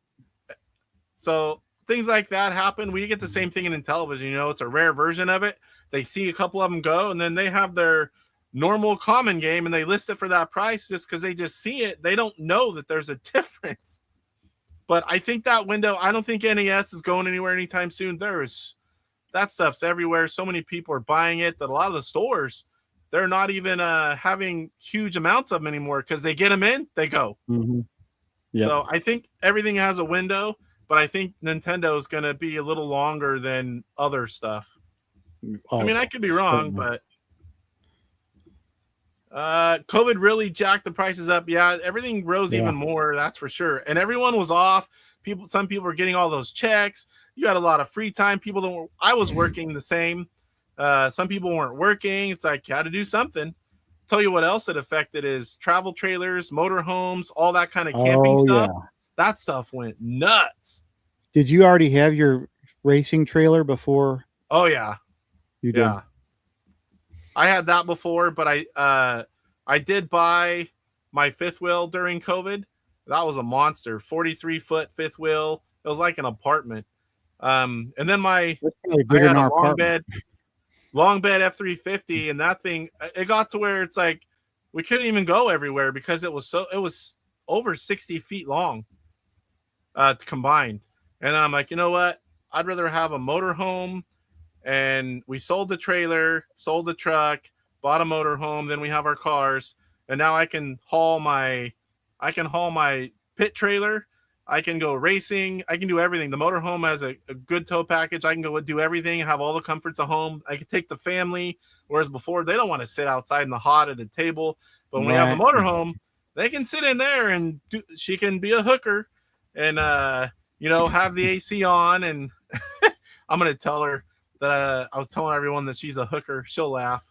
So things like that happen. We get the same thing in Intellivision. It's a rare version of it. They see a couple of them go, and then they have their normal common game, and they list it for that price just because they just see it. They don't know that there's a difference. But I think that window, I don't think NES is going anywhere anytime soon. That stuff's everywhere. So many people are buying it that a lot of the stores, they're not even having huge amounts of them anymore because they get them in, they go. Yep. So I think everything has a window, but I think Nintendo is going to be a little longer than other stuff. Oh, I mean, I could be wrong, but COVID really jacked the prices up. Yeah, everything rose even more, that's for sure. And everyone was off. Some people were getting all those checks. You had a lot of free time. I was working the same. Some people weren't working. It's like you had to do something. Tell you what else it affected is travel trailers, motorhomes, all that kind of camping stuff. Yeah. That stuff went nuts. Did you already have your racing trailer before? Oh yeah. You did. Yeah. I had that before, but I did buy my fifth wheel during COVID. That was a monster. 43-foot fifth wheel. It was like an apartment. And then I had a long bed F-350, and that thing, it got to where it's like we couldn't even go everywhere because it was over 60 feet long combined. And I'm like, you know what? I'd rather have a motorhome. And we sold the trailer, sold the truck, bought a motorhome. Then we have our cars, and now I can haul my pit trailer. I can go racing. I can do everything. The motorhome has a good tow package. I can go do everything, have all the comforts of home. I can take the family, whereas before they don't want to sit outside in the hot at a table. But when we have a motorhome, they can sit in there, and she can be a hooker and, have the AC on. And I'm going to tell her that I was telling everyone that she's a hooker. She'll laugh.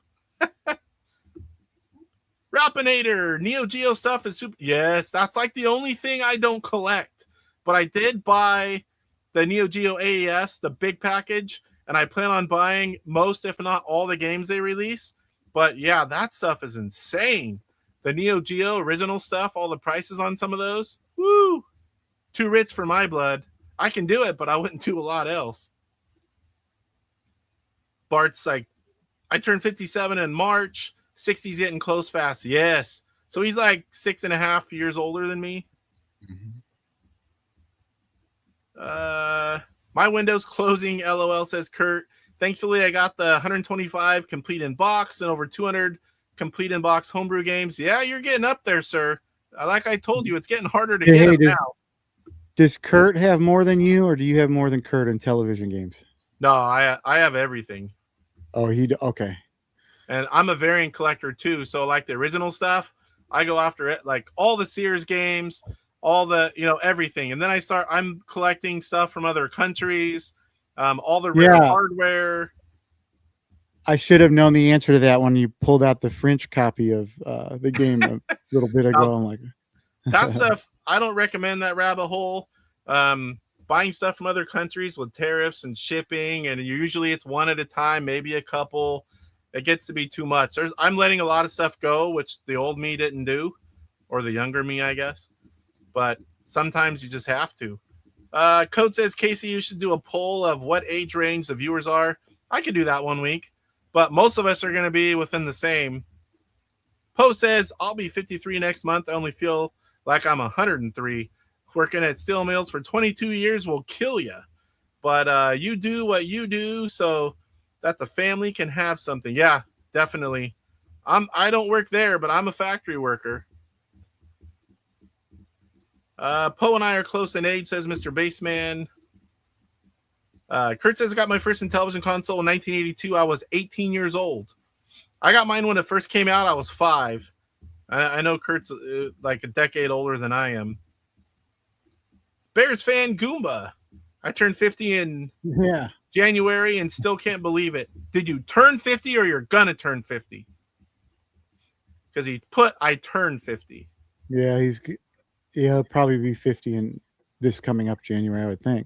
Rappinator, Neo Geo stuff is super. Yes, that's like the only thing I don't collect. But I did buy the Neo Geo AES, the big package, and I plan on buying most, if not all, the games they release. But yeah, that stuff is insane. The Neo Geo original stuff, all the prices on some of those. Woo! Too rich for my blood. I can do it, but I wouldn't do a lot else. Bart's like, I turned 57 in March. 60's getting close fast. Yes. So he's like 6.5 years older than me. Mm-hmm. My window's closing. LOL, says Kurt. Thankfully, I got the 125 complete in box and over 200 complete in box homebrew games. Yeah, you're getting up there, sir. Like I told you, it's getting harder to get up now. Does Kurt have more than you, or do you have more than Kurt in television games? No, I have everything. Oh, okay. And I'm a variant collector too. So like the original stuff, I go after it, like all the Sears games, all the, everything. And then I'm collecting stuff from other countries, all the rare hardware. I should have known the answer to that when you pulled out the French copy of the game a little bit ago. I'm like, that stuff, I don't recommend that rabbit hole. Buying stuff from other countries with tariffs and shipping, and usually it's one at a time, maybe a couple. It gets to be too much. I'm letting a lot of stuff go, which the old me didn't do, or the younger me, I guess. But sometimes you just have to. Code says, Casey, you should do a poll of what age range the viewers are. I could do that one week, but most of us are going to be within the same. Poe says, I'll be 53 next month. I only feel like I'm 103. Working at steel mills for 22 years will kill you. But you do what you do so that the family can have something. Yeah, definitely. I don't work there, but I'm a factory worker. Poe and I are close in age, says Mr. Baseman. Kurt says, I got my first Intellivision console in 1982. I was 18 years old. I got mine when it first came out. I was 5. I know Kurt's like a decade older than I am. Bears fan Goomba. I turned 50 in January and still can't believe it. Did you turn 50 or you're going to turn 50? Because he put, I turned 50. Yeah, he'll probably be 50 in this coming up January, I would think.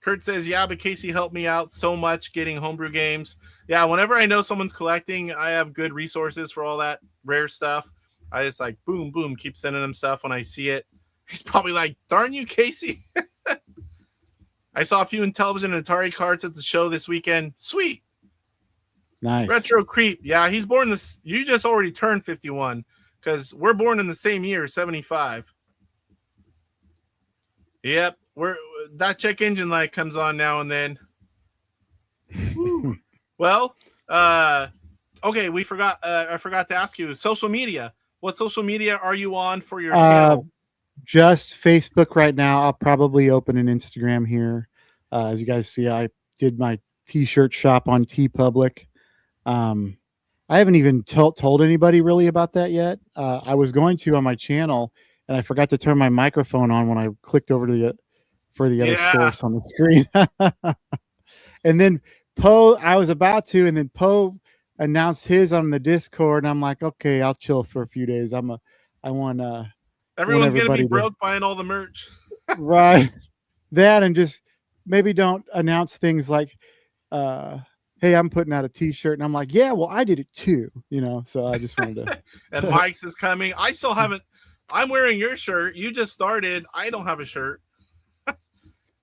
Kurt says, yeah, but Casey helped me out so much getting homebrew games. Yeah, whenever I know someone's collecting, I have good resources for all that rare stuff. I just like, boom, boom, keep sending him stuff when I see it. He's probably like, darn you, Casey. I saw a few Intellivision and Atari cards at the show this weekend. Sweet. Nice. Retro Creep. Yeah, he's born this. You just already turned 51 because we're born in the same year, 75. Yep. That check engine light comes on now and then. Well, okay, I forgot to ask you, social media. What social media are you on for your channel? Just Facebook right now. I'll probably open an Instagram here. As you guys see, I did my t-shirt shop on TeePublic. I haven't even told anybody really about that yet. I was going to on my channel, and I forgot to turn my microphone on when I clicked over to for the other source on the screen. And then Poe, I was about to, and then Poe announced his on the Discord, and I'm like, okay, I'll chill for a few days. I want everyone's gonna be broke buying all the merch. Right. That, and just maybe don't announce things like, hey, I'm putting out a t-shirt, and I'm like, yeah, well, I did it too, so I just wanted to. And Mike's is coming. I still haven't. I'm wearing your shirt. You just started. I don't have a shirt.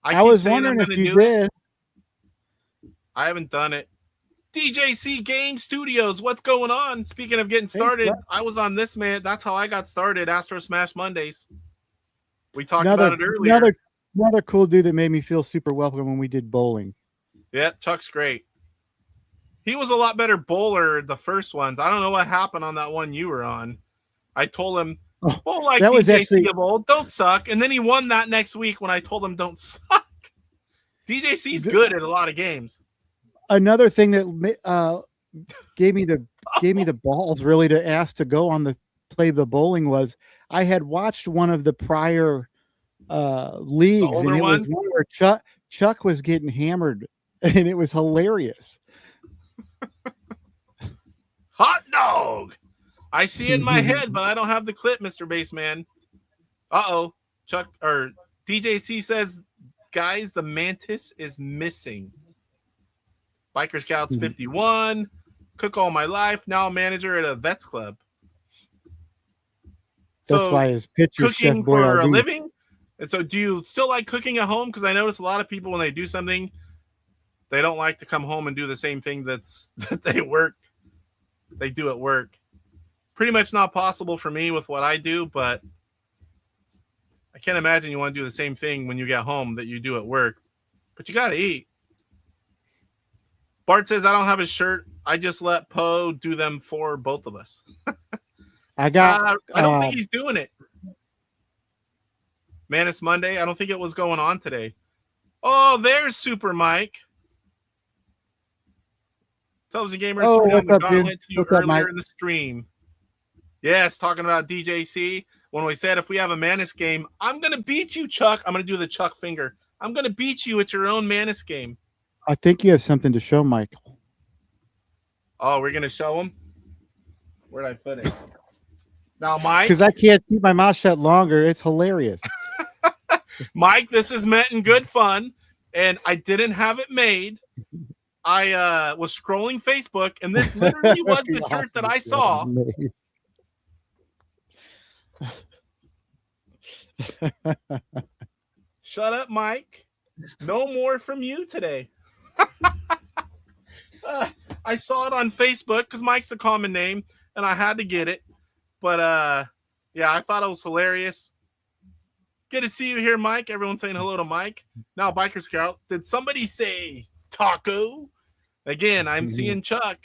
I was wondering if you did. I haven't done it. DJC Game Studios, what's going on? Speaking of getting started, Chuck. I was on this, man. That's how I got started. Astro Smash Mondays. We talked about it earlier. Another cool dude that made me feel super welcome when we did bowling. Yeah, Chuck's great. He was a lot better bowler the first ones. I don't know what happened on that one you were on. I told him, bowl like that was DJC actually of old, don't suck. And then he won that next week when I told him don't suck. DJC's good at a lot of games. Another thing that gave me the balls really to ask to go on the play the bowling was I had watched one of the prior leagues, and it was one where Chuck was getting hammered, and it was hilarious. Hot dog. I see it in my head, but I don't have the clip, Mr. Bassman. Uh-oh. Chuck or DJC says, guys, the mantis is missing. Biker Scouts 51. Cook all my life. Now a manager at a vets club. That's why his picture cooking for a living. And so do you still like cooking at home? Because I notice a lot of people when they do something, they don't like to come home and do the same thing that they do at work. Pretty much not possible for me with what I do, but I can't imagine you want to do the same thing when you get home that you do at work. But you got to eat. Bart says, I don't have a shirt. I just let Poe do them for both of us. I don't think he's doing it. Man, it's Monday. I don't think it was going on today. Oh, there's Super Mike. Television Gamers turned on the gauntlet to you earlier in the stream. Yes, talking about DJC. When we said if we have a Manus game, I'm going to beat you, Chuck. I'm going to do the Chuck finger. I'm going to beat you at your own Manus game. I think you have something to show, Michael. Oh, we're going to show him? Where'd I put it? Now, Mike. Because I can't keep my mouth shut longer. It's hilarious. Mike, this is meant in good fun, and I didn't have it made. I was scrolling Facebook, and this literally was the shirt that I saw. Shut up, Mike. No more from you today. I saw it on Facebook because Mike's a common name, and I had to get it. But, yeah, I thought it was hilarious. Good to see you here, Mike. Everyone's saying hello to Mike. Now, Biker Scout, did somebody say taco? Again, I'm seeing Chuck.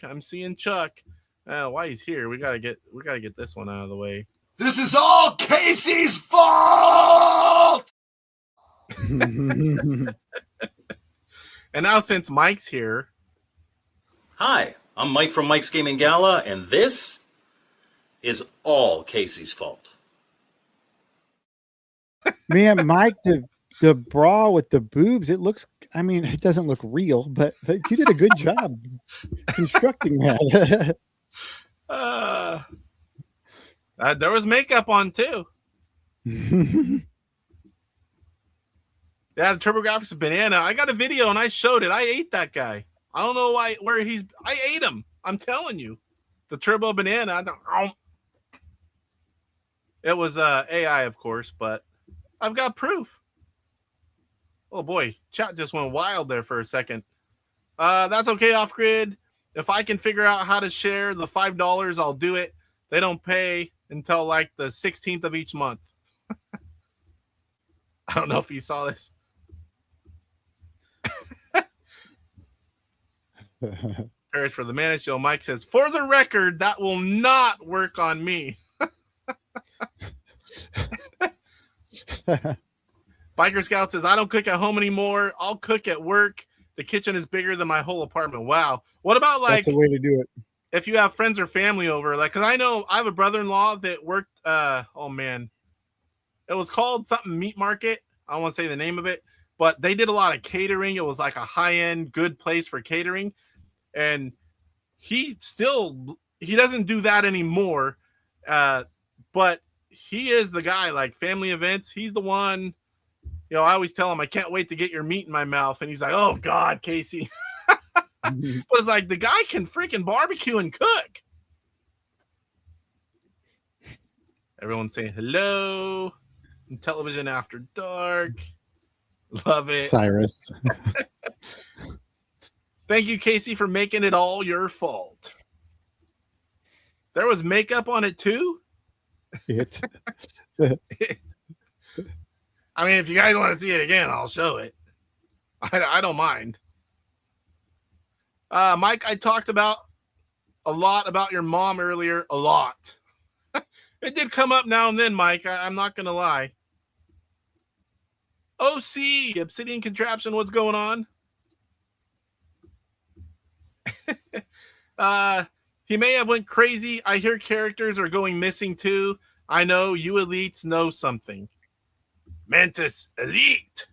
Why he's here? We gotta get this one out of the way. This is all Casey's fault. And now, since Mike's here, hi, I'm Mike from Mike's Gaming Gala, and this is all Casey's fault. Man, Mike, the bra with the boobs, it doesn't look real, but you did a good job constructing that. There was makeup on too. Yeah, the TurboGrafx of Banana. I got a video and I showed it. I ate that guy. I don't know I ate him. I'm telling you. The Turbo Banana. It was AI, of course, but I've got proof. Oh boy, chat just went wild there for a second. That's okay, Off Grid. If I can figure out how to share the $5, I'll do it. They don't pay until like the 16th of each month. I don't know if you saw this. Paris for the Manus Show. Mike says, for the record, that will not work on me. Biker Scout says, I don't cook at home anymore. I'll cook at work. The kitchen is bigger than my whole apartment. Wow. What about like that's a way to do it? If you have friends or family over, like, because I know I have a brother-in-law that worked, oh man, it was called something Meat Market. I don't want to say the name of it, but they did a lot of catering. It was like a high-end, good place for catering. And he doesn't do that anymore. But he is the guy, like family events. He's the one, I always tell him, I can't wait to get your meat in my mouth. And he's like, oh God, Casey. But it's like, the guy can freaking barbecue and cook. Everyone's saying hello. Intellivision After Dark. Love it. Cyrus. Thank you, Casey, for making it all your fault. There was makeup on it too? It. I mean, if you guys want to see it again, I'll show it. I don't mind. Mike, I talked about a lot about your mom earlier. A lot. It did come up now and then, Mike. I'm not going to lie. OC, Obsidian Contraption, what's going on? He may have went crazy. I hear characters are going missing too. I know you elites know something. Mantis Elite.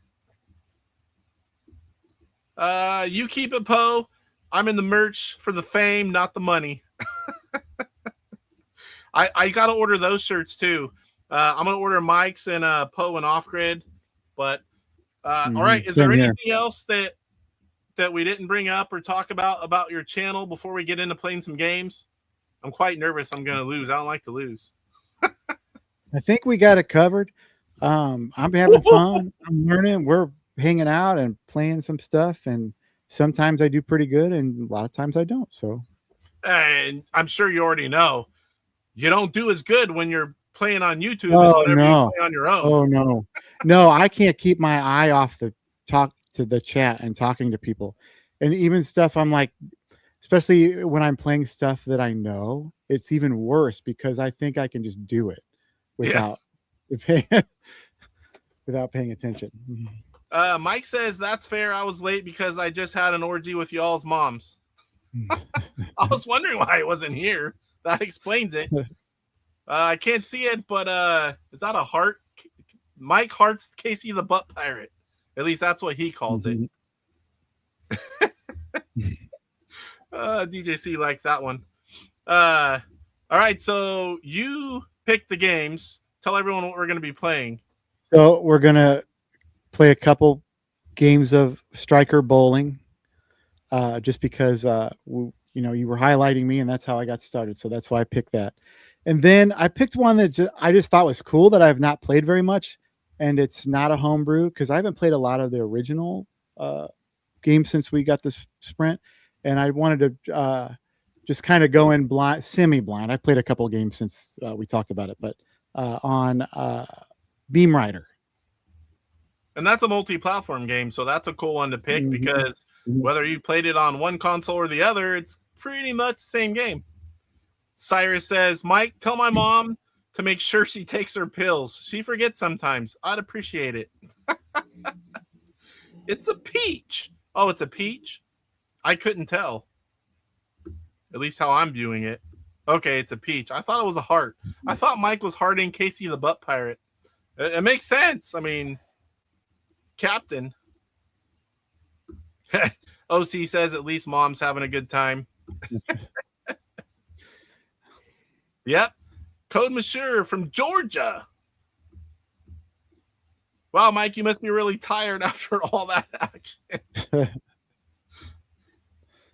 You keep it, Poe. I'm in the merch for the fame, not the money. I got to order those shirts too. I'm going to order Mike's and Poe and Off Grid. But all right, is there anything else that we didn't bring up or talk about your channel before we get into playing some games? I'm quite nervous I'm going to lose. I don't like to lose. I think we got it covered. I'm having fun. I'm learning. We're hanging out and playing some stuff, and sometimes I do pretty good, and a lot of times I don't. So, and I'm sure you already know, you don't do as good when you're playing on YouTube oh, as whenever no. you play on your own. Oh no, no, I can't keep my eye off the talk to the chat and talking to people, and even stuff I'm like, especially when I'm playing stuff that I know, it's even worse because I think I can just do it without without paying attention. Mike says that's fair. I was late because I just had an orgy with y'all's moms. I was wondering why it wasn't here. That explains it. I can't see it, but is that a heart? Mike hearts Casey the Butt Pirate. At least that's what he calls it. DJC likes that one. All right, so you pick the games. Tell everyone what we're going to be playing. So we're going to play a couple games of striker bowling, just because you were highlighting me, and that's how I got started. So that's why I picked that. And then I picked one that I just thought was cool that I've not played very much, and it's not a homebrew because I haven't played a lot of the original games since we got this sprint, and I wanted to just kind of go in blind, semi-blind. I played a couple of games since we talked about it, but on Beam Rider. And that's a multi-platform game, so that's a cool one to pick because whether you played it on one console or the other, it's pretty much the same game. Cyrus says, Mike, tell my mom to make sure she takes her pills. She forgets sometimes. I'd appreciate it. It's a peach. Oh, it's a peach? I couldn't tell. At least how I'm viewing it. Okay, it's a peach. I thought it was a heart. I thought Mike was hearting Casey the Butt Pirate. It makes sense. I mean, Captain. OC says at least mom's having a good time. Yep. Code Monsieur from Georgia. Wow, Mike, you must be really tired after all that action.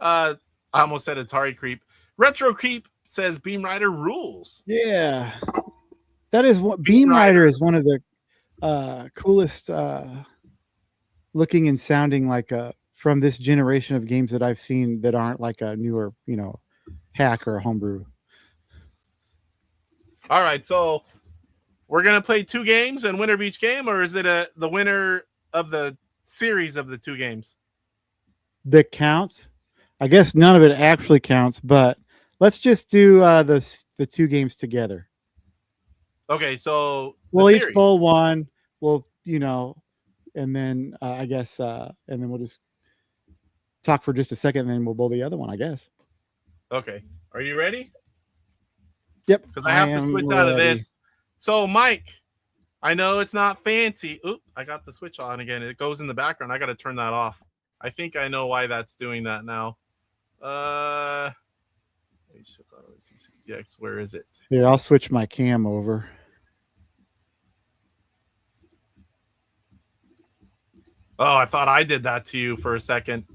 I almost said Atari Creep. Retro Creep says Beam Rider rules. Yeah. That is what Beam Rider is one of the coolest looking and sounding like from this generation of games that I've seen that aren't like a newer, hack or a homebrew. All right, so we're gonna play 2 games and winner of each game, or is it the winner of the series of the 2 games? The count, I guess none of it actually counts, but let's just do the 2 games together. Okay, so we'll each bowl one. We'll and then I guess and then we'll just talk for just a second, and then we'll bowl the other one, I guess. Okay, are you ready? Yep. Because I have to switch out of this. So, Mike, I know it's not fancy. Oop, I got the switch on again. It goes in the background. I got to turn that off. I think I know why that's doing that now. 60X, where is it? Here, I'll switch my cam over. Oh, I thought I did that to you for a second.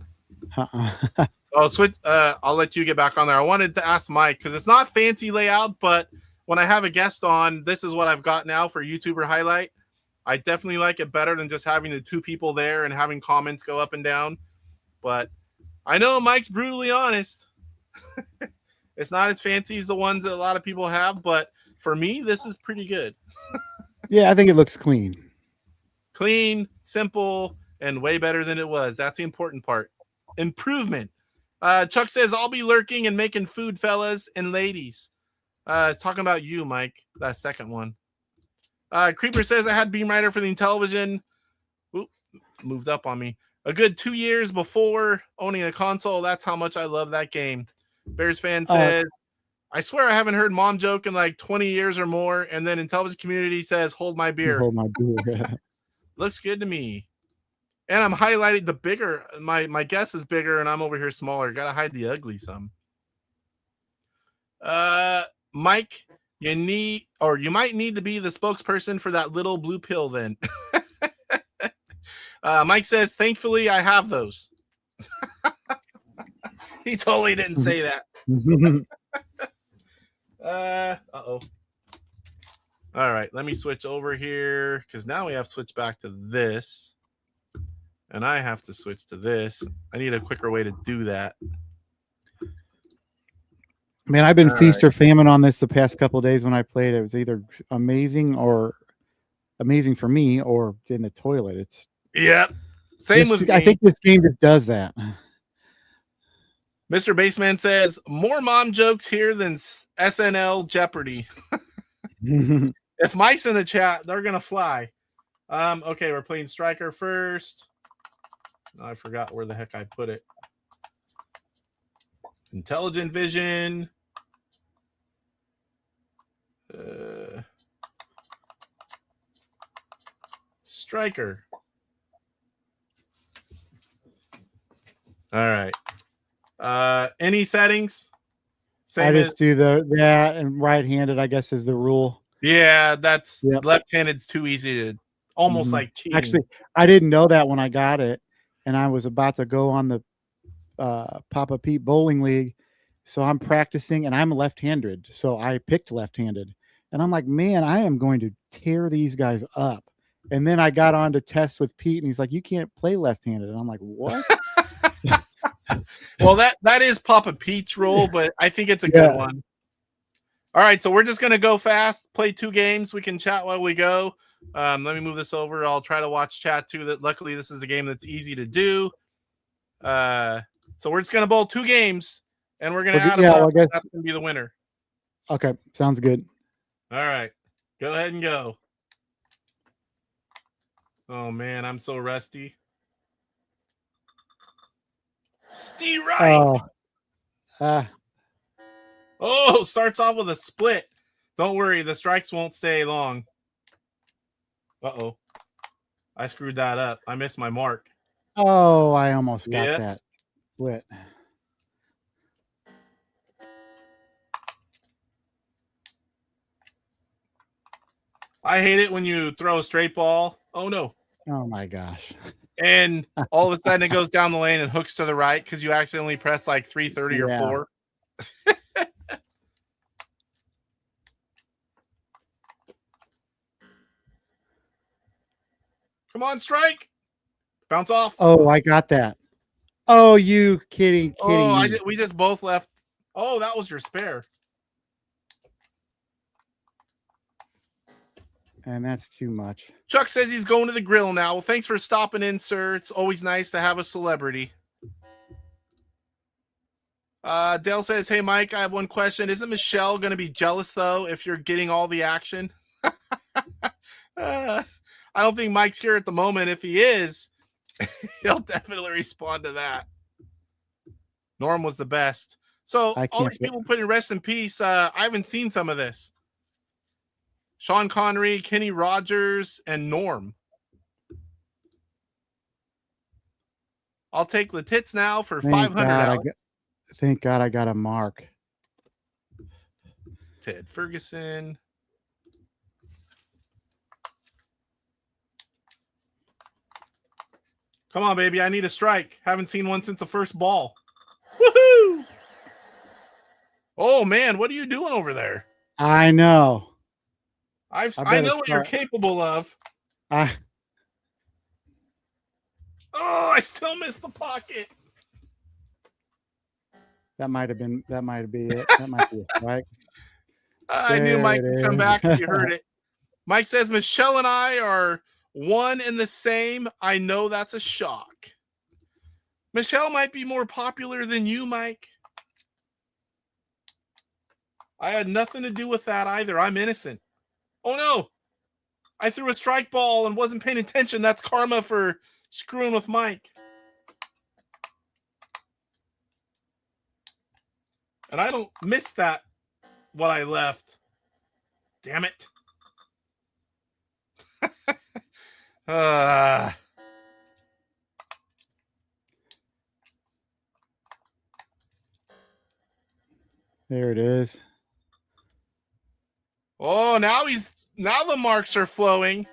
Oh, switch. I'll let you get back on there. I wanted to ask Mike because it's not fancy layout, but when I have a guest on, this is what I've got now for YouTuber Highlight. I definitely like it better than just having the 2 people there and having comments go up and down. But I know Mike's brutally honest. It's not as fancy as the ones that a lot of people have, but for me, this is pretty good. Yeah, I think it looks clean. Clean, simple, and way better than it was. That's the important part. Improvement. Chuck says, I'll be lurking and making food, fellas and ladies. It's talking about you, Mike. That second one. Creeper says, I had Beam Rider for the Intellivision. Oop, moved up on me. A good 2 years before owning a console. That's how much I love that game. Bears fan says, I swear I haven't heard mom joke in like 20 years or more. And then Intellivision community says, hold my beer. Hold my beer. Looks good to me. And I'm highlighting the bigger. My guess is bigger, and I'm over here smaller. Gotta hide the ugly some. Mike, you might need to be the spokesperson for that little blue pill then. Mike says, thankfully, I have those. He totally didn't say that. Uh-oh. All right, let me switch over here because now we have to switch back to this. And I have to switch to this. I need a quicker way to do that. Man, I've been feast or famine on this the past couple of days when I played. It was either amazing for me or in the toilet. It's same with me. I think this game just does that. Mr. Baseman says, more mom jokes here than SNL Jeopardy. If Mike's in the chat, they're going to fly. Okay, we're playing Striker first. I forgot where the heck I put it. Intelligent Vision. Striker. All right. Any settings? I just do that and right-handed, I guess, is the rule. Yeah, that's left-handed's too easy to almost like cheating. Actually, I didn't know that when I got it, and I was about to go on the Papa Pete Bowling League, so I'm practicing, and I'm left-handed, so I picked left-handed, and I'm like, man, I am going to tear these guys up. And then I got on to test with Pete, and he's like, you can't play left-handed, and I'm like, what? Well, that is Papa Pete's rule, but I think it's a good one. All right, so we're just going to go fast, play 2 games. We can chat while we go. Let me move this over. I'll try to watch chat too. That luckily this is a game that's easy to do. So we're just going to bowl 2 games, and we're going to add them up. That's going to be the winner. Okay, sounds good. All right, go ahead and go. Oh, man, I'm so rusty. Steve right. Oh, starts off with a split. Don't worry, the strikes won't stay long. Uh-oh. I screwed that up. I missed my mark. Oh, I almost got that split. I hate it when you throw a straight ball. Oh, no. Oh, my gosh. And all of a sudden it goes down the lane and hooks to the right because you accidentally press like 330 or 4. Come on, strike. Bounce off. Oh, I got that. Oh, you kidding me. We just both left. Oh, that was your spare. And that's too much. Chuck says he's going to the grill now. Well, thanks for stopping in, sir. It's always nice to have a celebrity. Dale says, hey, Mike, I have one question. Isn't Michelle going to be jealous, though, if you're getting all the action? I don't think Mike's here at the moment. If he is, he'll definitely respond to that. Norm was the best. So all these people putting rest in peace. I haven't seen some of this. Sean Connery, Kenny Rogers, and Norm. I'll take the tits now for $500. Thank God I got a mark. Ted Ferguson. Come on, baby. I need a strike. Haven't seen one since the first ball. Woohoo! Oh, man. What are you doing over there? I know. I know what you're capable of. Oh, I still missed the pocket. That might have been it. That might be it, right? I knew Mike There it would come is. back if you heard it. Mike says Michelle and I are one and the same. I know that's a shock. Michelle might be more popular than you, Mike. I had nothing to do with that either. I'm innocent. Oh no. I threw a strike ball and wasn't paying attention. That's karma for screwing with Mike. And I don't miss that, what I left. Damn it. There it is. Oh, now the marks are flowing.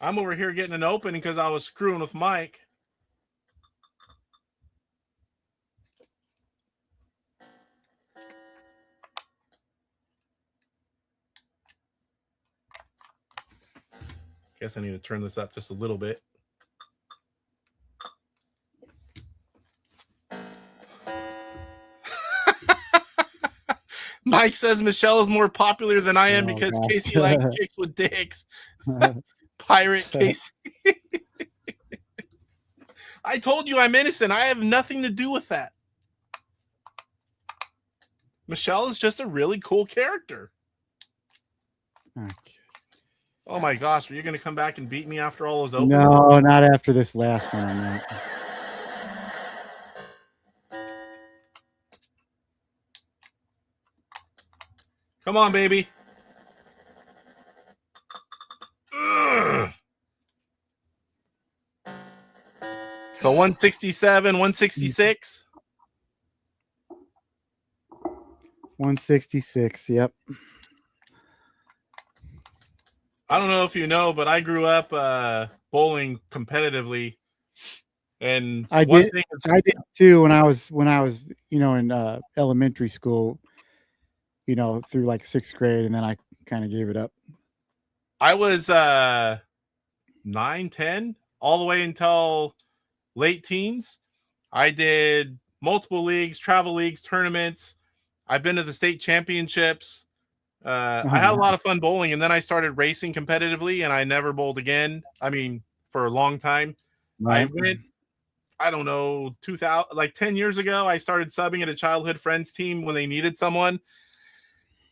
I'm over here getting an opening because I was screwing with Mike. Guess I need to turn this up just a little bit. Mike says Michelle is more popular than I am because God. Casey likes chicks with dicks. Pirate Casey. I told you I'm innocent. I have nothing to do with that. Michelle is just a really cool character. Okay. Oh my gosh, are you going to come back and beat me after all those openings? No, not after this last one. I'm not. Come on, baby. Ugh. So 167, 166. 166. Yep. I don't know if you know, but I grew up bowling competitively, and I did too when I was in elementary school, through like 6th grade, and then I kind of gave it up. I was 9, 10, all the way until late teens. I did multiple leagues, travel leagues, tournaments. I've been to the state championships. I had a lot of fun bowling, and then I started racing competitively, and I never bowled again. I mean, for a long time. Right. I went, I don't know, 10 years ago, I started subbing at a childhood friends team when they needed someone.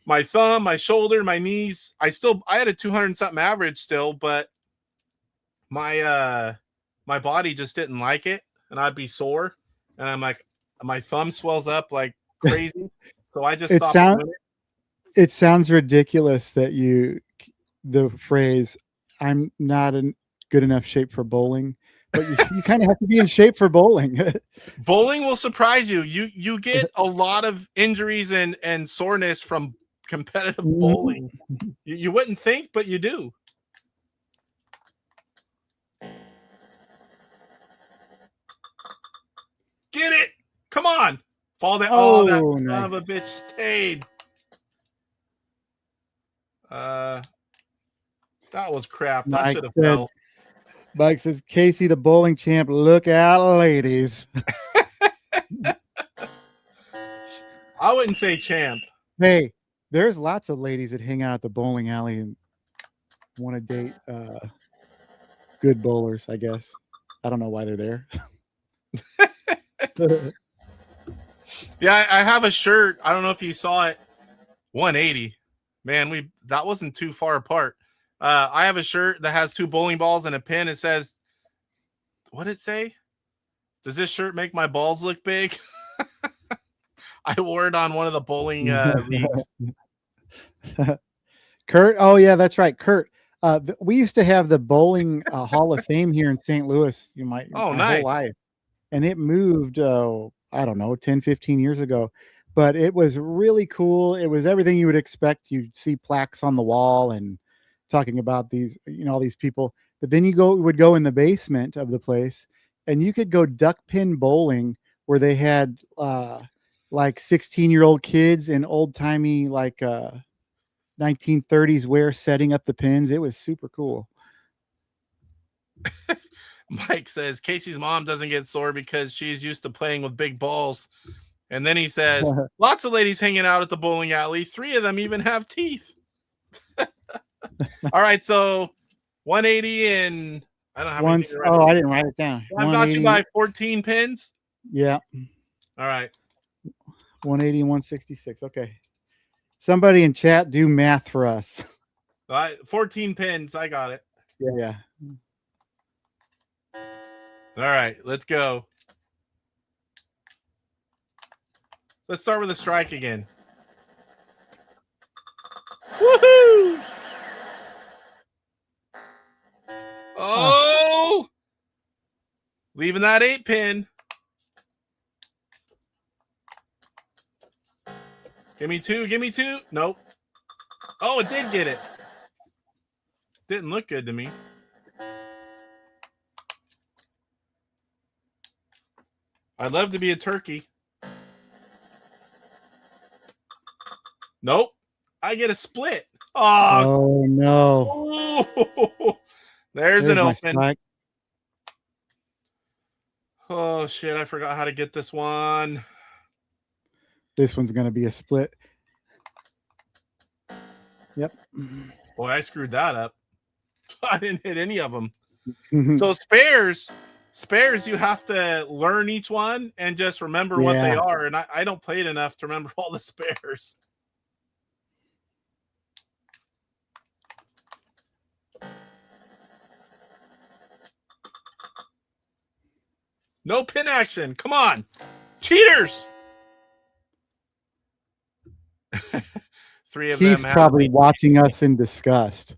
My thumb, my shoulder, my knees, I had a 200 something average still, but my body just didn't like it, and I'd be sore, and I'm like, my thumb swells up like crazy. So I just stopped doing it. It sounds ridiculous that the phrase, I'm not in good enough shape for bowling, but you kind of have to be in shape for bowling. Bowling will surprise you. You get a lot of injuries and soreness from competitive bowling. You wouldn't think, but you do. Get it. Come on. Fall down. Oh, that nice. son of a bitch stayed. That was crap. That should have fell. Mike says, Casey, the bowling champ, look out, ladies. I wouldn't say champ. Hey, there's lots of ladies that hang out at the bowling alley and want to date good bowlers, I guess. I don't know why they're there. Yeah, I have a shirt. I don't know if you saw it. 180. Man, that wasn't too far apart. I have a shirt that has 2 bowling balls and a pin. It says, what did it say? Does this shirt make my balls look big? I wore it on one of the bowling leagues. Kurt, oh yeah, that's right, Kurt. We used to have the bowling Hall of Fame here in St. Louis. My nice. whole life, and it moved. I don't know, 10, 15 years ago, but it was really cool. It was everything you would expect. You'd see plaques on the wall and talking about these, all these people. But then you would go in the basement of the place, and you could go duck pin bowling, where they had like 16-year-old kids in old timey 1930s wear setting up the pins. It was super cool. Mike says Casey's mom doesn't get sore because she's used to playing with big balls. And then he says, lots of ladies hanging out at the bowling alley. 3 of them even have teeth. All right, so 180 and I don't have anything to write Oh, down. I didn't write it down. I've got you by 14 pins. Yeah. All right. 180 and 166. Okay. Somebody in chat do math for us. 14 pins. I got it. Yeah. All right, let's go. Let's start with a strike again. Woohoo! Oh! Leaving that 8 pin. Give me 2. Give me 2. Nope. Oh, it did get it. Didn't look good to me. I'd love to be a turkey. Nope. I get a split. Oh no. There's an my open. strike. Oh shit, I forgot how to get this one. This one's going to be a split. Yep. Boy, I screwed that up. I didn't hit any of them. So spares, you have to learn each one and just remember what they are. And I don't play it enough to remember all the spares. No pin action. Come on. Cheaters. 3 of He's them. probably watching us in disgust.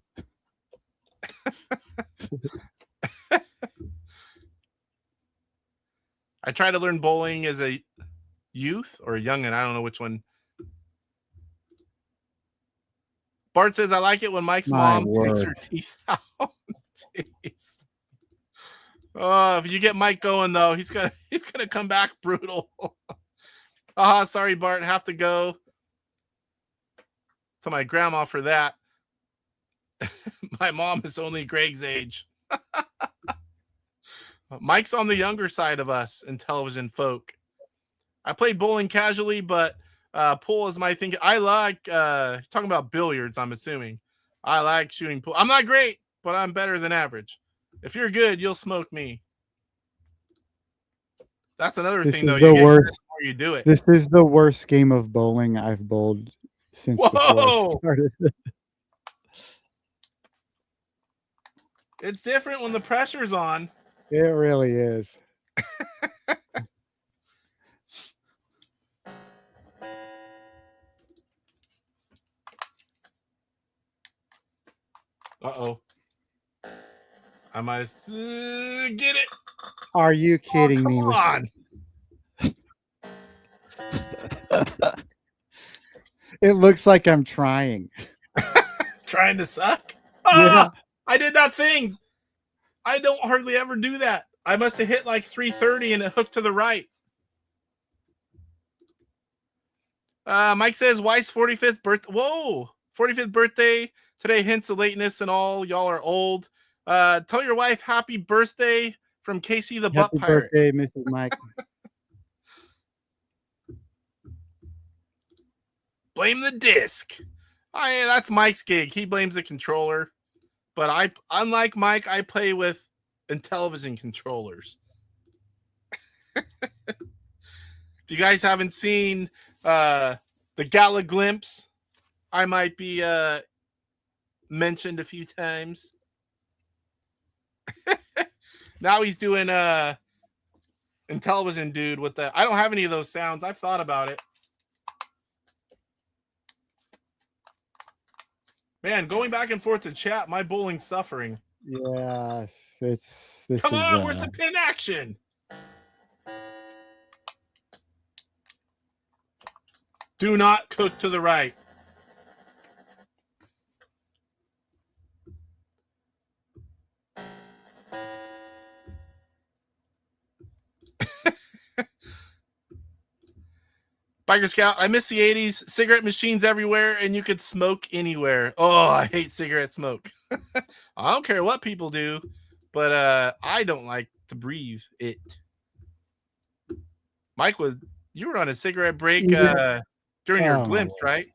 I tried to learn bowling as a youth or a youngin'. I don't know which one. Bart says, I like it when Mike's mom takes her teeth out. Jeez. Oh, if you get Mike going though, he's gonna come back brutal. Sorry, Bart, have to go to my grandma for that. My mom is only Greg's age. Mike's on the younger side of us Intellivision folk. I played bowling casually, but pool is my thing. I like talking about billiards, I'm assuming. I like shooting pool. I'm not great, but I'm better than average. If you're good, you'll smoke me. That's another thing, though. The worst. You do it. This is the worst game of bowling I've bowled since before I started. It's different when the pressure's on. It really is. Uh-oh. I might get it. Are you kidding me? Come on. It looks like I'm trying. Trying to suck? Yeah. I did that thing. I don't hardly ever do that. I must have hit like 330 and it hooked to the right. Mike says, Wife's 45th birthday. Whoa. 45th birthday. Today hints of lateness and all. Y'all are old. Tell your wife happy birthday from Casey the Butt Pirate. Happy birthday, Mrs. Mike. Blame the disc. That's Mike's gig. He blames the controller. But unlike Mike, I play with Intellivision controllers. If you guys haven't seen the Gala glimpse, I might be mentioned a few times. Now he's doing Intellivision dude with the. I don't have any of those sounds. I've thought about it. Man, going back and forth to chat, my bowling's suffering. Yes, Come on, where's the pin action? Do not cook to the right. Biker Scout, I miss the 80s. Cigarette machines everywhere, and you could smoke anywhere. Oh, I hate cigarette smoke. I don't care what people do. but I don't like to breathe it. Mike, you were on a cigarette break during your glimpse, right?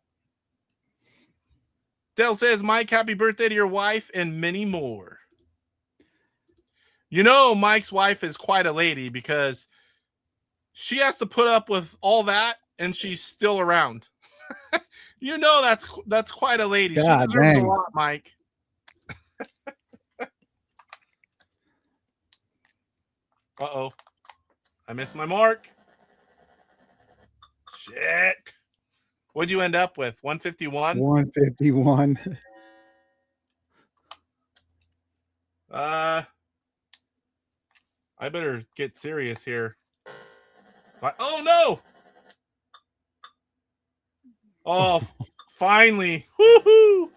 Dell says, Mike, happy birthday to your wife and many more. You know, Mike's wife is quite a lady because she has to put up with all that and she's still around. You know, that's quite a lady. God, she deserves dang. a lot, Mike. Uh-oh. I missed my mark. Shit. What'd you end up with? 151? 151. I better get serious here. Oh no! Oh, finally. Woohoo!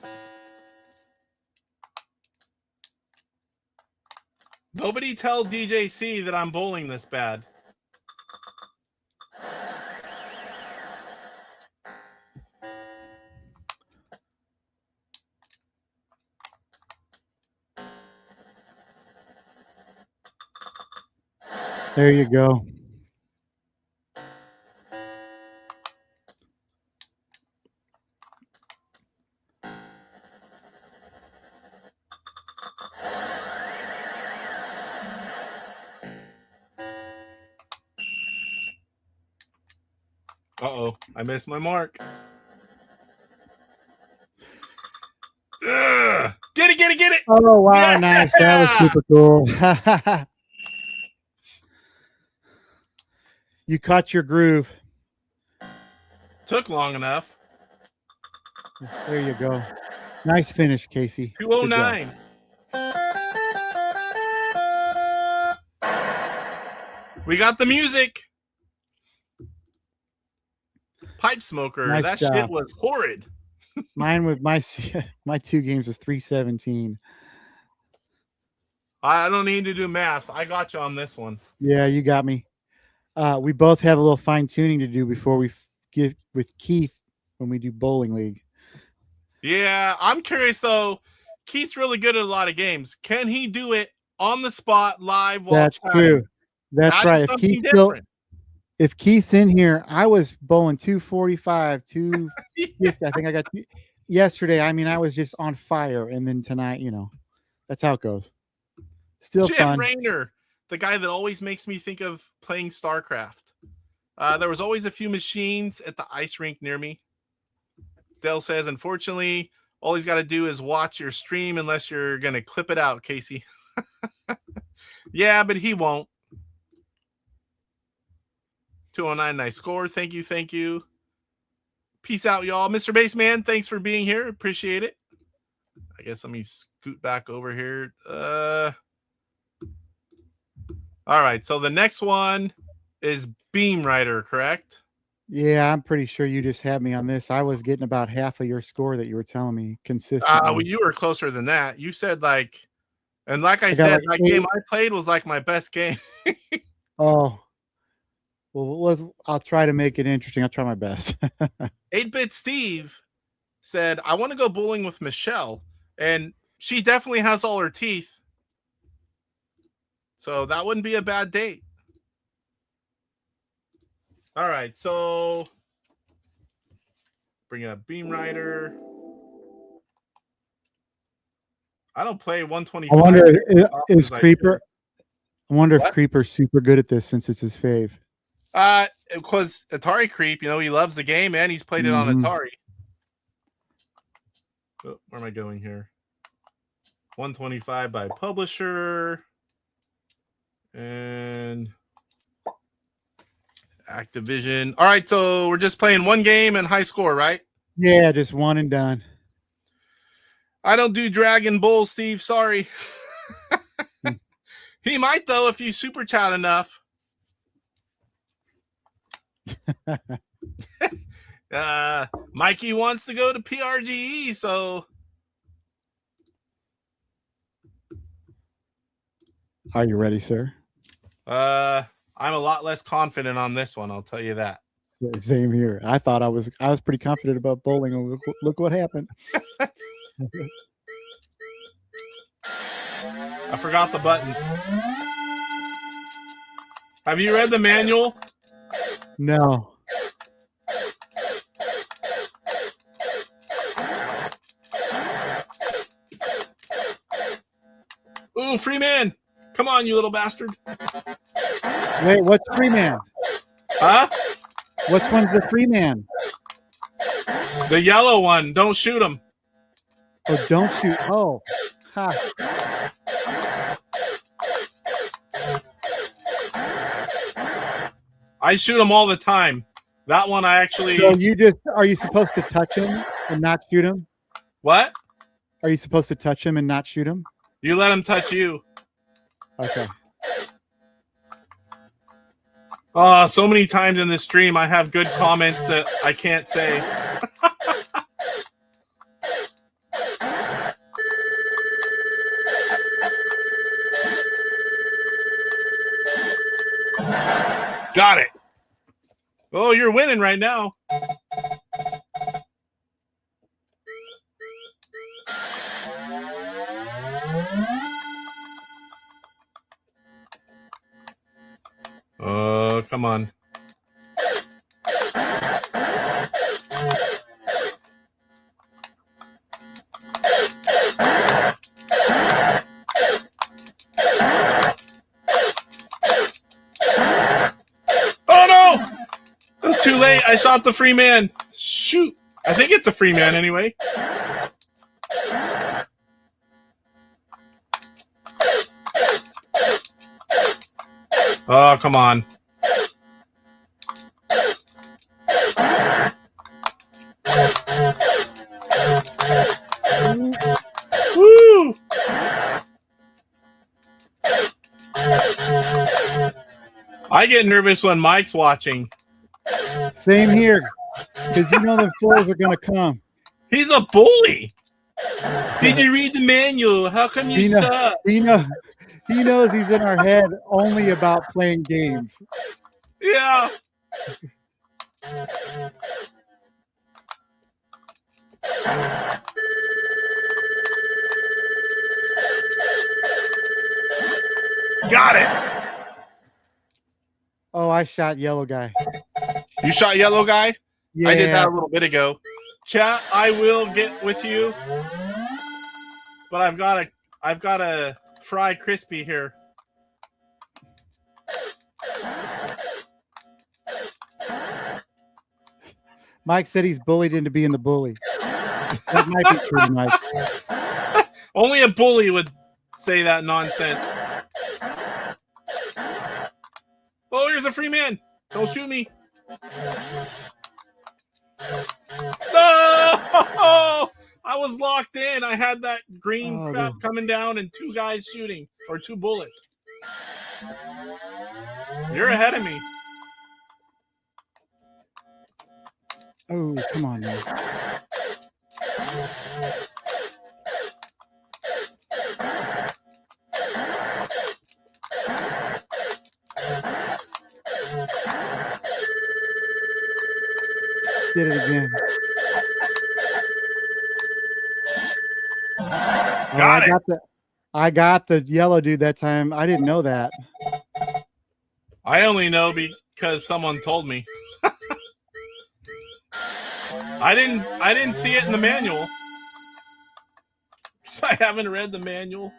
Nobody tell DJC that I'm bowling this bad. There you go. Uh-oh, I missed my mark. Ugh. Get it, get it, get it! Oh, wow, Yeah! nice. That was super cool. You caught your groove. Took long enough. There you go. Nice finish, Casey. 209. We got the music. Pipe smoker. Nice that job. shit was horrid. Mine with my 2 games was 317. I don't need to do math. I got you on this one. Yeah, you got me. We both have a little fine tuning to do before we get with Keith when we do bowling league. Yeah, I'm curious though. Keith's really good at a lot of games. Can he do it on the spot live? While That's true. That's right. If Keith's in here, I was bowling 245, 250. I think I got yesterday. I mean, I was just on fire, and then tonight, you know, that's how it goes. Still Jim fun. Raynor, the guy that always makes me think of playing StarCraft. There was always a few machines at the ice rink near me. Dell says, unfortunately, all he's got to do is watch your stream unless you're going to clip it out, Casey. Yeah, but he won't. 209, nice score. Thank you, thank you. Peace out, y'all. Mr. Baseman, thanks for being here. Appreciate it. I guess let me scoot back over here. All right, so the next one is Beam Rider, correct? Yeah, I'm pretty sure you just had me on this. I was getting about half of your score that you were telling me consistently. Well, you were closer than that. You said like, and like I said, that game I played was like my best game. Oh, well, I'll try to make it interesting. I'll try my best. 8-Bit Steve said, I want to go bowling with Michelle, and she definitely has all her teeth. So that wouldn't be a bad date. All right, so bring up Beam Rider. I don't play 125. I wonder is Creeper. I wonder if Creeper's super good at this since it's his fave. Because Atari Creep, you know, he loves the game and he's played it on Atari. Oh, where am I going here? 125 by publisher and Activision. All right, so we're just playing one game and high score, right? Yeah, just one and done. I don't do Dragon Bull, Steve. Sorry. He might, though, if you super chat enough. Mikey wants to go to PRGE, so. Are you ready, sir? I'm a lot less confident on this one, I'll tell you that. Same here. I thought I was pretty confident about bowling, and look what happened. I forgot the buttons. Have you read the manual? No. Ooh, free man. Come on, you little bastard. Wait, what's free man? Huh? Which one's the free man? The yellow one. Don't shoot him. Oh, don't shoot. Oh. Ha. I shoot him all the time. That one I actually... So are you supposed to touch him and not shoot him? What? Are you supposed to touch him and not shoot him? You let him touch you. Okay. Oh, so many times in this stream I have good comments that I can't say. Got it. Oh, you're winning right now. Oh, come on. Oh no! It was too late. I shot the free man. Shoot. I think it's a free man anyway. Oh, come on. Woo! I get nervous when Mike's watching. Same here. Because you know the fools are going to come. He's a bully. Did you read the manual? How come you suck? He knows he's in our head only about playing games. Yeah. Got it. Oh, I shot yellow guy. You shot yellow guy? Yeah. I did that a little bit ago. Chat, I will get with you. But I've got a fry crispy here. Mike said he's bullied into being the bully. That might be true, Mike. Only a bully would say that nonsense. Oh, here's a free man. Don't shoot me. No! I was locked in. I had that green crap coming down and two guys shooting, or two bullets. You're ahead of me. Oh, come on, man. Did it again. I got the yellow dude that time. I didn't know that. I only know because someone told me. I didn't see it in the manual. So I haven't read the manual.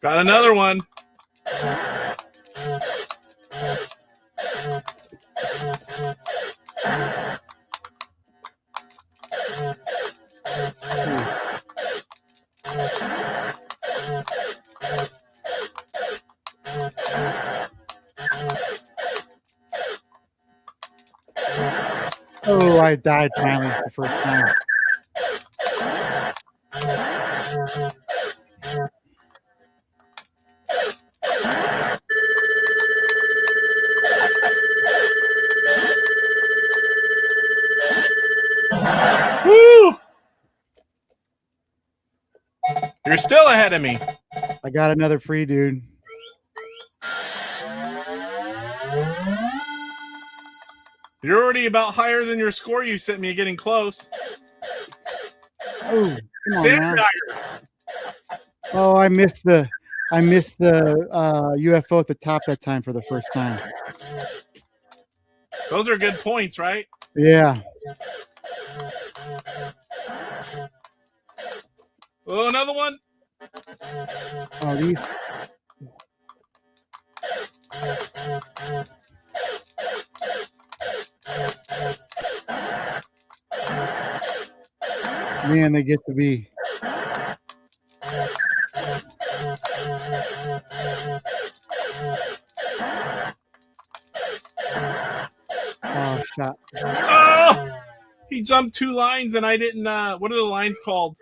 Got another one. Oh, I died finally the first time. Woo! You're still ahead of me. I got another free dude. You're already about higher than your score you sent me, getting close. Oh, come on Stand now. higher. Oh, I missed the UFO at the top that time for the first time. Those are good points, right? Yeah. Oh, another one. Oh, these. Man, they get to be. Oh, shot. Oh! He jumped 2 lines and I didn't, what are the lines called?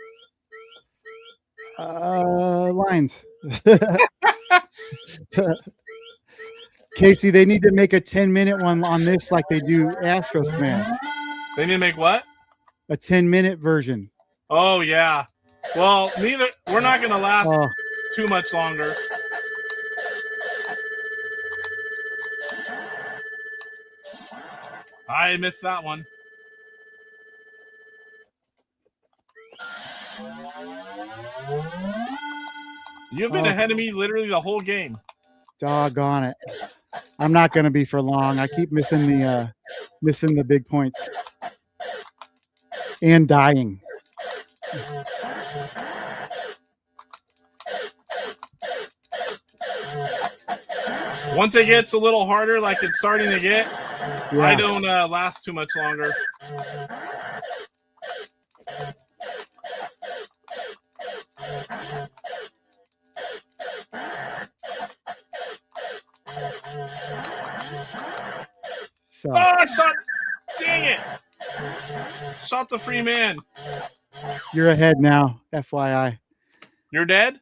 Lines. Casey, they need to make a 10-minute one on this like they do Astro Smash. They need to make what? A 10-minute version. Oh, yeah. Well, we're not going to last Oh. too much longer. I missed that one. You've been ahead of me literally the whole game. Doggone it. I'm not going to be for long. I keep missing the big points. And dying. Once it gets a little harder, like it's starting to get, Yeah. I don't last too much longer. So, Oh, I shot! Dang it! Shot the free man. you're ahead now, FYI. You're dead?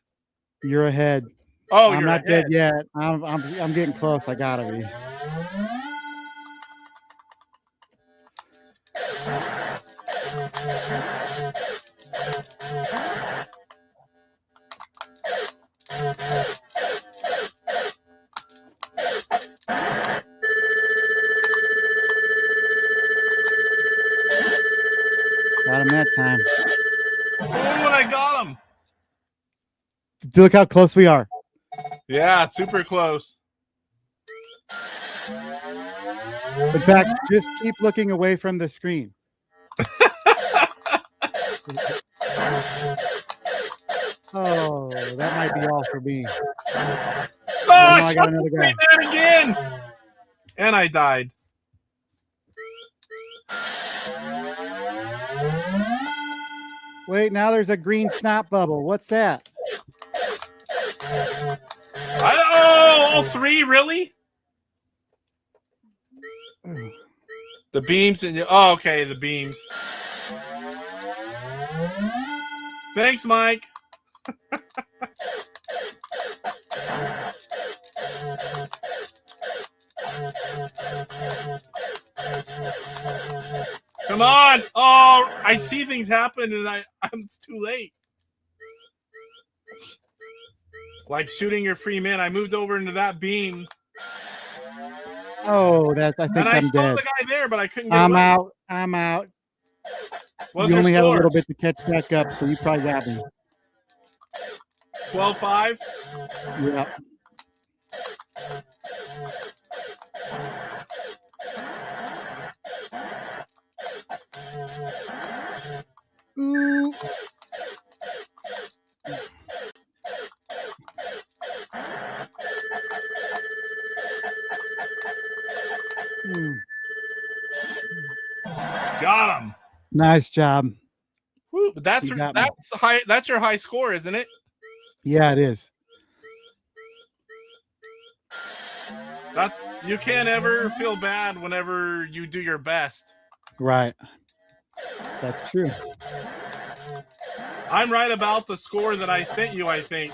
You're ahead. Oh, I'm you're not ahead. dead yet. I'm getting close. I gotta be. Got him that time. Oh, and I got him. Look how close we are. Yeah, super close. In fact, just keep looking away from the screen. Oh, that might be all for me. Oh, no, I I shot got another the guy. free man again. And I died. Wait, now there's a green snot bubble. What's that? Oh, all 3, really? The beams and oh, okay, the beams. Thanks, Mike. Come on! Oh, I see things happen and it's too late. Like shooting your free man, I moved over into that beam. Oh, I think And I I'm saw dead. the guy there, but I couldn't get I'm away. out. I'm out. What's You your only had a score? little bit to catch back up, so you probably got me. 12-5? Yeah. Ooh. Got him. Nice job. Woo, but that's You got me. high. That's your high score, isn't it? Yeah, it is. You can't ever feel bad whenever you do your best. Right. That's true. I'm right about the score that I sent you, I think.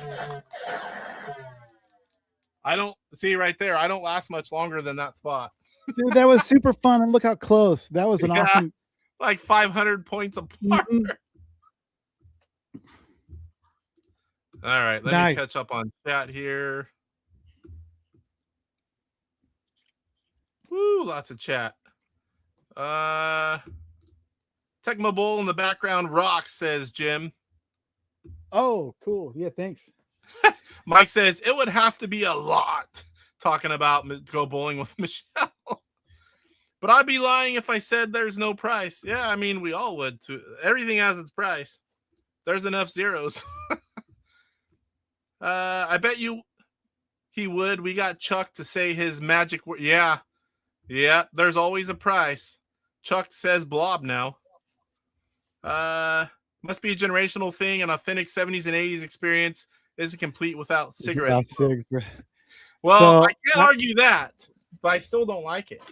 I don't see right there. I don't last much longer than that spot. Dude, that was super fun. And look how close. That was an Yeah. awesome. Like 500 points apart. Mhm. All right, let me catch up on chat here. Woo, lots of chat. Tecmo Bowl in the background rocks, says Jim. Oh, cool. Yeah, thanks. Mike says it would have to be a lot talking about go bowling with Michelle. But I'd be lying if I said there's no price. Yeah, I mean, we all would too. Everything has its price. There's enough zeros. I bet you he would. We got Chuck to say his magic word. Yeah. Yeah, there's always a price. Chuck says blob now. Must be a generational thing. An authentic 70s and 80s experience isn't complete without cigarettes. Well, so, I can't argue that, but I still don't like it.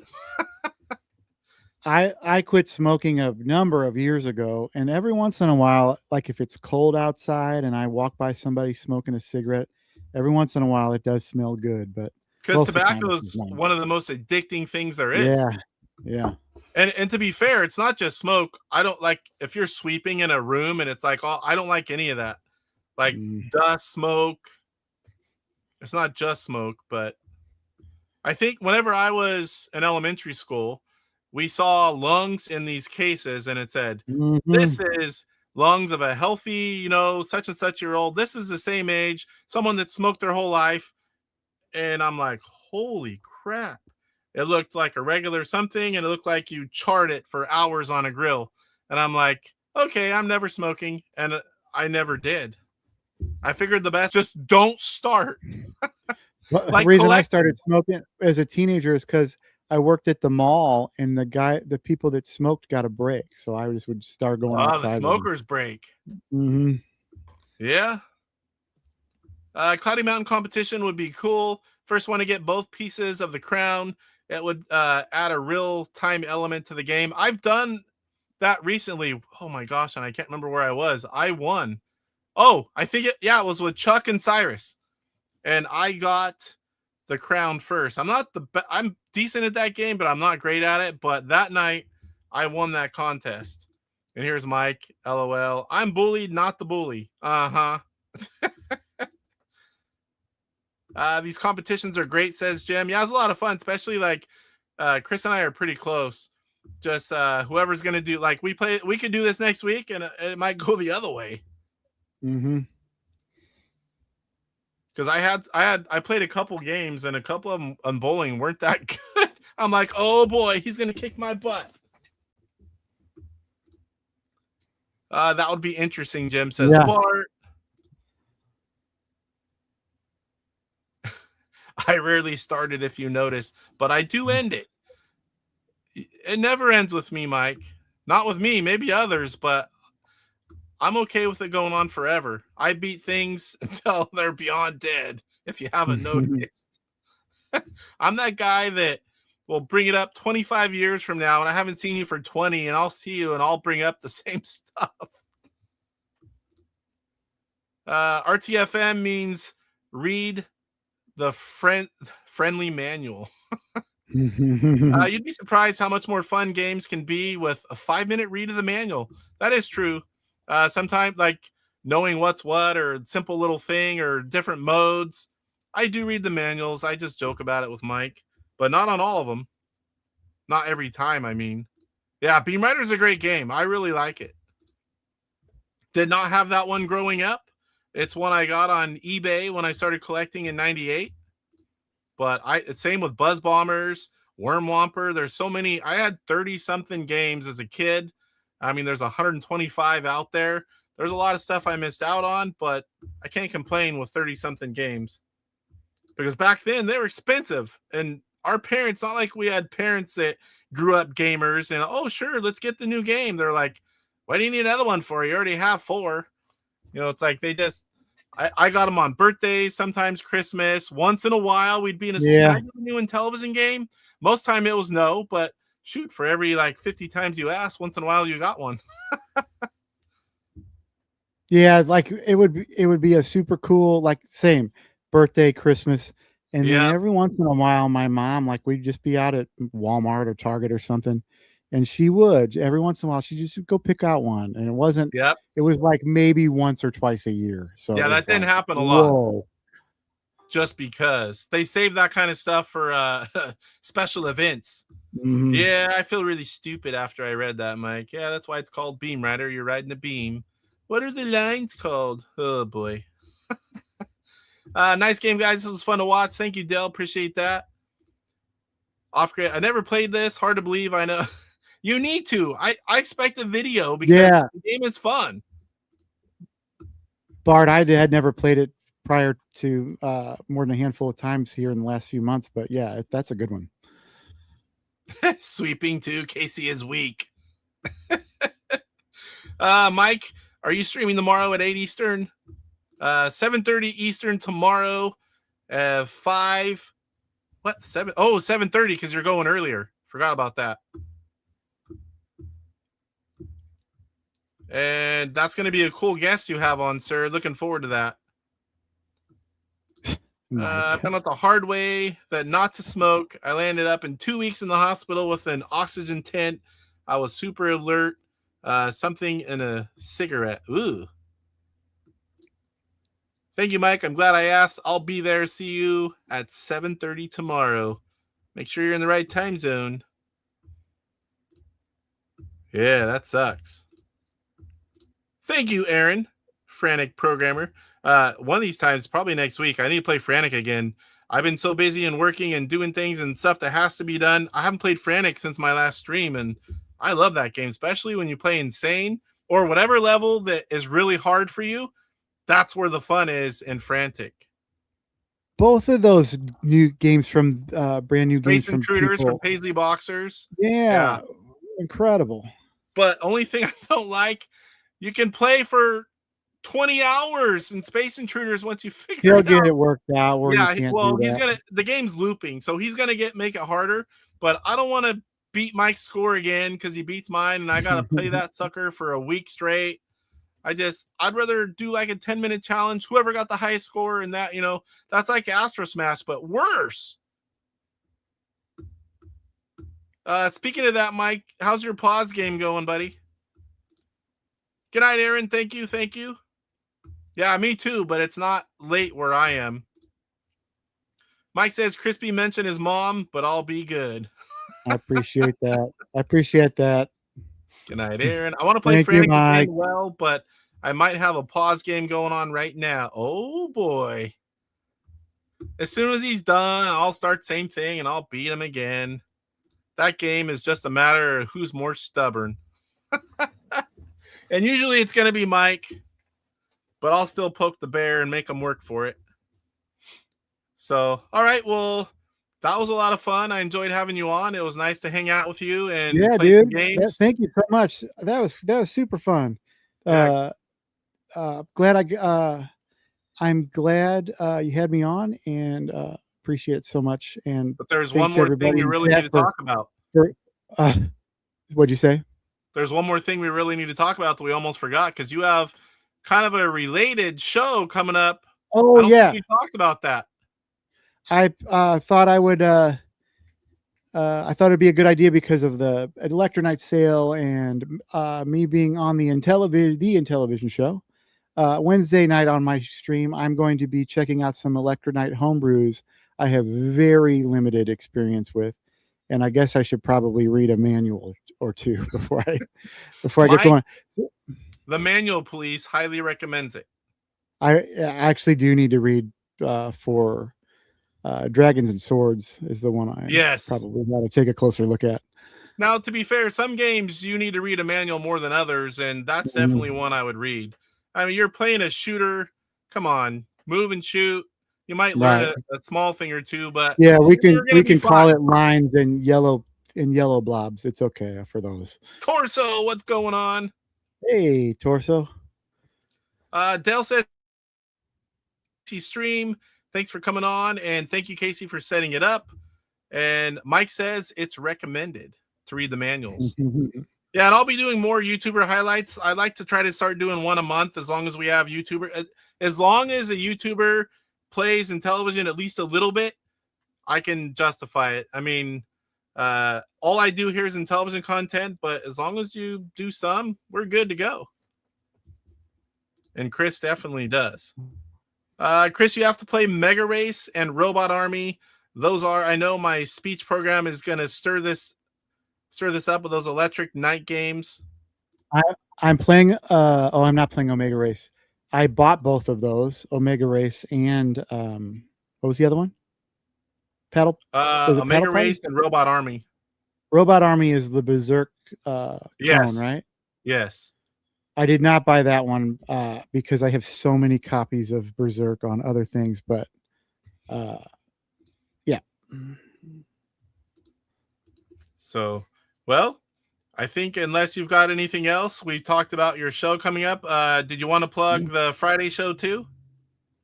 I quit smoking a number of years ago, and every once in a while, like if it's cold outside and I walk by somebody smoking a cigarette, every once in a while it does smell good. But because tobacco is one of the most addicting things there is. Yeah. And to be fair, it's not just smoke. I don't like if you're sweeping in a room and it's like, oh, I don't like any of that. Like dust, smoke. It's not just smoke, but I think whenever I was in elementary school, we saw lungs in these cases and it said, this is lungs of a healthy, such and such year old. This is the same age, someone that smoked their whole life. And I'm like, holy crap. It looked like a regular something, and it looked like you charred it for hours on a grill. And I'm like, okay, I'm never smoking. And I never did. I figured the best, just don't start. The reason I started smoking as a teenager is because I worked at the mall, and the people that smoked got a break. So I just would start going outside. The smoker's break. Yeah. Cloudy Mountain competition would be cool. First one to get both pieces of the crown. It would add a real-time element to the game. I've done that recently. Oh, my gosh, and I can't remember where I was. I won. Oh, I think it was with Chuck and Cyrus. And I got the crown first. I'm decent at that game, but I'm not great at it. But that night, I won that contest. And here's Mike, LOL. I'm bullied, not the bully. Uh-huh. These competitions are great, says Jim. Yeah, it's a lot of fun, especially like Chris and I are pretty close. Just whoever's gonna do, like we could do this next week, and it might go the other way. Because I played a couple games, and a couple of them on bowling weren't that good. I'm like, oh boy, he's gonna kick my butt. That would be interesting, Jim says. Yeah. Bart. I rarely start it, if you notice, but I do end it. It never ends with me, Mike. Not with me, maybe others, but I'm okay with it going on forever. I beat things until they're beyond dead, if you haven't noticed. I'm that guy that will bring it up 25 years from now, and I haven't seen you for 20, and I'll see you, and I'll bring up the same stuff. RTFM means read the friendly manual. You'd be surprised how much more fun games can be with a 5-minute read of the manual. That is true. Sometimes, like knowing what's what, or simple little thing, or different modes. I do read the manuals. I just joke about it with Mike, but not on all of them. Not every time, I mean. Yeah, Beam Rider is a great game. I really like it. Did not have that one growing up. It's one I got on eBay when I started collecting in '98. But it's same with Buzz Bombers, Worm Womper. There's so many. I had 30-something games as a kid. I mean, there's 125 out there. There's a lot of stuff I missed out on, but I can't complain with 30-something games. Because back then, they were expensive. And our parents, not like we had parents that grew up gamers and, oh, sure, let's get the new game. They're like, why do you need another one for? You already have 4. It's like they just, I got them on birthdays, sometimes Christmas. Once in a while, we'd be in a new Intellivision game. Most time it was no, but shoot, for every like 50 times you ask, once in a while you got one. Yeah, like it would be a super cool, like same birthday, Christmas. And then every once in a while, my mom, like we'd just be out at Walmart or Target or something. and she would every once in a while. She just would go pick out one, and it wasn't. Yep. It was like maybe once or twice a year. So Yeah, it that was didn't like, happen a lot. whoa. Just because they save that kind of stuff for special events. Mhm. Yeah, I feel really stupid after I read that, Mike. Yeah, that's why it's called Beam Rider. You're riding a beam. What are the lines called? Oh boy. Nice game, guys. This was fun to watch. Thank you, Dell. Appreciate that. Off grid. I never played this. Hard to believe. I know. You need to. I expect a video because the game is fun. Bart, I had never played it prior to more than a handful of times here in the last few months, but yeah, that's a good one. Sweeping too. Casey is weak. Mike, are you streaming tomorrow at 8 Eastern? 7:30 Eastern tomorrow. 5. What? 7? Oh, 7:30 because you're going earlier. Forgot about that. And that's going to be a cool guest you have on, sir. Looking forward to that. I found out the hard way that not to smoke. I landed up in 2 weeks in the hospital with an oxygen tent. I was super alert. Something in a cigarette. Ooh. Thank you, Mike. I'm glad I asked. I'll be there. See you at 7:30 tomorrow. Make sure you're in the right time zone. Yeah, that sucks. Thank you, Aaron, Frantic programmer. One of these times, probably next week, I need to play Frantic again. I've been so busy and working and doing things and stuff that has to be done. I haven't played Frantic since my last stream, and I love that game, especially when you play Insane or whatever level that is really hard for you. That's where the fun is in Frantic. Both of those new games from brand new Space games Intruders from from Paisley Boxers. Yeah, incredible. But only thing I don't like, you can play for 20 hours in Space Intruders once you figure He'll it get out. it worked out where you can't do he's that. the game's looping, so he's gonna make it harder. But I don't want to beat Mike's score again because he beats mine, and I gotta play that sucker for a week straight. I'd rather do like a 10-minute challenge. Whoever got the highest score, and that, that's like Astro Smash, but worse. Speaking of that, Mike, how's your pause game going, buddy? Good night, Aaron. Thank you. Thank you. Yeah, me too, but it's not late where I am. Mike says Crispy mentioned his mom, but I'll be good. I appreciate that. I appreciate that. Good night, Aaron. I want to play Frantic again well, but I might have a pause game going on right now. Oh, boy. As soon as he's done, I'll start same thing, and I'll beat him again. That game is just a matter of who's more stubborn. And usually it's going to be Mike, but I'll still poke the bear and make him work for it. So, all right, well, that was a lot of fun. I enjoyed having you on. It was nice to hang out with you and play some games. Yeah, thank you so much. That was super fun. I'm glad you had me on, and appreciate it so much. And but there's one more thing we really need to talk about. What'd you say? There's one more thing we really need to talk about that we almost forgot, because you have kind of a related show coming up. Oh, I don't think we talked about that. I thought I would. I thought it'd be a good idea because of the Electrolyte sale and me being on the Intellivision Show. Wednesday night on my stream, I'm going to be checking out some Electrolyte homebrews I have very limited experience with, and I guess I should probably read a manual or two before I get going. The manual, please, highly recommends it. I actually do need to read for Dragons and Swords is the one I probably got to take a closer look at. Now, to be fair, some games you need to read a manual more than others, and that's definitely one I would read. I mean, you're playing a shooter. Come on, move and shoot. You might learn a small thing or two, but yeah, we can call it lines and yellow blobs. It's okay for those. Torso, what's going on? Hey, Torso. Dale said stream. Thanks for coming on, and thank you, Casey, for setting it up. And Mike says it's recommended to read the manuals. Yeah, and I'll be doing more YouTuber highlights. I'd like to try to start doing one a month as long as we have YouTuber. As long as a YouTuber plays Intellivision at least a little bit, I can justify it. I mean, All I do here is Intellivision content, but as long as you do some, we're good to go. And Chris definitely does. Chris, you have to play Mega Race and Robot Army. Those are, I know my speech program is going to stir this up with those electric night games. I'm playing. I'm not playing Omega Race. I bought both of those, Omega Race and what was the other one? Paddle. Omega Race and Robot Army. Robot Army is the Berserk yes. clone, right? Yes. I did not buy that one because I have so many copies of Berserk on other things, but yeah. So, well, I think unless you've got anything else, we talked about your show coming up. Did you want to plug the Friday show too?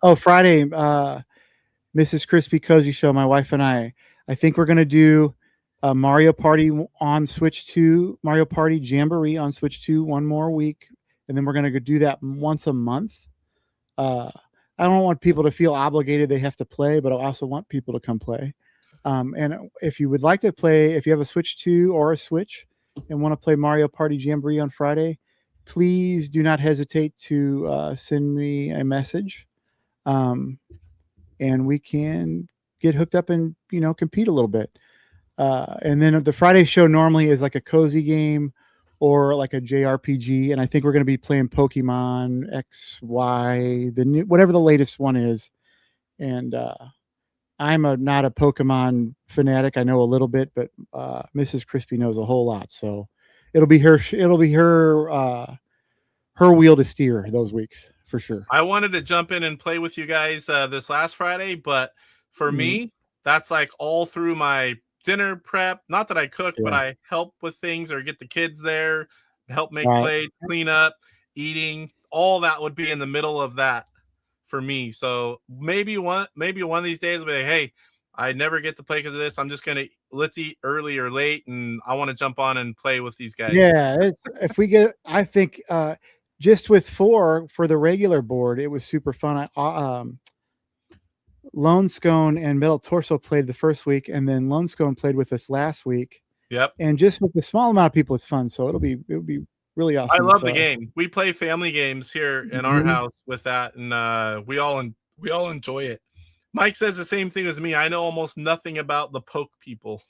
Oh, Friday, Mrs. Crispy Cozy Show. My wife and I think we're going to do a Mario Party on Switch 2, Mario Party Jamboree on Switch 2 one more week. And then we're going to do that once a month. I don't want people to feel obligated they have to play, but I also want people to come play. And if you would like to play, if you have a Switch 2 or a Switch and want to play Mario Party Jamboree on Friday, please do not hesitate to send me a message. And we can get hooked up and, compete a little bit. And then the Friday show normally is like a cozy game or like a JRPG. And I think we're going to be playing Pokemon XY, whatever the latest one is. And I'm not a Pokemon fanatic. I know a little bit, but Mrs. Crispy knows a whole lot. So it'll be her wheel to steer those weeks for sure. I wanted to jump in and play with you guys this last Friday, but for me, that's like all through my dinner prep. Not that I cook, but I help with things or get the kids there, help make plates, clean up, eating. All that would be in the middle of that for me. So maybe one of these days I'll be like, hey, I never get to play because of this. I'm just gonna let's eat early or late, and I want to jump on and play with these guys. Yeah, if we get, I think just with 4 for the regular board, it was super fun. Lone Scone and Metal Torso played the first week, and then Lone Scone played with us last week. Yep. And just with the small amount of people, it's fun. So it'll be really awesome. I love the game. We play family games here in our house with that, and we all enjoy it. Mike says the same thing as me. I know almost nothing about the poke people.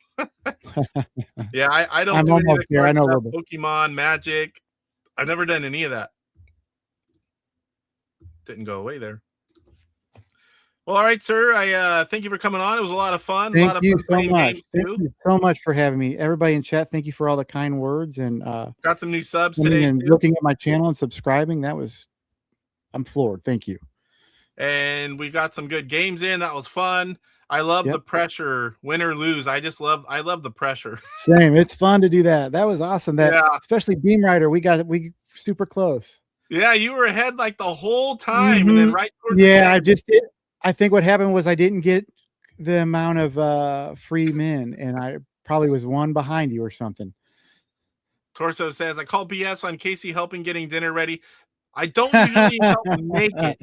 Yeah, I don't do any of the card stuff, Pokemon, Magic. I've never done any of that. Didn't go away there. Well, all right, sir. I thank you for coming on. It was a lot of fun. Thank you so much. Thank you so much for having me. Everybody in chat, thank you for all the kind words and got some new subs today. And looking at my channel and subscribing. I'm floored. Thank you. And we got some good games in. That was fun. I love the pressure, win or lose. I love the pressure. Same. It's fun to do that. That was awesome. Especially Beam Rider, we super close. Yeah, you were ahead like the whole time, and then right towards I just did. I think what happened was I didn't get the amount of free men, and I probably was one behind you or something. Torso says, I call BS on Casey helping getting dinner ready. I don't usually help make it,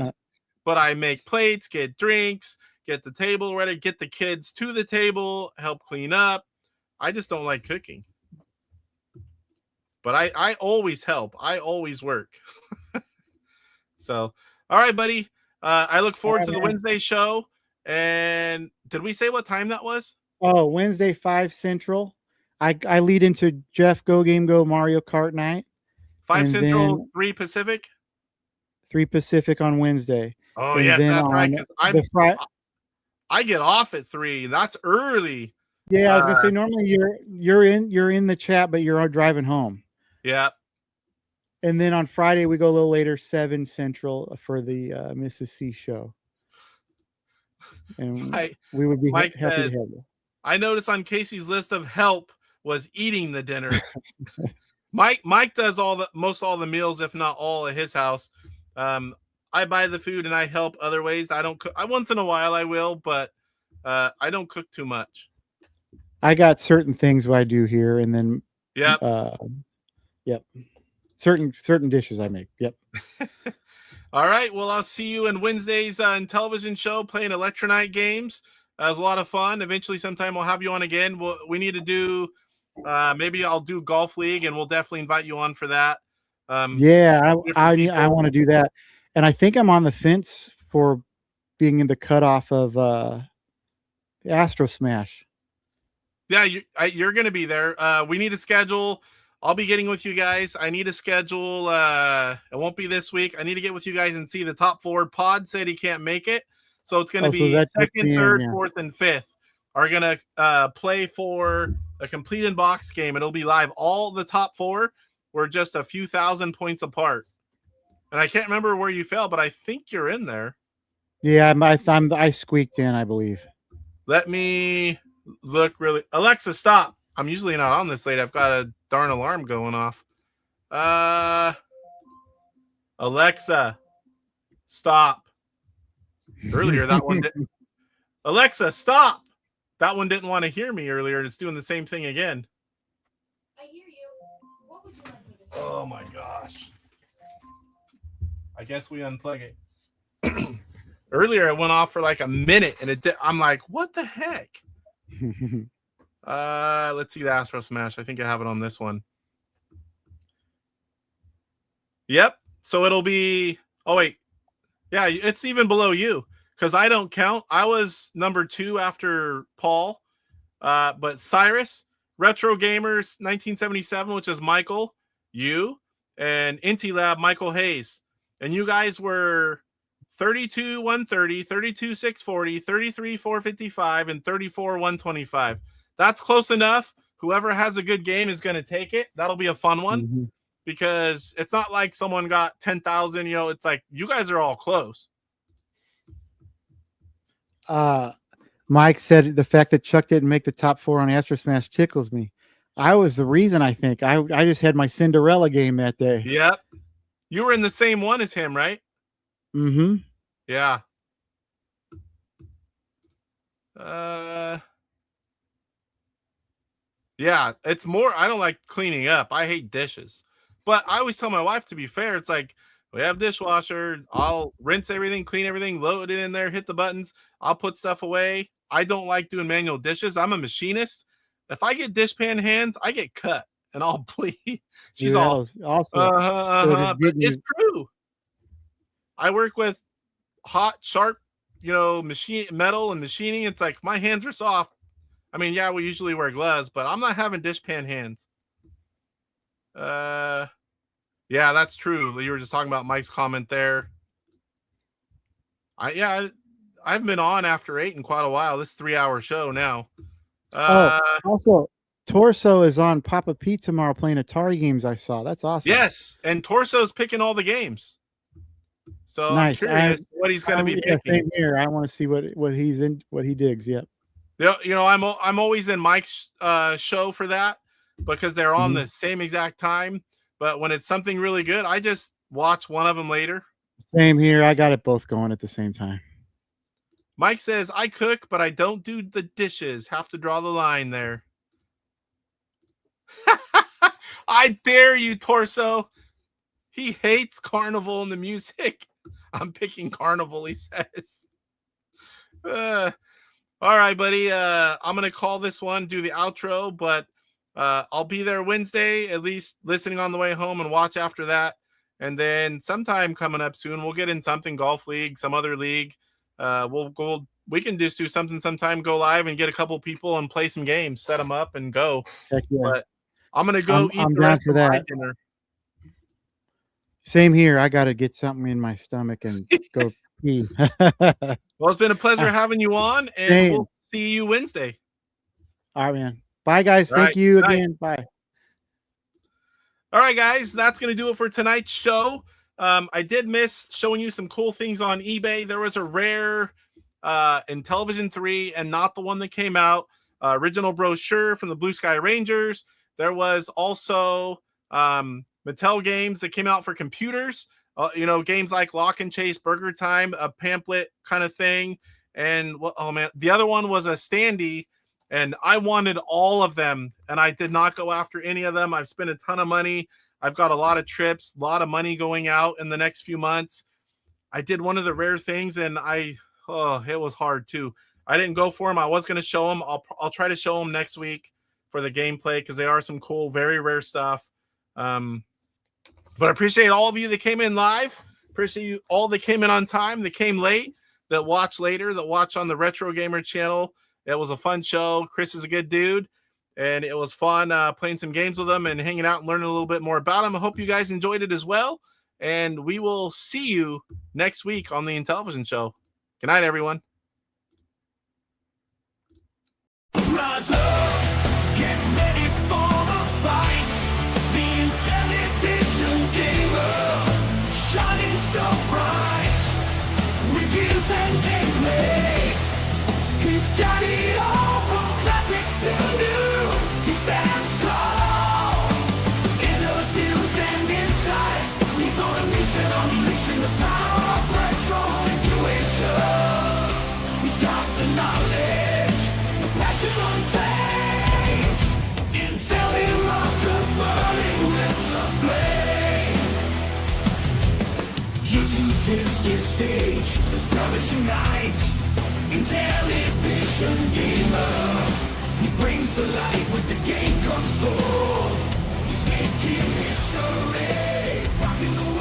but I make plates, get drinks, get the table ready, get the kids to the table, help clean up. I just don't like cooking. But I always help. I always work. So, all right, buddy. I look forward to the Wednesday show. And did we say what time that was? Oh, Wednesday, 5 Central. I lead into Jeff Go Game Go Mario Kart night. 5 Central, 3 Pacific? 3 Pacific on Wednesday. Oh, yes, that's right. I get off at 3. That's early. Yeah, I was gonna say normally you're in the chat, but you're driving home. Yeah. And then on Friday we go a little later, 7 Central for the Mrs. C show. And we would be happy to have you. I noticed on Casey's list of help was eating the dinner. Mike does most all the meals, if not all, at his house. I buy the food and I help other ways. I don't cook. Once in a while I will, but I don't cook too much. I got certain things I do here, and then certain dishes I make. Yep. All right. Well, I'll see you in Wednesday's Intellivision Show playing Electronite games. That was a lot of fun. Eventually, sometime we'll have you on again. We need to do, maybe I'll do Golf League, and we'll definitely invite you on for that. Yeah, I people. want to do that, and I think I'm on the fence for being in the cutoff of Astro Smash. Yeah, you're going to be there. We need to schedule. I'll be getting with you guys. I need to schedule. It won't be this week. I need to get with you guys and see the top 4. Pod said he can't make it, so it's going to be that puts second, me in, third, yeah. fourth, and fifth are going to play for a complete in-box game. It'll be live. All the top 4 were just a few thousand points apart, and I can't remember where you fell, but I think you're in there. Yeah, I squeaked in, I believe. Let me look really. Alexa, stop. I'm usually not on this late. I've got a darn alarm going off. Alexa, stop. Earlier, that one didn't. Alexa, stop. That one didn't want to hear me earlier. It's doing the same thing again. I hear you. What would you like me to say? Oh my gosh. I guess we unplug it. Earlier, it went off for like a minute, and I'm like, what the heck? Let's see the Astro Smash. I think I have it on this one. Yep. So it'll be. Oh wait, yeah, it's even below you because I don't count. I was number 2 after Paul, but Cyrus, Retro Gamers 1977, which is Michael, you, and Intilab Michael Hayes, and you guys were 32 130, 32 640, 33 455, and 34 125. That's close enough. Whoever has a good game is going to take it. That'll be a fun one because it's not like someone got 10,000. You know, it's like you guys are all close. Mike said the fact that Chuck didn't make the top 4 on Astro Smash tickles me. I was the reason, I think. I just had my Cinderella game that day. Yep. You were in the same one as him, right? Mm-hmm. Yeah. Yeah, it's more, I don't like cleaning up. I hate dishes. But I always tell my wife, to be fair, it's like, we have dishwasher. I'll rinse everything, clean everything, load it in there, hit the buttons. I'll put stuff away. I don't like doing manual dishes. I'm a machinist. If I get dishpan hands, I get cut and I'll bleed. She's all, but it's true. I work with hot, sharp, metal and machining. It's like my hands are soft. I mean, yeah, we usually wear gloves, but I'm not having dishpan hands. Yeah, that's true. You were just talking about Mike's comment there. I've been on after 8 in quite a while. This 3-hour show now. Also, Torso is on Papa Pete tomorrow playing Atari games. I saw. That's awesome. Yes, and Torso's picking all the games. So nice. I'm curious what he's going to be picking. Same here. I want to see what he's in, what he digs. Yep. I'm always in Mike's show for that because they're on the same exact time. But when it's something really good, I just watch one of them later. Same here. I got it both going at the same time. Mike says, I cook, but I don't do the dishes. Have to draw the line there. I dare you, Torso. He hates Carnival and the music. I'm picking Carnival, he says. All right, buddy. I'm going to call this one, do the outro, but I'll be there Wednesday, at least listening on the way home and watch after that. And then sometime coming up soon, we'll get in something, golf league, some other league. We can just do something sometime, go live and get a couple people and play some games, set them up and go. Heck yeah. But I'm going to go eat the rest of my dinner. Same here. I got to get something in my stomach and go pee. Well, it's been a pleasure having you on, and we'll see you Wednesday. All right, man. Bye, guys. Thank you again. Bye. All right, guys. That's going to do it for tonight's show. I did miss showing you some cool things on eBay. There was a rare Intellivision 3 and not the one that came out. Original brochure from the Blue Sky Rangers. There was also Mattel games that came out for computers. Games like Lock and Chase, Burger Time, a pamphlet kind of thing. And the other one was a standee, and I wanted all of them, and I did not go after any of them. I've spent a ton of money. I've got a lot of trips, a lot of money going out in the next few months. I did one of the rare things, and it was hard too. I didn't go for them. I was going to show them. I'll try to show them next week for the gameplay because they are some cool, very rare stuff. But I appreciate all of you that came in live. Appreciate you all that came in on time, that came late, that watch later, that watch on the Retro Gamer channel. It was a fun show. Chris is a good dude, and it was fun playing some games with him and hanging out and learning a little bit more about him. I hope you guys enjoyed it as well, and we will see you next week on the Intellivision Show. Good night, everyone. Rise up, get ready for the fight. The Intellivision gamer, shining so bright. Reviews and gameplay, he's got it all from classics to new. He stands tall, interviews and insights. He's on a mission, unleashing the power of retro intuition. He's got the knowledge, the passion untamed. Intelli rocker burning with the flame. YouTube's his stage, subscribers unite. Intellivision gamer, he brings the light with the game console. He's making history, rocking the